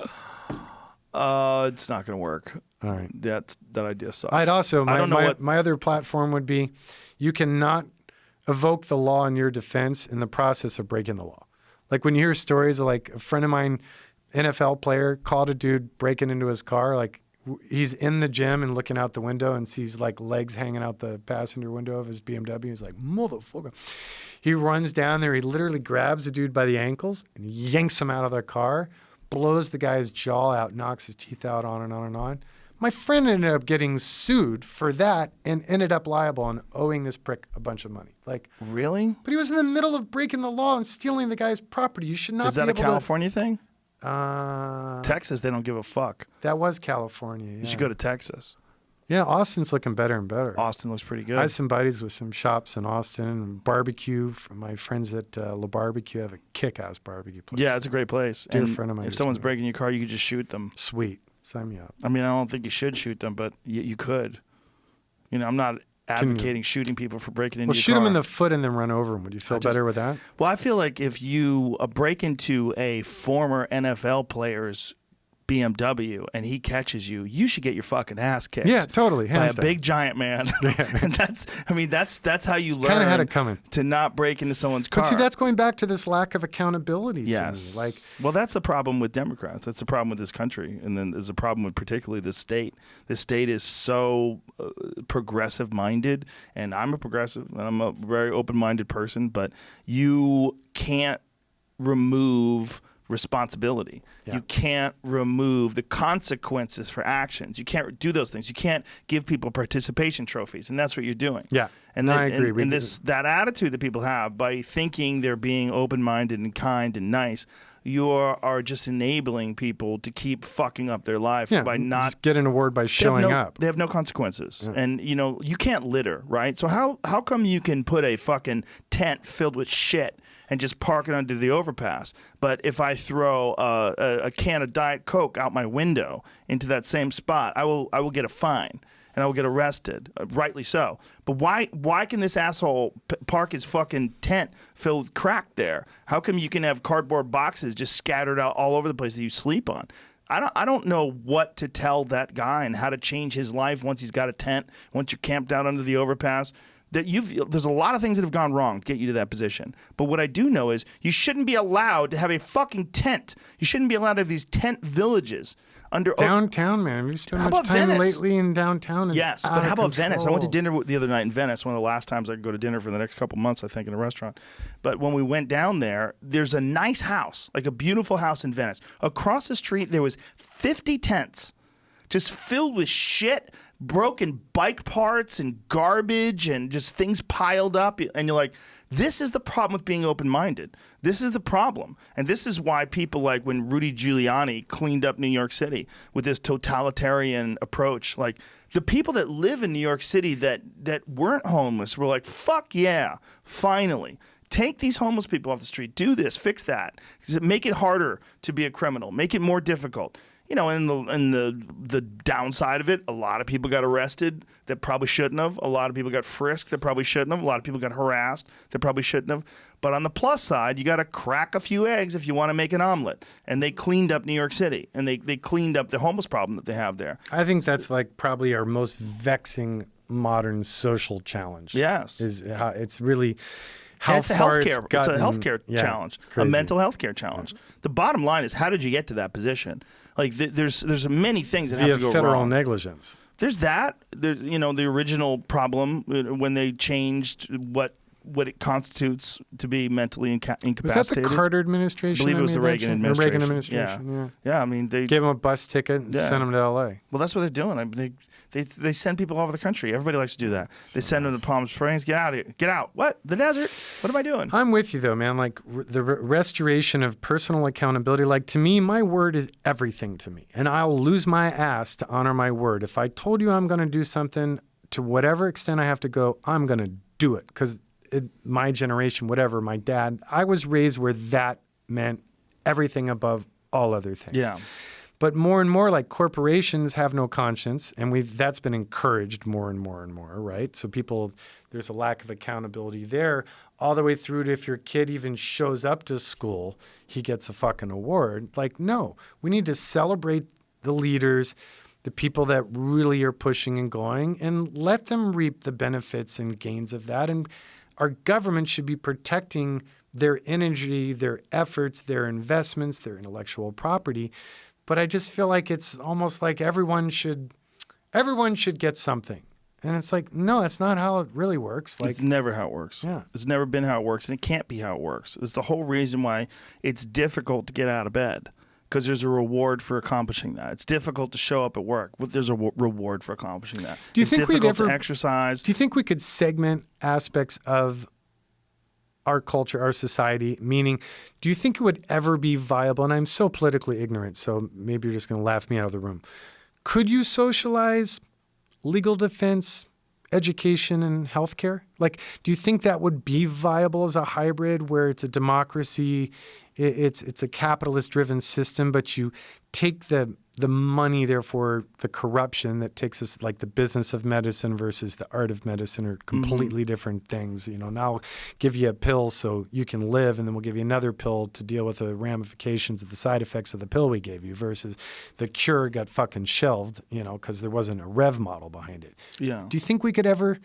S1: It's not going to work.
S2: All right.
S1: That idea sucks.
S2: I'd also,
S1: I don't know what.
S2: my other platform would be, you cannot evoke the law in your defense in the process of breaking the law. Like when you hear stories of like a friend of mine, NFL player, caught a dude breaking into his car, like he's in the gym and looking out the window and sees like legs hanging out the passenger window of his BMW. He's like, motherfucker. He runs down there. He literally grabs the dude by the ankles and yanks him out of the car, blows the guy's jaw out, knocks his teeth out, on and on and on. My friend ended up getting sued for that and ended up liable and owing this prick a bunch of money. Like,
S1: Really?
S2: but he was in the middle of breaking the law and stealing the guy's property. You should not
S1: Is
S2: be
S1: that a
S2: able
S1: California thing?
S2: to.
S1: Texas, they don't give a fuck.
S2: That was California. Yeah.
S1: You should go to Texas.
S2: Yeah, Austin's looking better and better.
S1: Austin looks pretty good.
S2: I have some buddies with some shops in Austin and barbecue. From my friends at La Barbecue have a kick-ass barbecue place.
S1: Yeah, it's a great place.
S2: Dear
S1: And
S2: friend of mine
S1: if
S2: just
S1: someone's
S2: moved.
S1: breaking your car, you could just shoot them.
S2: Sweet. Sign me up.
S1: I mean, I don't think you should shoot them, but you could. I'm not advocating shooting people for breaking into
S2: Well,
S1: your
S2: shoot
S1: car.
S2: him in the foot and then run over him. Would you feel better with that?
S1: Well, I feel like if you break into a former NFL player's BMW and he catches you, you should get your fucking ass kicked.
S2: Yeah, totally.
S1: By
S2: Hands
S1: a
S2: down.
S1: big giant man. And that's how you learn
S2: Kind of had it coming.
S1: to not break into someone's car.
S2: But see, that's going back to this lack of accountability
S1: yes.
S2: to me. Like,
S1: well, that's the problem with Democrats. That's the problem with this country. And then there's a problem with particularly this state. This state is so progressive minded, and I'm a progressive, and I'm a very open-minded person, but you can't remove responsibility.
S2: Yeah.
S1: You can't remove the consequences for actions. You can't do those things. You can't give people participation trophies, and that's what you're doing.
S2: Yeah.
S1: And
S2: No, I agree.
S1: And that attitude that people have by thinking they're being open-minded and kind and nice, you are just enabling people to keep fucking up their life by not
S2: just get an award by
S1: they
S2: showing
S1: have no,
S2: up.
S1: They have no consequences. And, you can't litter, right? So how come you can put a fucking tent filled with shit and just park it under the overpass? But if I throw a can of Diet Coke out my window into that same spot, I will get a fine. And I will get arrested, rightly so. But why can this asshole park his fucking tent filled with crack there? How come you can have cardboard boxes just scattered out all over the place that you sleep on? I don't know what to tell that guy and how to change his life once he's got a tent, once you're camped out under the overpass. there's a lot of things that have gone wrong to get you to that position. But what I do know is you shouldn't be allowed to have a fucking tent. You shouldn't be allowed to have these tent villages under
S2: Downtown, man. Have you spent
S1: How
S2: much
S1: about
S2: time
S1: Venice?
S2: lately in downtown? It's
S1: Yes,
S2: out
S1: but
S2: of
S1: how about Venice? I went to
S2: control.
S1: dinner the other night in Venice, one of the last times I could go to dinner for the next couple months, I think, in a restaurant. But when we went down there, there's a nice house, like a beautiful house in Venice. Across the street, there was 50 tents just filled with shit, broken bike parts and garbage and just things piled up. And you're like, this is the problem with being open-minded. This is the problem. And this is why people like when Rudy Giuliani cleaned up New York City with this totalitarian approach, like the people that live in New York City that weren't homeless were like, fuck yeah, finally. Take these homeless people off the street. Do this. Fix that. Make it harder to be a criminal. Make it more difficult. You know, and the downside of it, a lot of people got arrested that probably shouldn't have. A lot of people got frisked that probably shouldn't have. A lot of people got harassed that probably shouldn't have. But on the plus side, you got to crack a few eggs if you want to make an omelet. And they cleaned up New York City, and they cleaned up the homeless problem that they have there.
S2: I think that's like probably our most vexing modern social challenge.
S1: Yes.
S2: Is how it's really how
S1: It's a
S2: far
S1: healthcare. It's a
S2: gotten.
S1: healthcare
S2: Yeah,
S1: challenge,
S2: it's
S1: a
S2: crazy.
S1: mental health care challenge. The bottom line is, how did you get to that position? Like, there's many things that
S2: Via
S1: have to go
S2: federal
S1: wrong.
S2: negligence.
S1: There's that. There's the original problem when they changed what it constitutes to be mentally
S2: Was that
S1: incapacitated.
S2: the Carter administration?
S1: I believe it was the Reagan administration.
S2: Reagan administration. Yeah.
S1: Yeah, I mean they
S2: Gave him a bus ticket and
S1: Yeah.
S2: sent him to L.A.
S1: well, that's what they're doing. I mean, they send people all over the country. Everybody likes to do that. They send them to Palm Springs. Get out of here. Get out. What? The desert? What am I doing?
S2: I'm with you though, man. Like the restoration of personal accountability. Like to me, my word is everything to me, and I'll lose my ass to honor my word. If I told you I'm going to do something, to whatever extent I have to go, I'm going to do it because my generation, whatever, my dad, I was raised where that meant everything above all other things.
S1: Yeah.
S2: But more and more, like corporations have no conscience, and that's been encouraged more and more and more, right? So there's a lack of accountability there, all the way through to if your kid even shows up to school, he gets a fucking award. Like, no, we need to celebrate the leaders, the people that really are pushing and going, and let them reap the benefits and gains of that. And our government should be protecting their energy, their efforts, their investments, their intellectual property. But I just feel like it's almost like everyone should get something. And it's like, no, that's not how it really works. Like,
S1: It's never how it works.
S2: Yeah.
S1: It's never been how it works, and it can't be how it works. It's the whole reason why it's difficult to get out of bed, because there's a reward for accomplishing that. It's difficult to show up at work, but there's a reward for accomplishing that.
S2: Do you
S1: It's
S2: think we'd
S1: difficult
S2: ever-
S1: to exercise?
S2: do you think we could segment aspects of our culture, our society? Meaning, do you think it would ever be viable? And I'm so politically ignorant, so maybe you're just going to laugh me out of the room. Could you socialize legal defense, education, and healthcare? Like, do you think that would be viable as a hybrid where it's a democracy, it's a capitalist-driven system, but you take the money, therefore the corruption that takes us, like the business of medicine versus the art of medicine, are completely different things. You know, now I'll give you a pill so you can live, and then we'll give you another pill to deal with the ramifications of the side effects of the pill we gave you, versus the cure got fucking shelved, you know, because there wasn't a rev model behind it.
S1: Yeah.
S2: Do you think we could ever,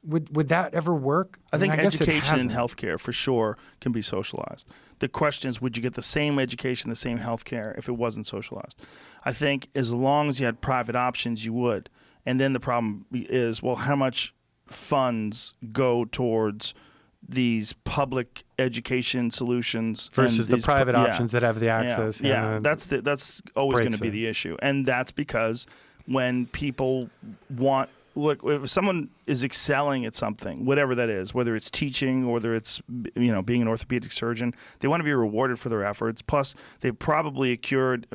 S2: would that ever work?
S1: I think
S2: mean, guess it
S1: education and
S2: hasn't.
S1: healthcare for sure can be socialized. The question is, would you get the same education, the same healthcare if it wasn't socialized? I think as long as you had private options, you would. And then the problem is, well, how much funds go towards these public education solutions
S2: Versus
S1: and
S2: the
S1: these
S2: private
S1: yeah.
S2: options that have the access.
S1: Yeah,
S2: and
S1: that's always going
S2: breaks
S1: to be
S2: it.
S1: the issue, and that's because when people want. Look, if someone is excelling at something, whatever that is, whether it's teaching or whether it's being an orthopedic surgeon, they want to be rewarded for their efforts. Plus, they probably acquired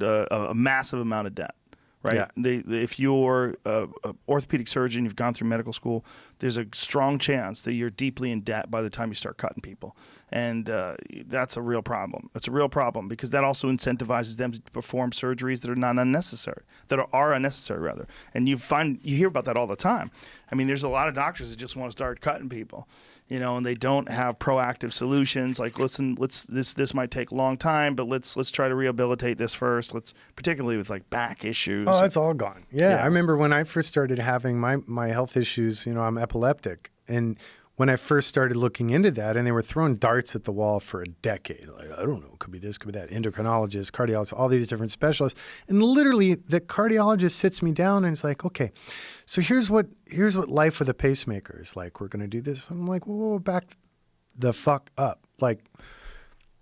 S1: a massive amount of debt, right?
S2: Yeah.
S1: If you're an orthopedic surgeon, you've gone through medical school, there's a strong chance that you're deeply in debt by the time you start cutting people. And that's a real problem. It's a real problem because that also incentivizes them to perform surgeries that are not unnecessary, that are unnecessary rather. And you hear about that all the time. I mean, there's a lot of doctors that just want to start cutting people. and they don't have proactive solutions. Like, listen, this might take a long time, but let's try to rehabilitate this first. Particularly with like back issues.
S2: Oh, it's all gone. Yeah.
S1: Yeah.
S2: I remember when I first started having my health issues, I'm epileptic. And when I first started looking into that, and they were throwing darts at the wall for a decade, like, I don't know, it could be this, could be that, endocrinologists, cardiologists, all these different specialists. And literally the cardiologist sits me down and it's like, okay, so here's what life with a pacemaker is like. We're going to do this. I'm like, whoa, back the fuck up. Like,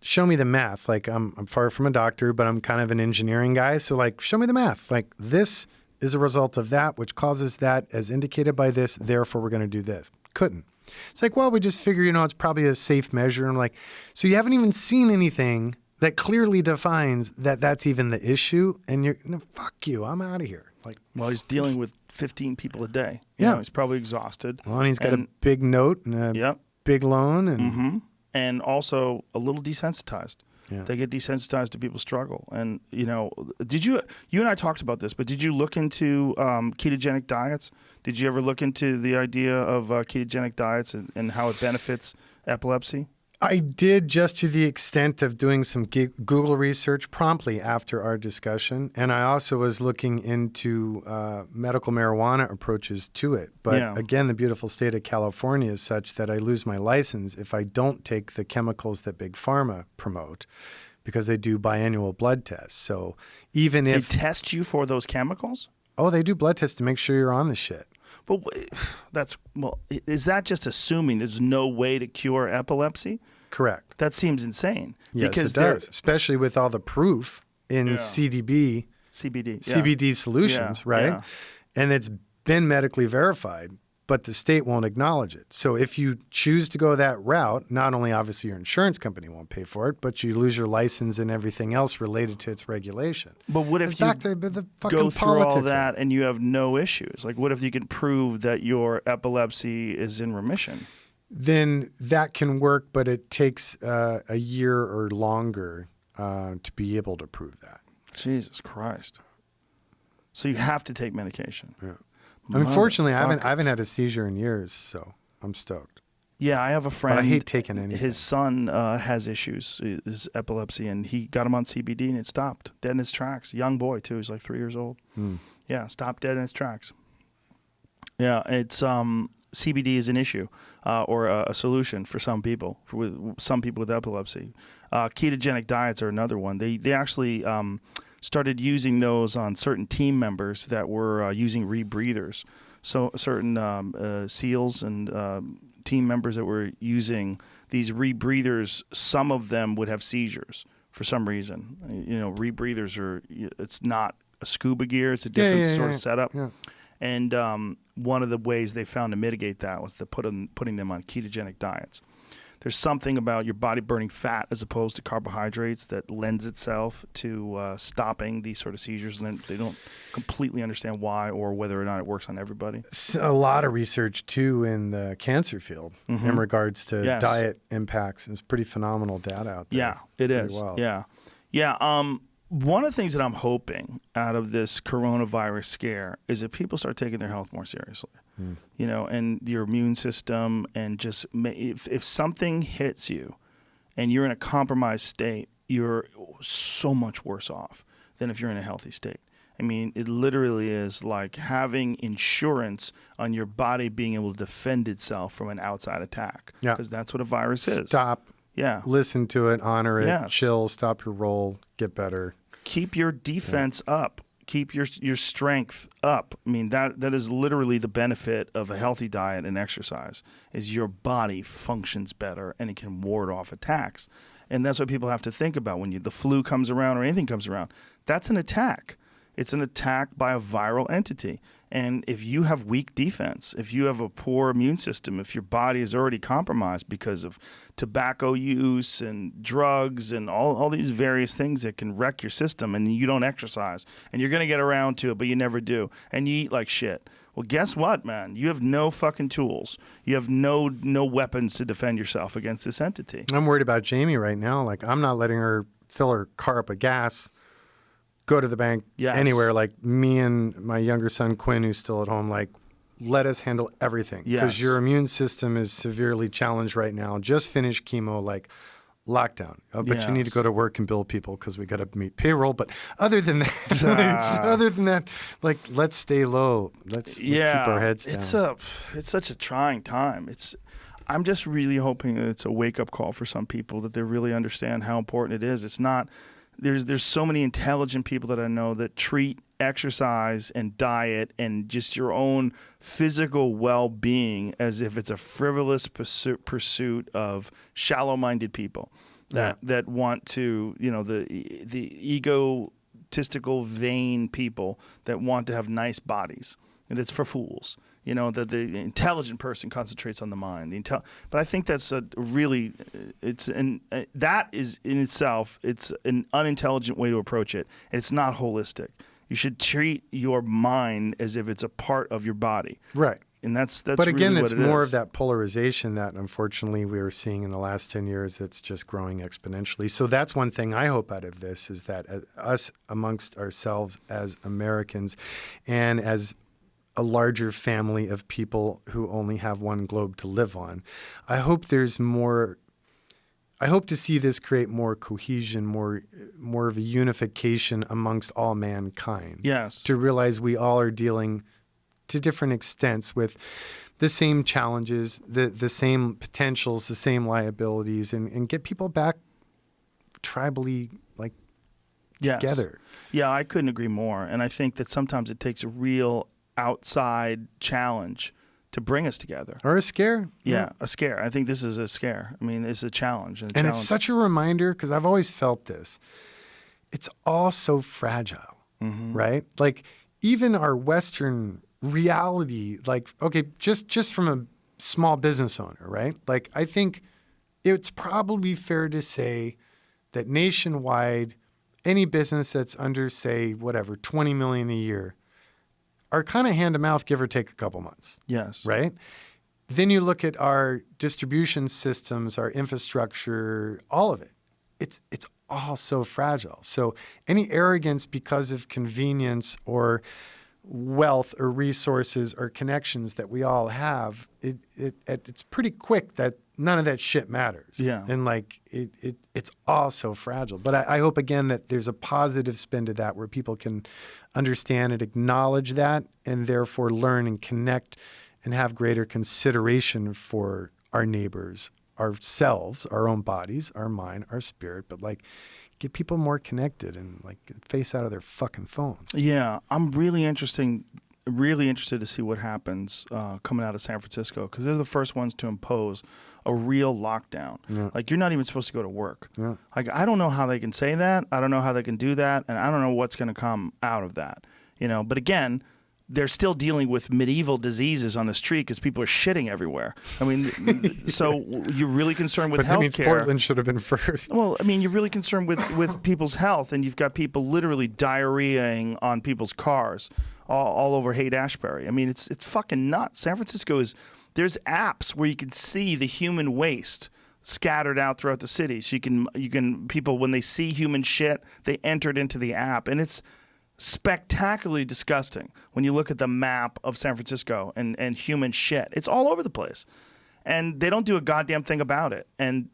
S2: show me the math. Like, I'm far from a doctor, but I'm kind of an engineering guy. So like, show me the math. Like, this is a result of that, which causes that as indicated by this. Therefore, we're going to do this. Couldn't. It's like, well, we just figure, it's probably a safe measure. I'm like, so you haven't even seen anything that clearly defines that that's even the issue. And you're, no, fuck you. I'm out of here. Like,
S1: well, he's dealing with 15 people a day.
S2: Yeah.
S1: He's probably exhausted.
S2: Well, and he's got a big note and a big loan. And
S1: and also a little desensitized.
S2: Yeah.
S1: They get desensitized to people's struggle. And, did you and I talked about this, but did you look into ketogenic diets? Did you ever look into the idea of ketogenic diets and how it benefits epilepsy?
S2: I did, just to the extent of doing some Google research promptly after our discussion. And I also was looking into medical marijuana approaches to it. But again, the beautiful state of California is such that I lose my license if I don't take the chemicals that Big Pharma promote, because they do biannual blood tests. So even if...
S1: They test you for those chemicals?
S2: Oh, they do blood tests to make sure you're on the shit.
S1: But is that just assuming there's no way to cure epilepsy?
S2: Correct.
S1: That seems insane.
S2: Yes,
S1: because
S2: it does, especially with all the proof in CBD solutions, right?
S1: Yeah.
S2: And it's been medically verified, but the state won't acknowledge it. So if you choose to go that route, not only obviously your insurance company won't pay for it, but you lose your license and everything else related to its regulation.
S1: But what if you go through all that and you have no issues? Like, what if you can prove that your epilepsy is in remission?
S2: Then that can work, but it takes a year or longer to be able to prove that.
S1: Jesus Christ. So you have to take medication.
S2: Yeah. Unfortunately, I haven't had a seizure in years, so I'm stoked.
S1: Yeah, I have a friend.
S2: But I hate taking anything.
S1: His son has issues, his epilepsy, and he got him on CBD, and it stopped dead in his tracks. Young boy too. He's like 3 years old. Yeah, stopped dead in his tracks. Yeah, it's CBD is an issue or a solution for some people, with some people with epilepsy. Ketogenic diets are another one. They actually started using those on certain team members that were using rebreathers. So certain SEALs and team members that were using these rebreathers, some of them would have seizures for some reason. Rebreathers it's not a scuba gear. It's a different sort of setup. Yeah. And one of the ways they found to mitigate that was putting them on ketogenic diets. There's something about your body burning fat as opposed to carbohydrates that lends itself to stopping these sort of seizures, and they don't completely understand why or whether or not it works on everybody.
S2: A lot of research, too, in the cancer field in regards to diet impacts. It's pretty phenomenal data out there.
S1: Yeah, it is. Well. Yeah. One of the things that I'm hoping out of this coronavirus scare is that people start taking their health more seriously. And your immune system, and just if something hits you and you're in a compromised state, you're so much worse off than if you're in a healthy state. I mean, it literally is like having insurance on your body being able to defend itself from an outside attack, because that's what a virus is.
S2: Stop. Yeah. Listen to it, honor it, chill, stop your roll, get better.
S1: Keep your defense up. Keep your strength up. I mean, that is literally the benefit of a healthy diet and exercise, is your body functions better and it can ward off attacks. And that's what people have to think about when the flu comes around or anything comes around. That's an attack. It's an attack by a viral entity. And if you have weak defense, if you have a poor immune system, if your body is already compromised because of tobacco use and drugs and all these various things that can wreck your system, and you don't exercise, and you're going to get around to it, but you never do, and you eat like shit. Well, guess what, man? You have no fucking tools. You have no weapons to defend yourself against this entity.
S2: I'm worried about Jamie right now. Like, I'm not letting her fill her car up with gas, go to the bank anywhere. Like, me and my younger son Quinn, who's still at home, like, let us handle everything.
S1: Yes.
S2: Because your immune system is severely challenged right now. Just finished chemo, like lockdown. Oh, but you need to
S1: Yes.
S2: go to work and bill people because we got to meet payroll. But other than that, like, let's stay low. Let's keep our heads down.
S1: It's such a trying time. I'm just really hoping that it's a wake-up call for some people, that they really understand how important it is. It's not there's so many intelligent people that I know that treat exercise and diet and just your own physical well-being as if it's a frivolous pursuit of shallow-minded people that want to, the egotistical, vain people that want to have nice bodies. And it's for fools. That the intelligent person concentrates on the mind. But I think that's that is in itself, it's an unintelligent way to approach it. And it's not holistic. You should treat your mind as if it's a part of your body.
S2: Right.
S1: And that's
S2: But again,
S1: really
S2: it's
S1: what it
S2: more
S1: is.
S2: of that polarization that unfortunately we are seeing in the last 10 years that's just growing exponentially. So that's one thing I hope out of this is that us amongst ourselves as Americans and as a larger family of people who only have one globe to live on. I hope there's more. I hope to see this create more cohesion, more of a unification amongst all mankind.
S1: Yes.
S2: To realize we all are dealing to different extents with the same challenges, the same potentials, the same liabilities, and get people back tribally together.
S1: Yeah, I couldn't agree more. And I think that sometimes it takes a real outside challenge to bring us together.
S2: Or a scare.
S1: Yeah, a scare. I think this is a scare. I mean, it's a challenge.
S2: And it's such a reminder, because I've always felt this. It's all so fragile, right? Like, even our Western reality, like, okay, just from a small business owner, right? Like, I think it's probably fair to say that nationwide, any business that's under, say, whatever, 20 million a year, are kind of hand to mouth, give or take a couple months.
S1: Yes.
S2: Right? Then you look at our distribution systems, our infrastructure, all of it. It's all so fragile. So any arrogance because of convenience or wealth or resources or connections that we all have, it's pretty quick that none of that shit matters.
S1: Yeah.
S2: And it's all so fragile. But I hope, again, that there's a positive spin to that where people can understand and acknowledge that and therefore learn and connect and have greater consideration for our neighbors, ourselves, our own bodies, our mind, our spirit, but get people more connected and face out of their fucking phones.
S1: Yeah, I'm really interested to see what happens coming out of San Francisco, because they're the first ones to impose a real lockdown.
S2: Yeah.
S1: Like, you're not even supposed to go to work.
S2: Yeah.
S1: Like, I don't know how they can say that. I don't know how they can do that, and I don't know what's going to come out of that. But again, they're still dealing with medieval diseases on the street because people are shitting everywhere. I mean, so you're really concerned with
S2: But that means
S1: healthcare.
S2: Portland should have been first.
S1: Well, I mean, you're really concerned with people's health, and you've got people literally diarrheaing on people's cars all over Haight-Ashbury. I mean, it's fucking nuts. San Francisco there's apps where you can see the human waste scattered out throughout the city. So people, when they see human shit, they enter it into the app, and it's spectacularly disgusting when you look at the map of San Francisco and human shit. It's all over the place, and they don't do a goddamn thing about it. And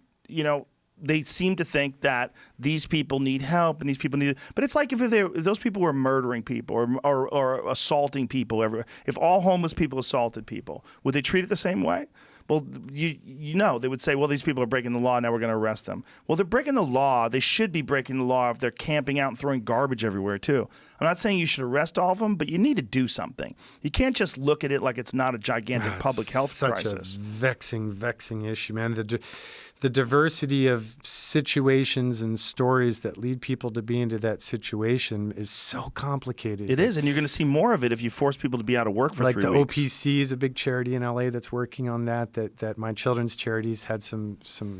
S1: they seem to think that these people need help and these people need, but it's like if those people were murdering people or assaulting people everywhere. If all homeless people assaulted people, would they treat it the same way? Well, they would say, well, these people are breaking the law, now we're going to arrest them. Well, they're breaking the law. They should be breaking the law if they're camping out and throwing garbage everywhere, too. I'm not saying you should arrest all of them, but you need to do something. You can't just look at it like it's not a gigantic public health crisis.
S2: Such a vexing issue, man. The diversity of situations and stories that lead people to be into that situation is so complicated.
S1: It is, and you're going to see more of it if you force people to be out of work for 3 weeks.
S2: Like the OPC is a big charity in LA that's working on that my children's charities had some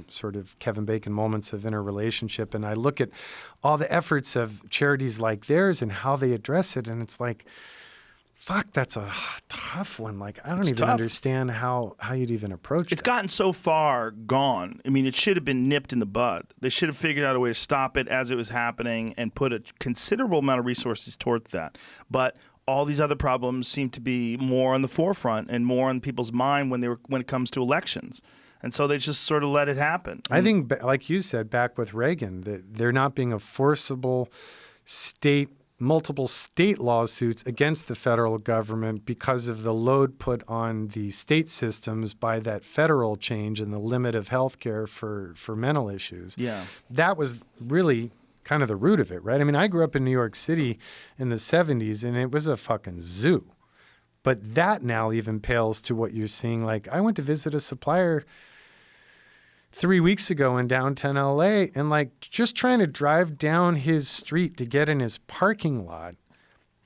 S2: sort of Kevin Bacon moments of interrelationship. And I look at all the efforts of charities like theirs and how they address it, and it's like, fuck, that's a tough one. I don't even understand how you'd even approach it.
S1: It's gotten so far gone. I mean, it should have been nipped in the bud. They should have figured out a way to stop it as it was happening and put a considerable amount of resources towards that. But all these other problems seem to be more on the forefront and more on people's mind when it comes to elections. And so they just sort of let it happen.
S2: I think, like you said, back with Reagan, that there not being a forcible multiple state lawsuits against the federal government because of the load put on the state systems by that federal change and the limit of health care for mental issues.
S1: Yeah.
S2: That was really kind of the root of it, right? I mean, I grew up in New York City in the 70s, and it was a fucking zoo. But that now even pales to what you're seeing. Like, I went to visit a supplier 3 weeks ago in downtown LA, and like just trying to drive down his street to get in his parking lot,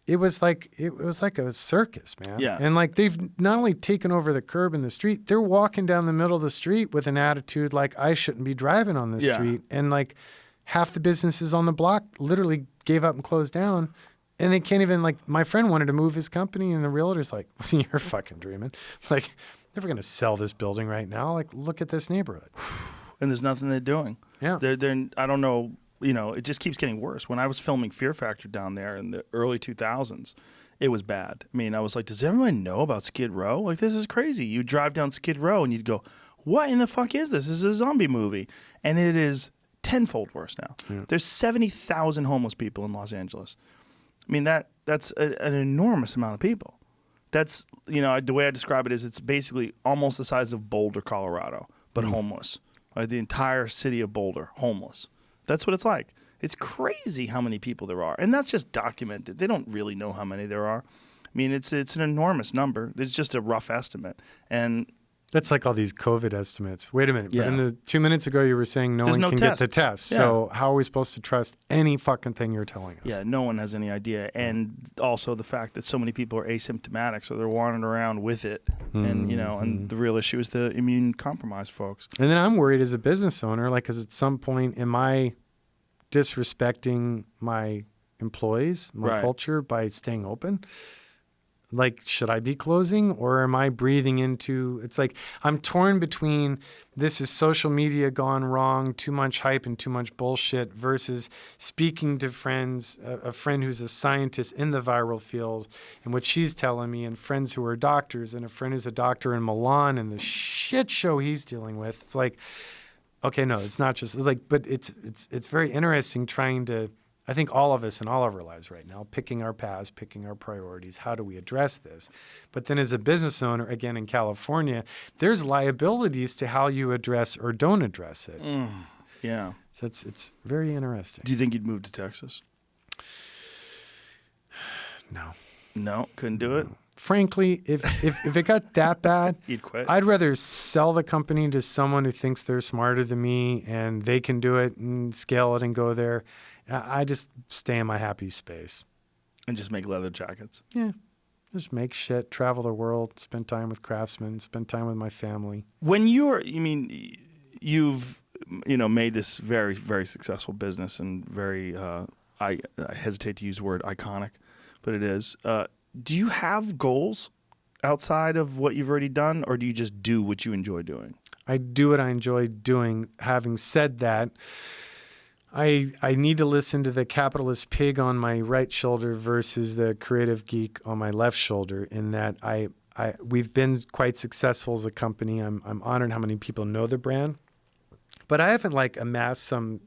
S2: it was like a circus, man.
S1: Yeah.
S2: And like they've not only taken over the curb in the street, they're walking down the middle of the street with an attitude like I shouldn't be driving on this street. And like half the businesses on the block literally gave up and closed down. And they can't even, like, my friend wanted to move his company, and the realtor's like, you're fucking dreaming. Like, never going to sell this building right now. Like, look at this neighborhood.
S1: And there's nothing they're doing.
S2: Yeah.
S1: They're I don't know, it just keeps getting worse. When I was filming Fear Factor down there in the early 2000s, it was bad. I mean, I was like, does everyone know about Skid Row? Like, this is crazy. You drive down Skid Row and you'd go, what in the fuck is this? This is a zombie movie. And it is tenfold worse now. Yeah. There's 70,000 homeless people in Los Angeles. I mean, that's an enormous amount of people. That's, the way I describe it is it's basically almost the size of Boulder, Colorado, but homeless. Like the entire city of Boulder, homeless. That's what it's like. It's crazy how many people there are. And that's just documented. They don't really know how many there are. I mean, it's an enormous number. It's just a rough estimate. And
S2: that's like all these COVID estimates. Wait a minute.
S1: Yeah.
S2: In the 2 minutes ago, you were saying
S1: There's
S2: one
S1: no
S2: can
S1: tests.
S2: get the test.
S1: Yeah.
S2: So how are we supposed to trust any fucking thing you're telling us?
S1: Yeah, no one has any idea. And also the fact that so many people are asymptomatic, so they're wandering around with it. And, and the real issue is the immune compromised folks.
S2: And then I'm worried as a business owner, like, because at some point, am I disrespecting my employees, my culture by staying open? Like, should I be closing, or am I breathing into, it's like I'm torn between this is social media gone wrong, too much hype and too much bullshit, versus speaking to friends, a friend who's a scientist in the viral field and what she's telling me, and friends who are doctors, and a friend who's a doctor in Milan and the shit show he's dealing with. It's like, okay, no, it's not just like, but it's very interesting trying to, I think all of us in all of our lives right now, picking our paths, picking our priorities, how do we address this? But then as a business owner, again, in California, there's liabilities to how you address or don't address it.
S1: Yeah.
S2: So it's very interesting.
S1: Do you think you'd move to Texas?
S2: No.
S1: No? Couldn't do it?
S2: Frankly, if it got that bad,
S1: you'd quit?
S2: I'd rather sell the company to someone who thinks they're smarter than me and they can do it and scale it and go there. I just stay in my happy space.
S1: And just make leather jackets.
S2: Yeah. Just make shit, travel the world, spend time with craftsmen, spend time with my family.
S1: When you've made this very, very successful business and very, I hesitate to use the word iconic, but it is. Do you have goals outside of what you've already done, or do you just do what you enjoy doing?
S2: I do what I enjoy doing. Having said that, I need to listen to the capitalist pig on my right shoulder versus the creative geek on my left shoulder, in that we've been quite successful as a company. I'm honored how many people know the brand, but I haven't amassed some,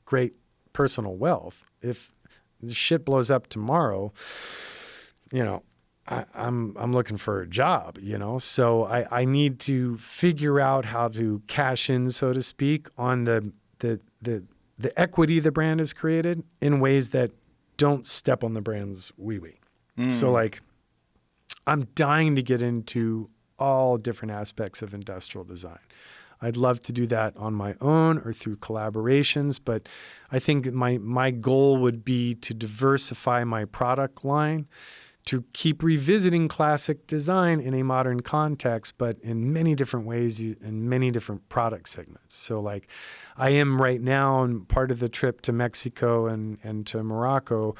S2: great personal wealth. If the shit blows up tomorrow, I'm looking for a job, so I need to figure out how to cash in, so to speak, on the equity the brand has created in ways that don't step on the brand's wee-wee. So I'm dying to get into all different aspects of industrial design. I'd love to do that on my own or through collaborations, but I think that my goal would be to diversify my product line, to keep revisiting classic design in a modern context, but in many different ways, in many different product segments. So I am right now, and part of the trip to Mexico and to Morocco,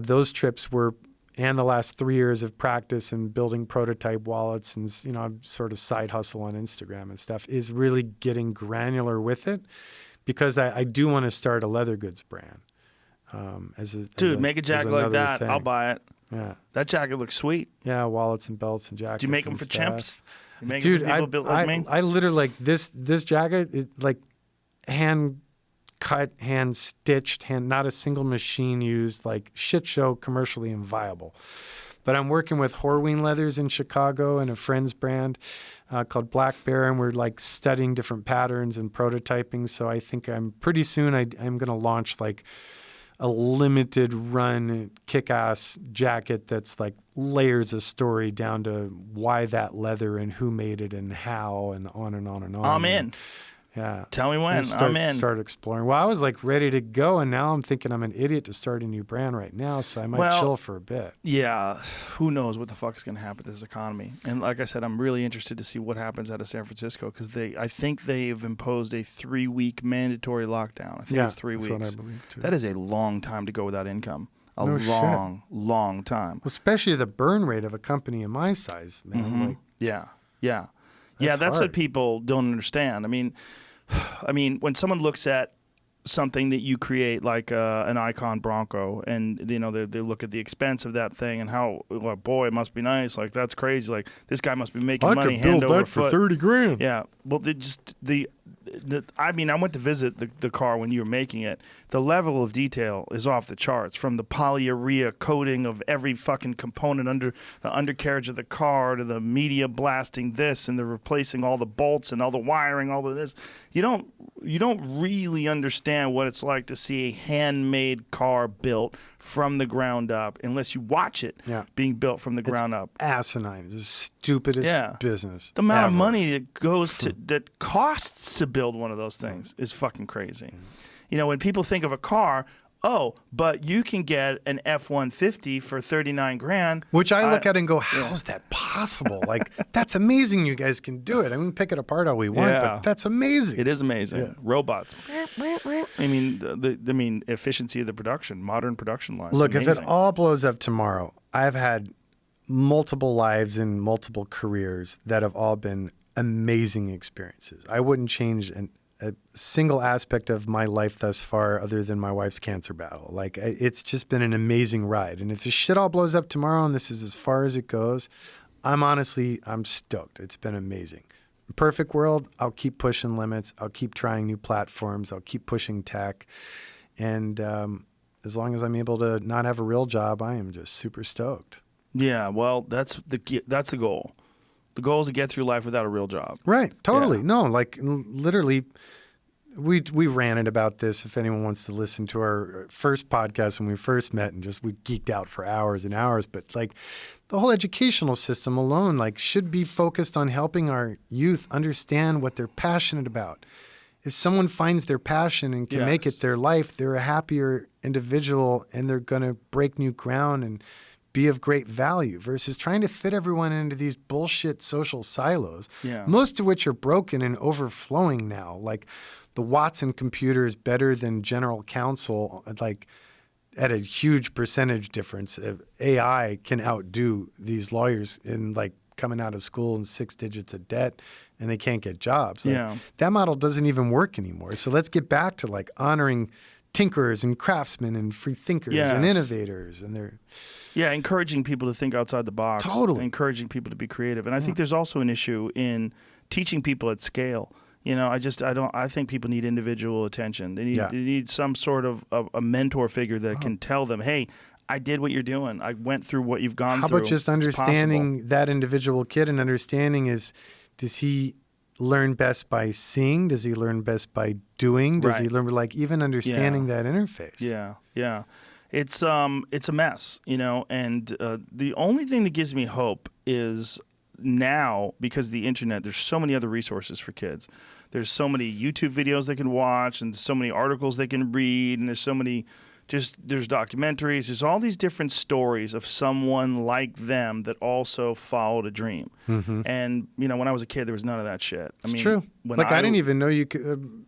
S2: those trips were, and the last 3 years of practice and building prototype wallets and, sort of side hustle on Instagram and stuff, is really getting granular with it, because I do want to start a leather goods brand.
S1: Dude, make a jacket like that.
S2: Thing.
S1: I'll buy it.
S2: Yeah.
S1: That jacket looks sweet.
S2: Yeah, wallets and belts and jackets.
S1: Do you make them
S2: and
S1: for
S2: stuff.
S1: chimps? You make
S2: Dude,
S1: them for people built like me?
S2: I literally like this jacket is like hand cut, hand stitched, not a single machine used, like shit show, commercially inviable. But I'm working with Horween Leathers in Chicago and a friend's brand called Black Bear, and we're like studying different patterns and prototyping. So I think pretty soon I'm going to launch like a limited run kick-ass jacket that's like layers of story down to why that leather and who made it and how and on and on and on.
S1: I'm in.
S2: Yeah.
S1: Tell me when. I'm in.
S2: Start exploring. Well, I was like ready to go, and now I'm thinking I'm an idiot to start a new brand right now, so I might chill for a bit.
S1: Yeah, who knows what the fuck is going to happen to this economy? And like I said, I'm really interested to see what happens out of San Francisco because I think they've imposed a 3-week mandatory lockdown. I think it's 3 weeks.
S2: That's what I believe too.
S1: That is a long time to go without income.
S2: No
S1: Long time.
S2: Especially the burn rate of a company in my size, man.
S1: Mm-hmm.
S2: Like,
S1: Yeah. That's
S2: hard.
S1: what people don't understand. I mean, when someone looks at something that you create, like an Icon Bronco, and they look at the expense of that thing and how, well, boy, it must be nice. Like that's crazy. Like this guy must be making money hand over foot.
S2: for $30,000.
S1: Yeah. Well, I went to visit the car when you were making it. The level of detail is off the charts, from the polyurea coating of every fucking component under the undercarriage of the car to the media blasting this and the replacing all the bolts and all the wiring, all of this. You don't really understand what it's like to see a handmade car built from the ground up unless you watch it being built from the ground up.
S2: Asinine. It's the stupidest business.
S1: The amount of
S2: ever.
S1: money that that costs to build one of those things is fucking crazy. When people think of a car, but you can get an F-150 for $39,000.
S2: Which I look at and go, how's that possible? Like, that's amazing you guys can do it. I mean, pick it apart all we want, but that's amazing.
S1: It is amazing.
S2: Yeah.
S1: Robots. I mean, efficiency of the production, modern production lines.
S2: Look,
S1: amazing.
S2: if it all blows up tomorrow, I've had multiple lives and multiple careers that have all been amazing experiences. I wouldn't change a single aspect of my life thus far other than my wife's cancer battle. Like, it's just been an amazing ride. And if this shit all blows up tomorrow and this is as far as it goes, I'm stoked. It's been amazing. Perfect world, I'll keep pushing limits. I'll keep trying new platforms. I'll keep pushing tech. And as long as I'm able to not have a real job, I am just super stoked.
S1: Yeah, well, that's the goal. The goal is to get through life without a real job.
S2: Right. Totally.
S1: Yeah.
S2: No, like literally, we ranted about this. If anyone wants to listen to our first podcast when we first met, and we geeked out for hours and hours. But like the whole educational system alone, like, should be focused on helping our youth understand what they're passionate about. If someone finds their passion and can make it their life, they're a happier individual and they're going to break new ground and be of great value, versus trying to fit everyone into these bullshit social silos, most of which are broken and overflowing now. Like the Watson computer is better than general counsel, like at a huge percentage difference. AI can outdo these lawyers in like coming out of school in 6 digits of debt and they can't get jobs. Like, that model doesn't even work anymore. So let's get back to like honoring tinkerers and craftsmen and free thinkers and innovators, and they're
S1: encouraging people to think outside the box.
S2: Totally.
S1: Encouraging people to be creative. And I think there's also an issue in teaching people at scale. I think people need individual attention. They need some sort of a mentor figure that can tell them, hey, I did what you're doing. I went through what you've gone through.
S2: How about just understanding that individual kid, and understanding does he learn best by seeing? Does he learn best by doing? Does he learn, like, even understanding that interface?
S1: Yeah. It's a mess, and the only thing that gives me hope is now, because of the internet, there's so many other resources for kids. There's so many YouTube videos they can watch, and so many articles they can read, and there's so many there's documentaries. There's all these different stories of someone like them that also followed a dream. Mm-hmm. And, when I was a kid, there was none of that shit.
S2: It's true. Like, I didn't even know you could...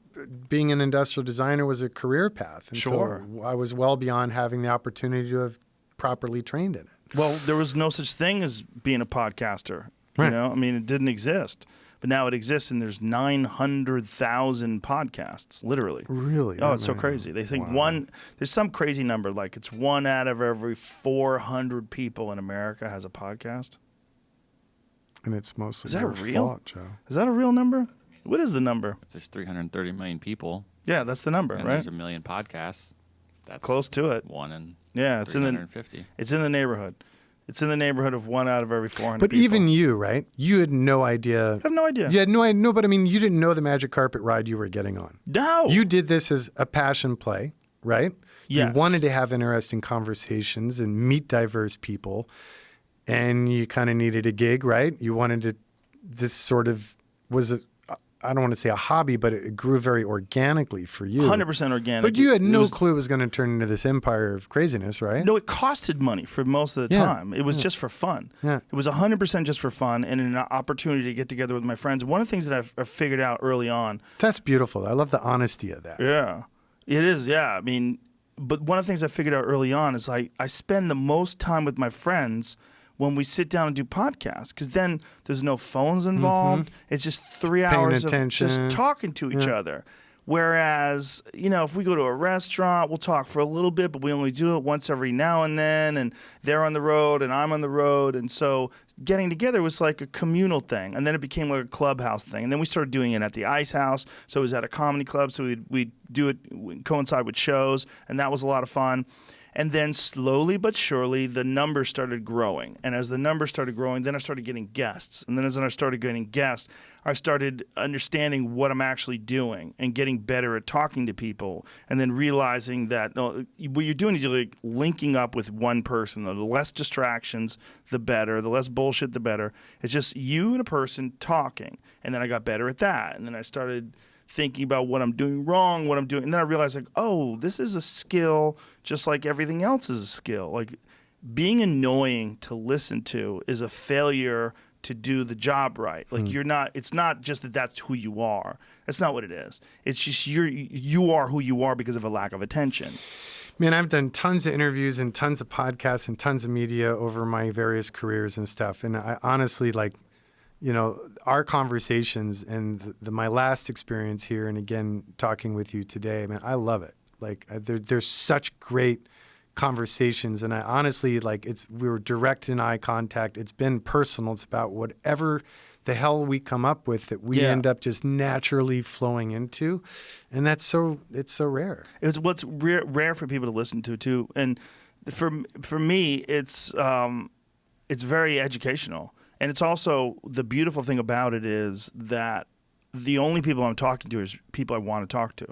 S2: being an industrial designer was a career path. Until I was well beyond having the opportunity to have properly trained in it.
S1: Well, there was no such thing as being a podcaster. Right. It didn't exist. But now it exists, and there's 900,000 podcasts, literally.
S2: Really?
S1: Oh, it's so crazy. They think there's some crazy number, like it's 1 out of every 400 people in America has a podcast.
S2: And it's mostly
S1: Is that
S2: your
S1: real?
S2: fault, Joe.
S1: Is that a real number? What is the number?
S3: If there's 330 million people,
S1: Yeah, that's the number,
S3: and
S1: right?
S3: there's a million podcasts, that's
S1: Close to it.
S3: 1 in
S1: Yeah, it's in the
S3: 350.
S1: it's in the neighborhood. It's in the neighborhood of 1 out of every 400
S2: But
S1: people.
S2: even you, right? You had no idea.
S1: I have no idea.
S2: You had no idea. No, but I mean, you didn't know the magic carpet ride you were getting on.
S1: No.
S2: You did this as a passion play, right?
S1: Yes.
S2: You wanted to have interesting conversations and meet diverse people, and you kind of needed a gig, right? You wanted to. This sort of was I don't want to say a hobby, but it grew very organically for you.
S1: 100% organic.
S2: But you had
S1: It
S2: no
S1: was-
S2: clue it was going to turn into this empire of craziness, right?
S1: No, it costed money for most of the
S2: Yeah.
S1: time. It was just for fun.
S2: Yeah.
S1: It was 100% just for fun and an opportunity to get together with my friends. One of the things that I've figured out early on.
S2: That's beautiful. I love the honesty of that.
S1: Yeah, it is. Yeah. I mean, but one of the things I figured out early on is I spend the most time with my friends when we sit down and do podcasts, because then there's no phones involved. It's just 3 hours of
S2: attention.
S1: just talking to each other. Whereas, if we go to a restaurant, we'll talk for a little bit, but we only do it once every now and then, and they're on the road and I'm on the road. And so getting together was like a communal thing. And then it became like a clubhouse thing. And then we started doing it at the Ice House. So it was at a comedy club. So we'd do it, coincide with shows, and that was a lot of fun. And then slowly but surely, the numbers started growing. And as the numbers started growing, then I started getting guests. And then as I started getting guests, I started understanding what I'm actually doing and getting better at talking to people. And then realizing that what you're doing is you're like linking up with one person. The less distractions, the better. The less bullshit, the better. It's just you and a person talking. And then I got better at that. And then I started thinking about what I'm doing wrong, what I'm doing. And then I realized, like, oh, this is a skill just like everything else is a skill. Like, being annoying to listen to is a failure to do the job right. Like, it's not just that that's who you are. That's not what it is. It's just you are who you are because of a lack of attention.
S2: Man, I've done tons of interviews and tons of podcasts and tons of media over my various careers and stuff. And I honestly, our conversations and my last experience here, and again, talking with you today, man, I love it. Like, there's such great conversations, and I honestly, we were direct in eye contact. It's been personal. It's about whatever the hell we come up with that we end up just naturally flowing into, and it's so rare.
S1: It's what's rare for people to listen to too, and for me, it's very educational. And it's also, the beautiful thing about it is that the only people I'm talking to is people I want to talk to.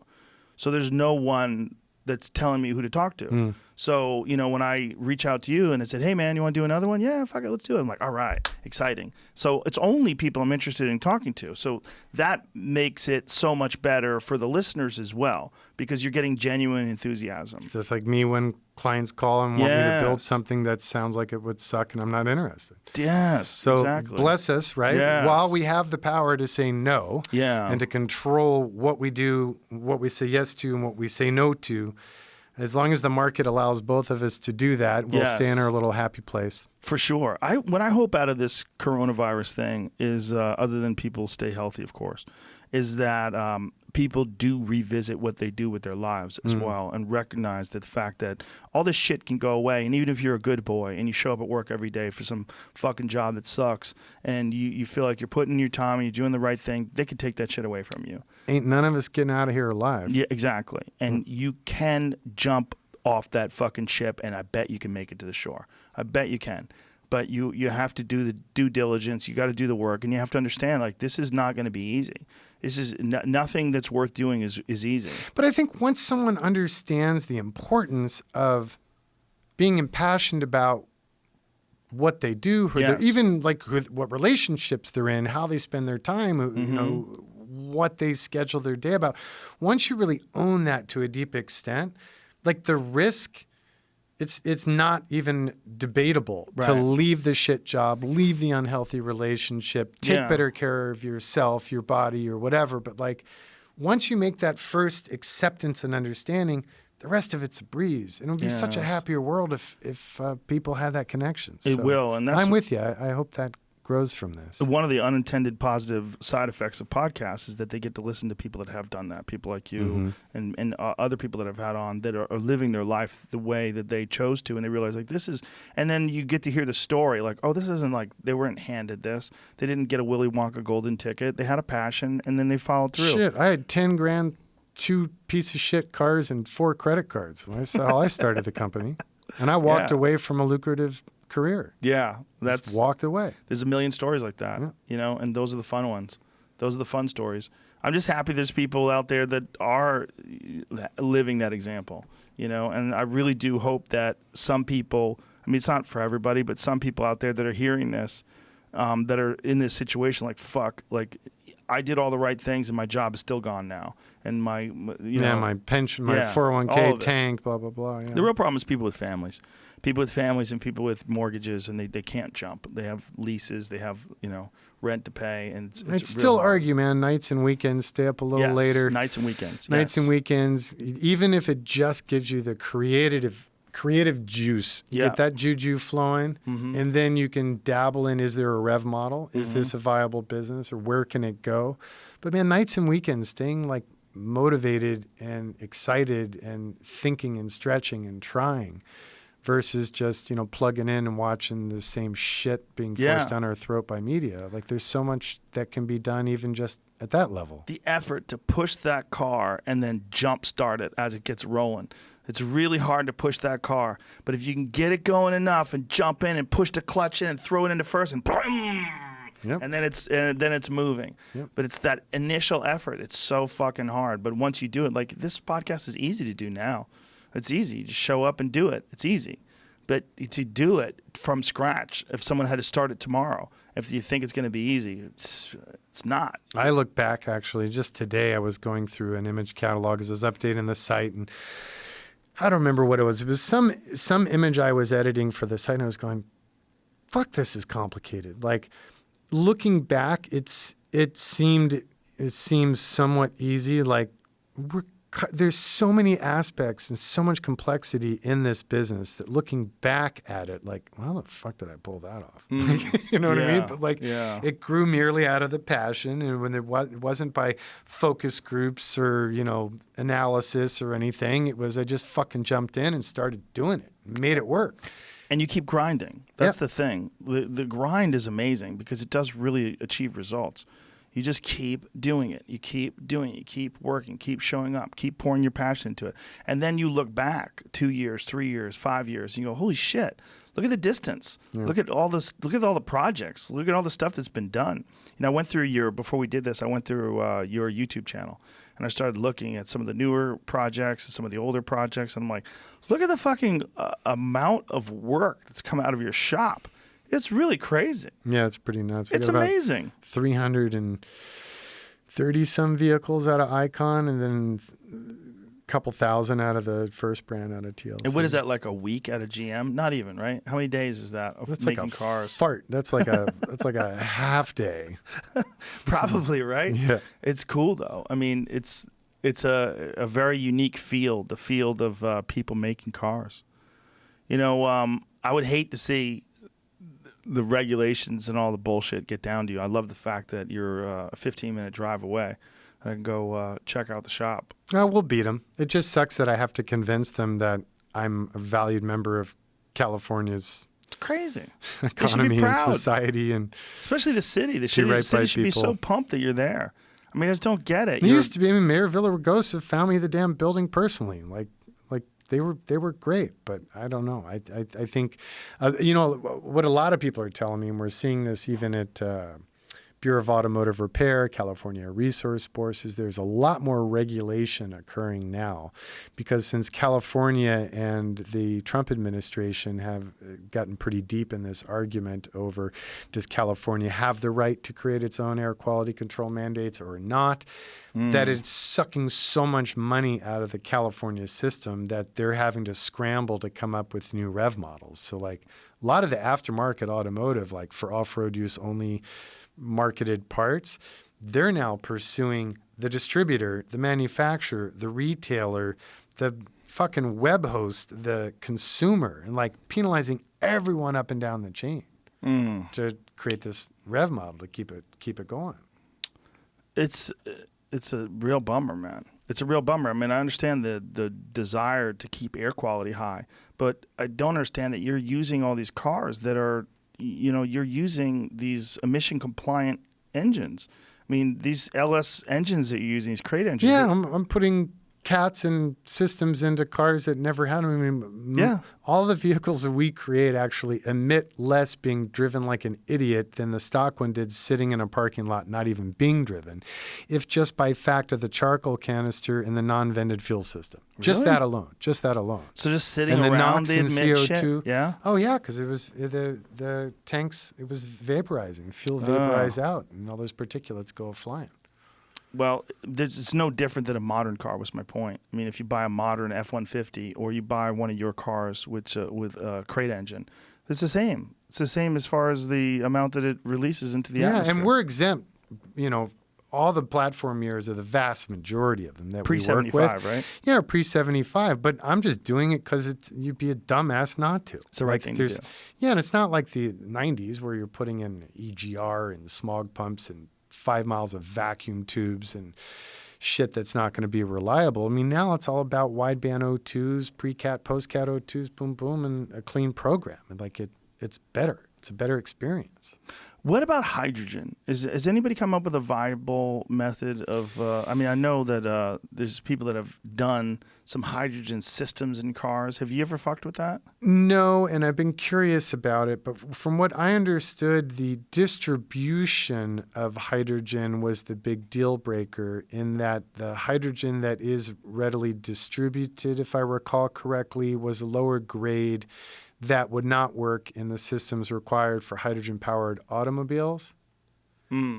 S1: So there's no one that's telling me who to talk to. So, when I reach out to you and I said, hey, man, you want to do another one? Yeah, fuck it, let's do it. I'm like, all right, exciting. So it's only people I'm interested in talking to. So that makes it so much better for the listeners as well, because you're getting genuine enthusiasm.
S2: Just like me when clients call and want me to build
S1: Yes.
S2: something that sounds like it would suck and I'm not interested.
S1: Yes,
S2: So
S1: exactly.
S2: bless us, right?
S1: Yes.
S2: While we have the power to say no and to control what we do, what we say yes to and what we say no to, as long as the market allows both of us to do that, we'll stay in our little happy place.
S1: For sure. What I hope out of this coronavirus thing is, other than people stay healthy, of course, is that people do revisit what they do with their lives as well, and recognize that the fact that all this shit can go away. And even if you're a good boy and you show up at work every day for some fucking job that sucks, and you feel like you're putting in your time and you're doing the right thing, they can take that shit away from you.
S2: Ain't none of us getting out of here alive.
S1: Yeah, exactly. And you can jump off that fucking ship, and I bet you can make it to the shore. I bet you can. But you have to do the due diligence. You got to do the work, and you have to understand, like, this is not going to be easy. This is nothing that's worth doing is easy.
S2: But I think once someone understands the importance of being impassioned about what they do, even like with what relationships they're in, how they spend their time, what they schedule their day about. Once you really own that to a deep extent, like the risk, it's not even debatable to leave the shit job, leave the unhealthy relationship, take better care of yourself, your body, or whatever. But like, once you make that first acceptance and understanding, the rest of it's a breeze. And it would be such a happier world if people had that connection.
S1: It will, and that's
S2: I'm with you. I hope that grows from this.
S1: One of the unintended positive side effects of podcasts is that they get to listen to people that have done that, people like you and other people that I've had on that are living their life the way that they chose to, and they realize like this is, and then you get to hear the story like, oh, this isn't like they weren't handed this, they didn't get a Willy Wonka golden ticket, they had a passion, and then they followed through.
S2: Shit, I had 10 grand, 2 piece of shit cars, and 4 credit cards. That's how I started the company, and I walked away from a lucrative career.
S1: Yeah,
S2: Just walked away.
S1: There's a million stories like that, you know, and those are the fun ones. Those are the fun stories. I'm just happy there's people out there that are living that example, you know, and I really do hope that some people, I mean, it's not for everybody, but some people out there that are hearing this, that are in this situation like, fuck, like, I did all the right things and my job is still gone now. And my
S2: pension, my
S1: all
S2: 401k
S1: of it.
S2: tanked, blah, blah, blah. Yeah.
S1: The real problem is people with families and people with mortgages, and they can't jump. They have leases, they have, you know, rent to pay. And it's
S2: I'd
S1: real
S2: still
S1: hard.
S2: argue, man, nights and weekends, stay up a little later.
S1: Nights and weekends.
S2: Nights
S1: yes.
S2: and weekends, even if it just gives you the creative juice. You get that juju flowing, and then you can dabble in, is there a rev model? Is this a viable business, or where can it go? But man, nights and weekends, staying like motivated and excited and thinking and stretching and trying versus just, you know, plugging in and watching the same shit being forced down our throat by media. Like there's so much that can be done even just at that level.
S1: The effort to push that car and then jump start it as it gets rolling. It's really hard to push that car, but if you can get it going enough and jump in and push the clutch in and throw it into first and boom, and then it's moving.
S2: Yep.
S1: But it's that initial effort. It's so fucking hard. But once you do it, like this podcast is easy to do now. It's easy. You just show up and do it. It's easy. But to do it from scratch, if someone had to start it tomorrow, if you think it's going to be easy, it's not.
S2: I look back, actually, just today I was going through an image catalog as I was updating the site, and I don't remember what it was. It was some image I was editing for the site, and I was going, fuck, this is complicated. Like, looking back, it seems somewhat easy. Like, there's so many aspects and so much complexity in this business that looking back at it, like, well, how the fuck did I pull that off? You know what I mean? But like, it grew merely out of the passion, and when it wasn't by focus groups or, you know, analysis or anything. It was I just fucking jumped in and started doing it, made it work.
S1: And you keep grinding. That's the thing. The grind is amazing because it does really achieve results. You just keep doing it. You keep doing it. You keep working. Keep showing up. Keep pouring your passion into it. And then you look back 2 years, 3 years, 5 years, and you go, holy shit, look at the distance. Yeah. Look at all this. Look at all the projects. Look at all the stuff that's been done. You know, I went through before we did this, I went through your YouTube channel, and I started looking at some of the newer projects and some of the older projects, and I'm like, look at the fucking amount of work that's come out of your shop. It's really crazy.
S2: Yeah, it's pretty nuts.
S1: It's amazing.
S2: 330 some vehicles out of Icon, and then a couple thousand out of the first brand out of TLC.
S1: And what is that, like a week out of GM? Not even, right? How many days is that of
S2: that's
S1: making
S2: like a
S1: cars?
S2: Fart. That's like a half day.
S1: Probably, right?
S2: Yeah.
S1: It's cool though. I mean, it's a very unique field, the field of people making cars. You know, I would hate to see the regulations and all the bullshit get down to you. I love the fact that you're a 15-minute drive away. I can go check out the shop.
S2: Oh, we'll beat them. It just sucks that I have to convince them that I'm a valued member of California's
S1: It's crazy.
S2: economy and society, and
S1: especially the city. The
S2: right
S1: city should be
S2: people.
S1: so pumped that you're there. I mean, I just don't get it.
S2: It used to be. I mean, Mayor Villaraigosa found me the damn building personally. Like they were great, but I don't know. I think, you know, what a lot of people are telling me, and we're seeing this even at Bureau of Automotive Repair, California Resource Board, is there's a lot more regulation occurring now, because since California and the Trump administration have gotten pretty deep in this argument over, does California have the right to create its own air quality control mandates or not, that it's sucking so much money out of the California system that they're having to scramble to come up with new rev models. So like a lot of the aftermarket automotive, like for off-road use only marketed parts, they're now pursuing the distributor, the manufacturer, the retailer, the fucking web host, the consumer, and like penalizing everyone up and down the chain to create this rev model to keep it going.
S1: It's a real bummer, man. It's a real bummer. I mean, I understand the desire to keep air quality high, but I don't understand that you're using all these cars that are, you're using these emission compliant engines. I mean, these LS engines that you're using, these crate engines.
S2: Yeah, I'm putting cats and systems into cars that never had them. I mean, all the vehicles that we create actually emit less being driven like an idiot than the stock one did sitting in a parking lot not even being driven, if just by fact of the charcoal canister in the non-vented fuel system. Really? Just that alone.
S1: So just sitting
S2: and
S1: around
S2: the NOx
S1: the
S2: and CO2.
S1: Shit? Yeah.
S2: Oh yeah, because it was the tanks. It was vaporizing. Fuel vaporize out, and all those particulates go flying.
S1: Well, it's no different than a modern car, was my point. I mean, if you buy a modern F-150 or you buy one of your cars with a crate engine, it's the same. It's the same as far as the amount that it releases into the atmosphere.
S2: Yeah, and we're exempt, all the platform years are the vast majority of them that we work with.
S1: Pre-75, right?
S2: Yeah, pre-75. But I'm just doing it because you'd be a dumbass not to.
S1: It's the right thing to do.
S2: Yeah, and it's not like the 90s where you're putting in EGR and smog pumps and 5 miles of vacuum tubes and shit that's not going to be reliable. I mean, now it's all about wideband O2s, pre-cat, post-cat O2s, boom, boom, and a clean program. And it's better. It's a better experience.
S1: What about hydrogen? Has anybody come up with a viable method of? I mean, I know that there's people that have done some hydrogen systems in cars. Have you ever fucked with that?
S2: No, and I've been curious about it. But from what I understood, the distribution of hydrogen was the big deal breaker, in that the hydrogen that is readily distributed, if I recall correctly, was a lower grade that would not work in the systems required for hydrogen-powered automobiles.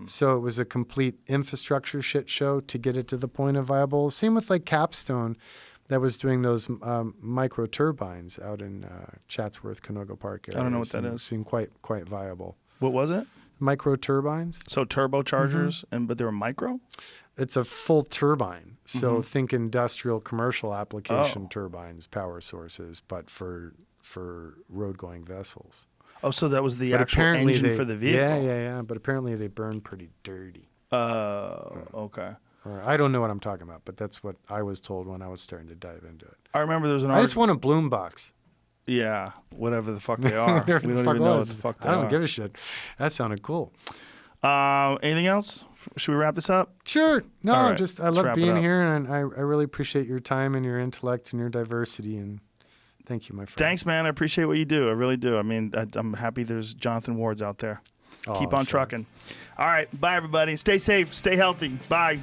S2: So it was a complete infrastructure shit show to get it to the point of viable. Same with like Capstone that was doing those micro turbines out in Chatsworth, Canoga Park area.
S1: I don't know what that is.
S2: Seemed quite viable.
S1: What was it?
S2: Micro turbines.
S1: So turbochargers, but they were micro?
S2: It's a full turbine. So think industrial commercial application turbines, power sources, but for road-going vessels.
S1: Oh, so that was the actual engine for the vehicle.
S2: Yeah. But apparently they burn pretty dirty.
S1: Okay.
S2: Or I don't know what I'm talking about, but that's what I was told when I was starting to dive into it.
S1: I remember there was an
S2: I just want a bloom box.
S1: Yeah, whatever the fuck they are. We don't even know what the fuck they are.
S2: I don't give a shit. That sounded cool.
S1: Anything else? Should we wrap this up?
S2: Sure. No,
S1: All right,
S2: I love being here, and I really appreciate your time and your intellect and your diversity, and thank you, my friend.
S1: Thanks, man. I appreciate what you do. I really do. I mean, I'm happy there's Jonathan Wards out there. Keep on trucking. All right. Bye, everybody. Stay safe. Stay healthy. Bye.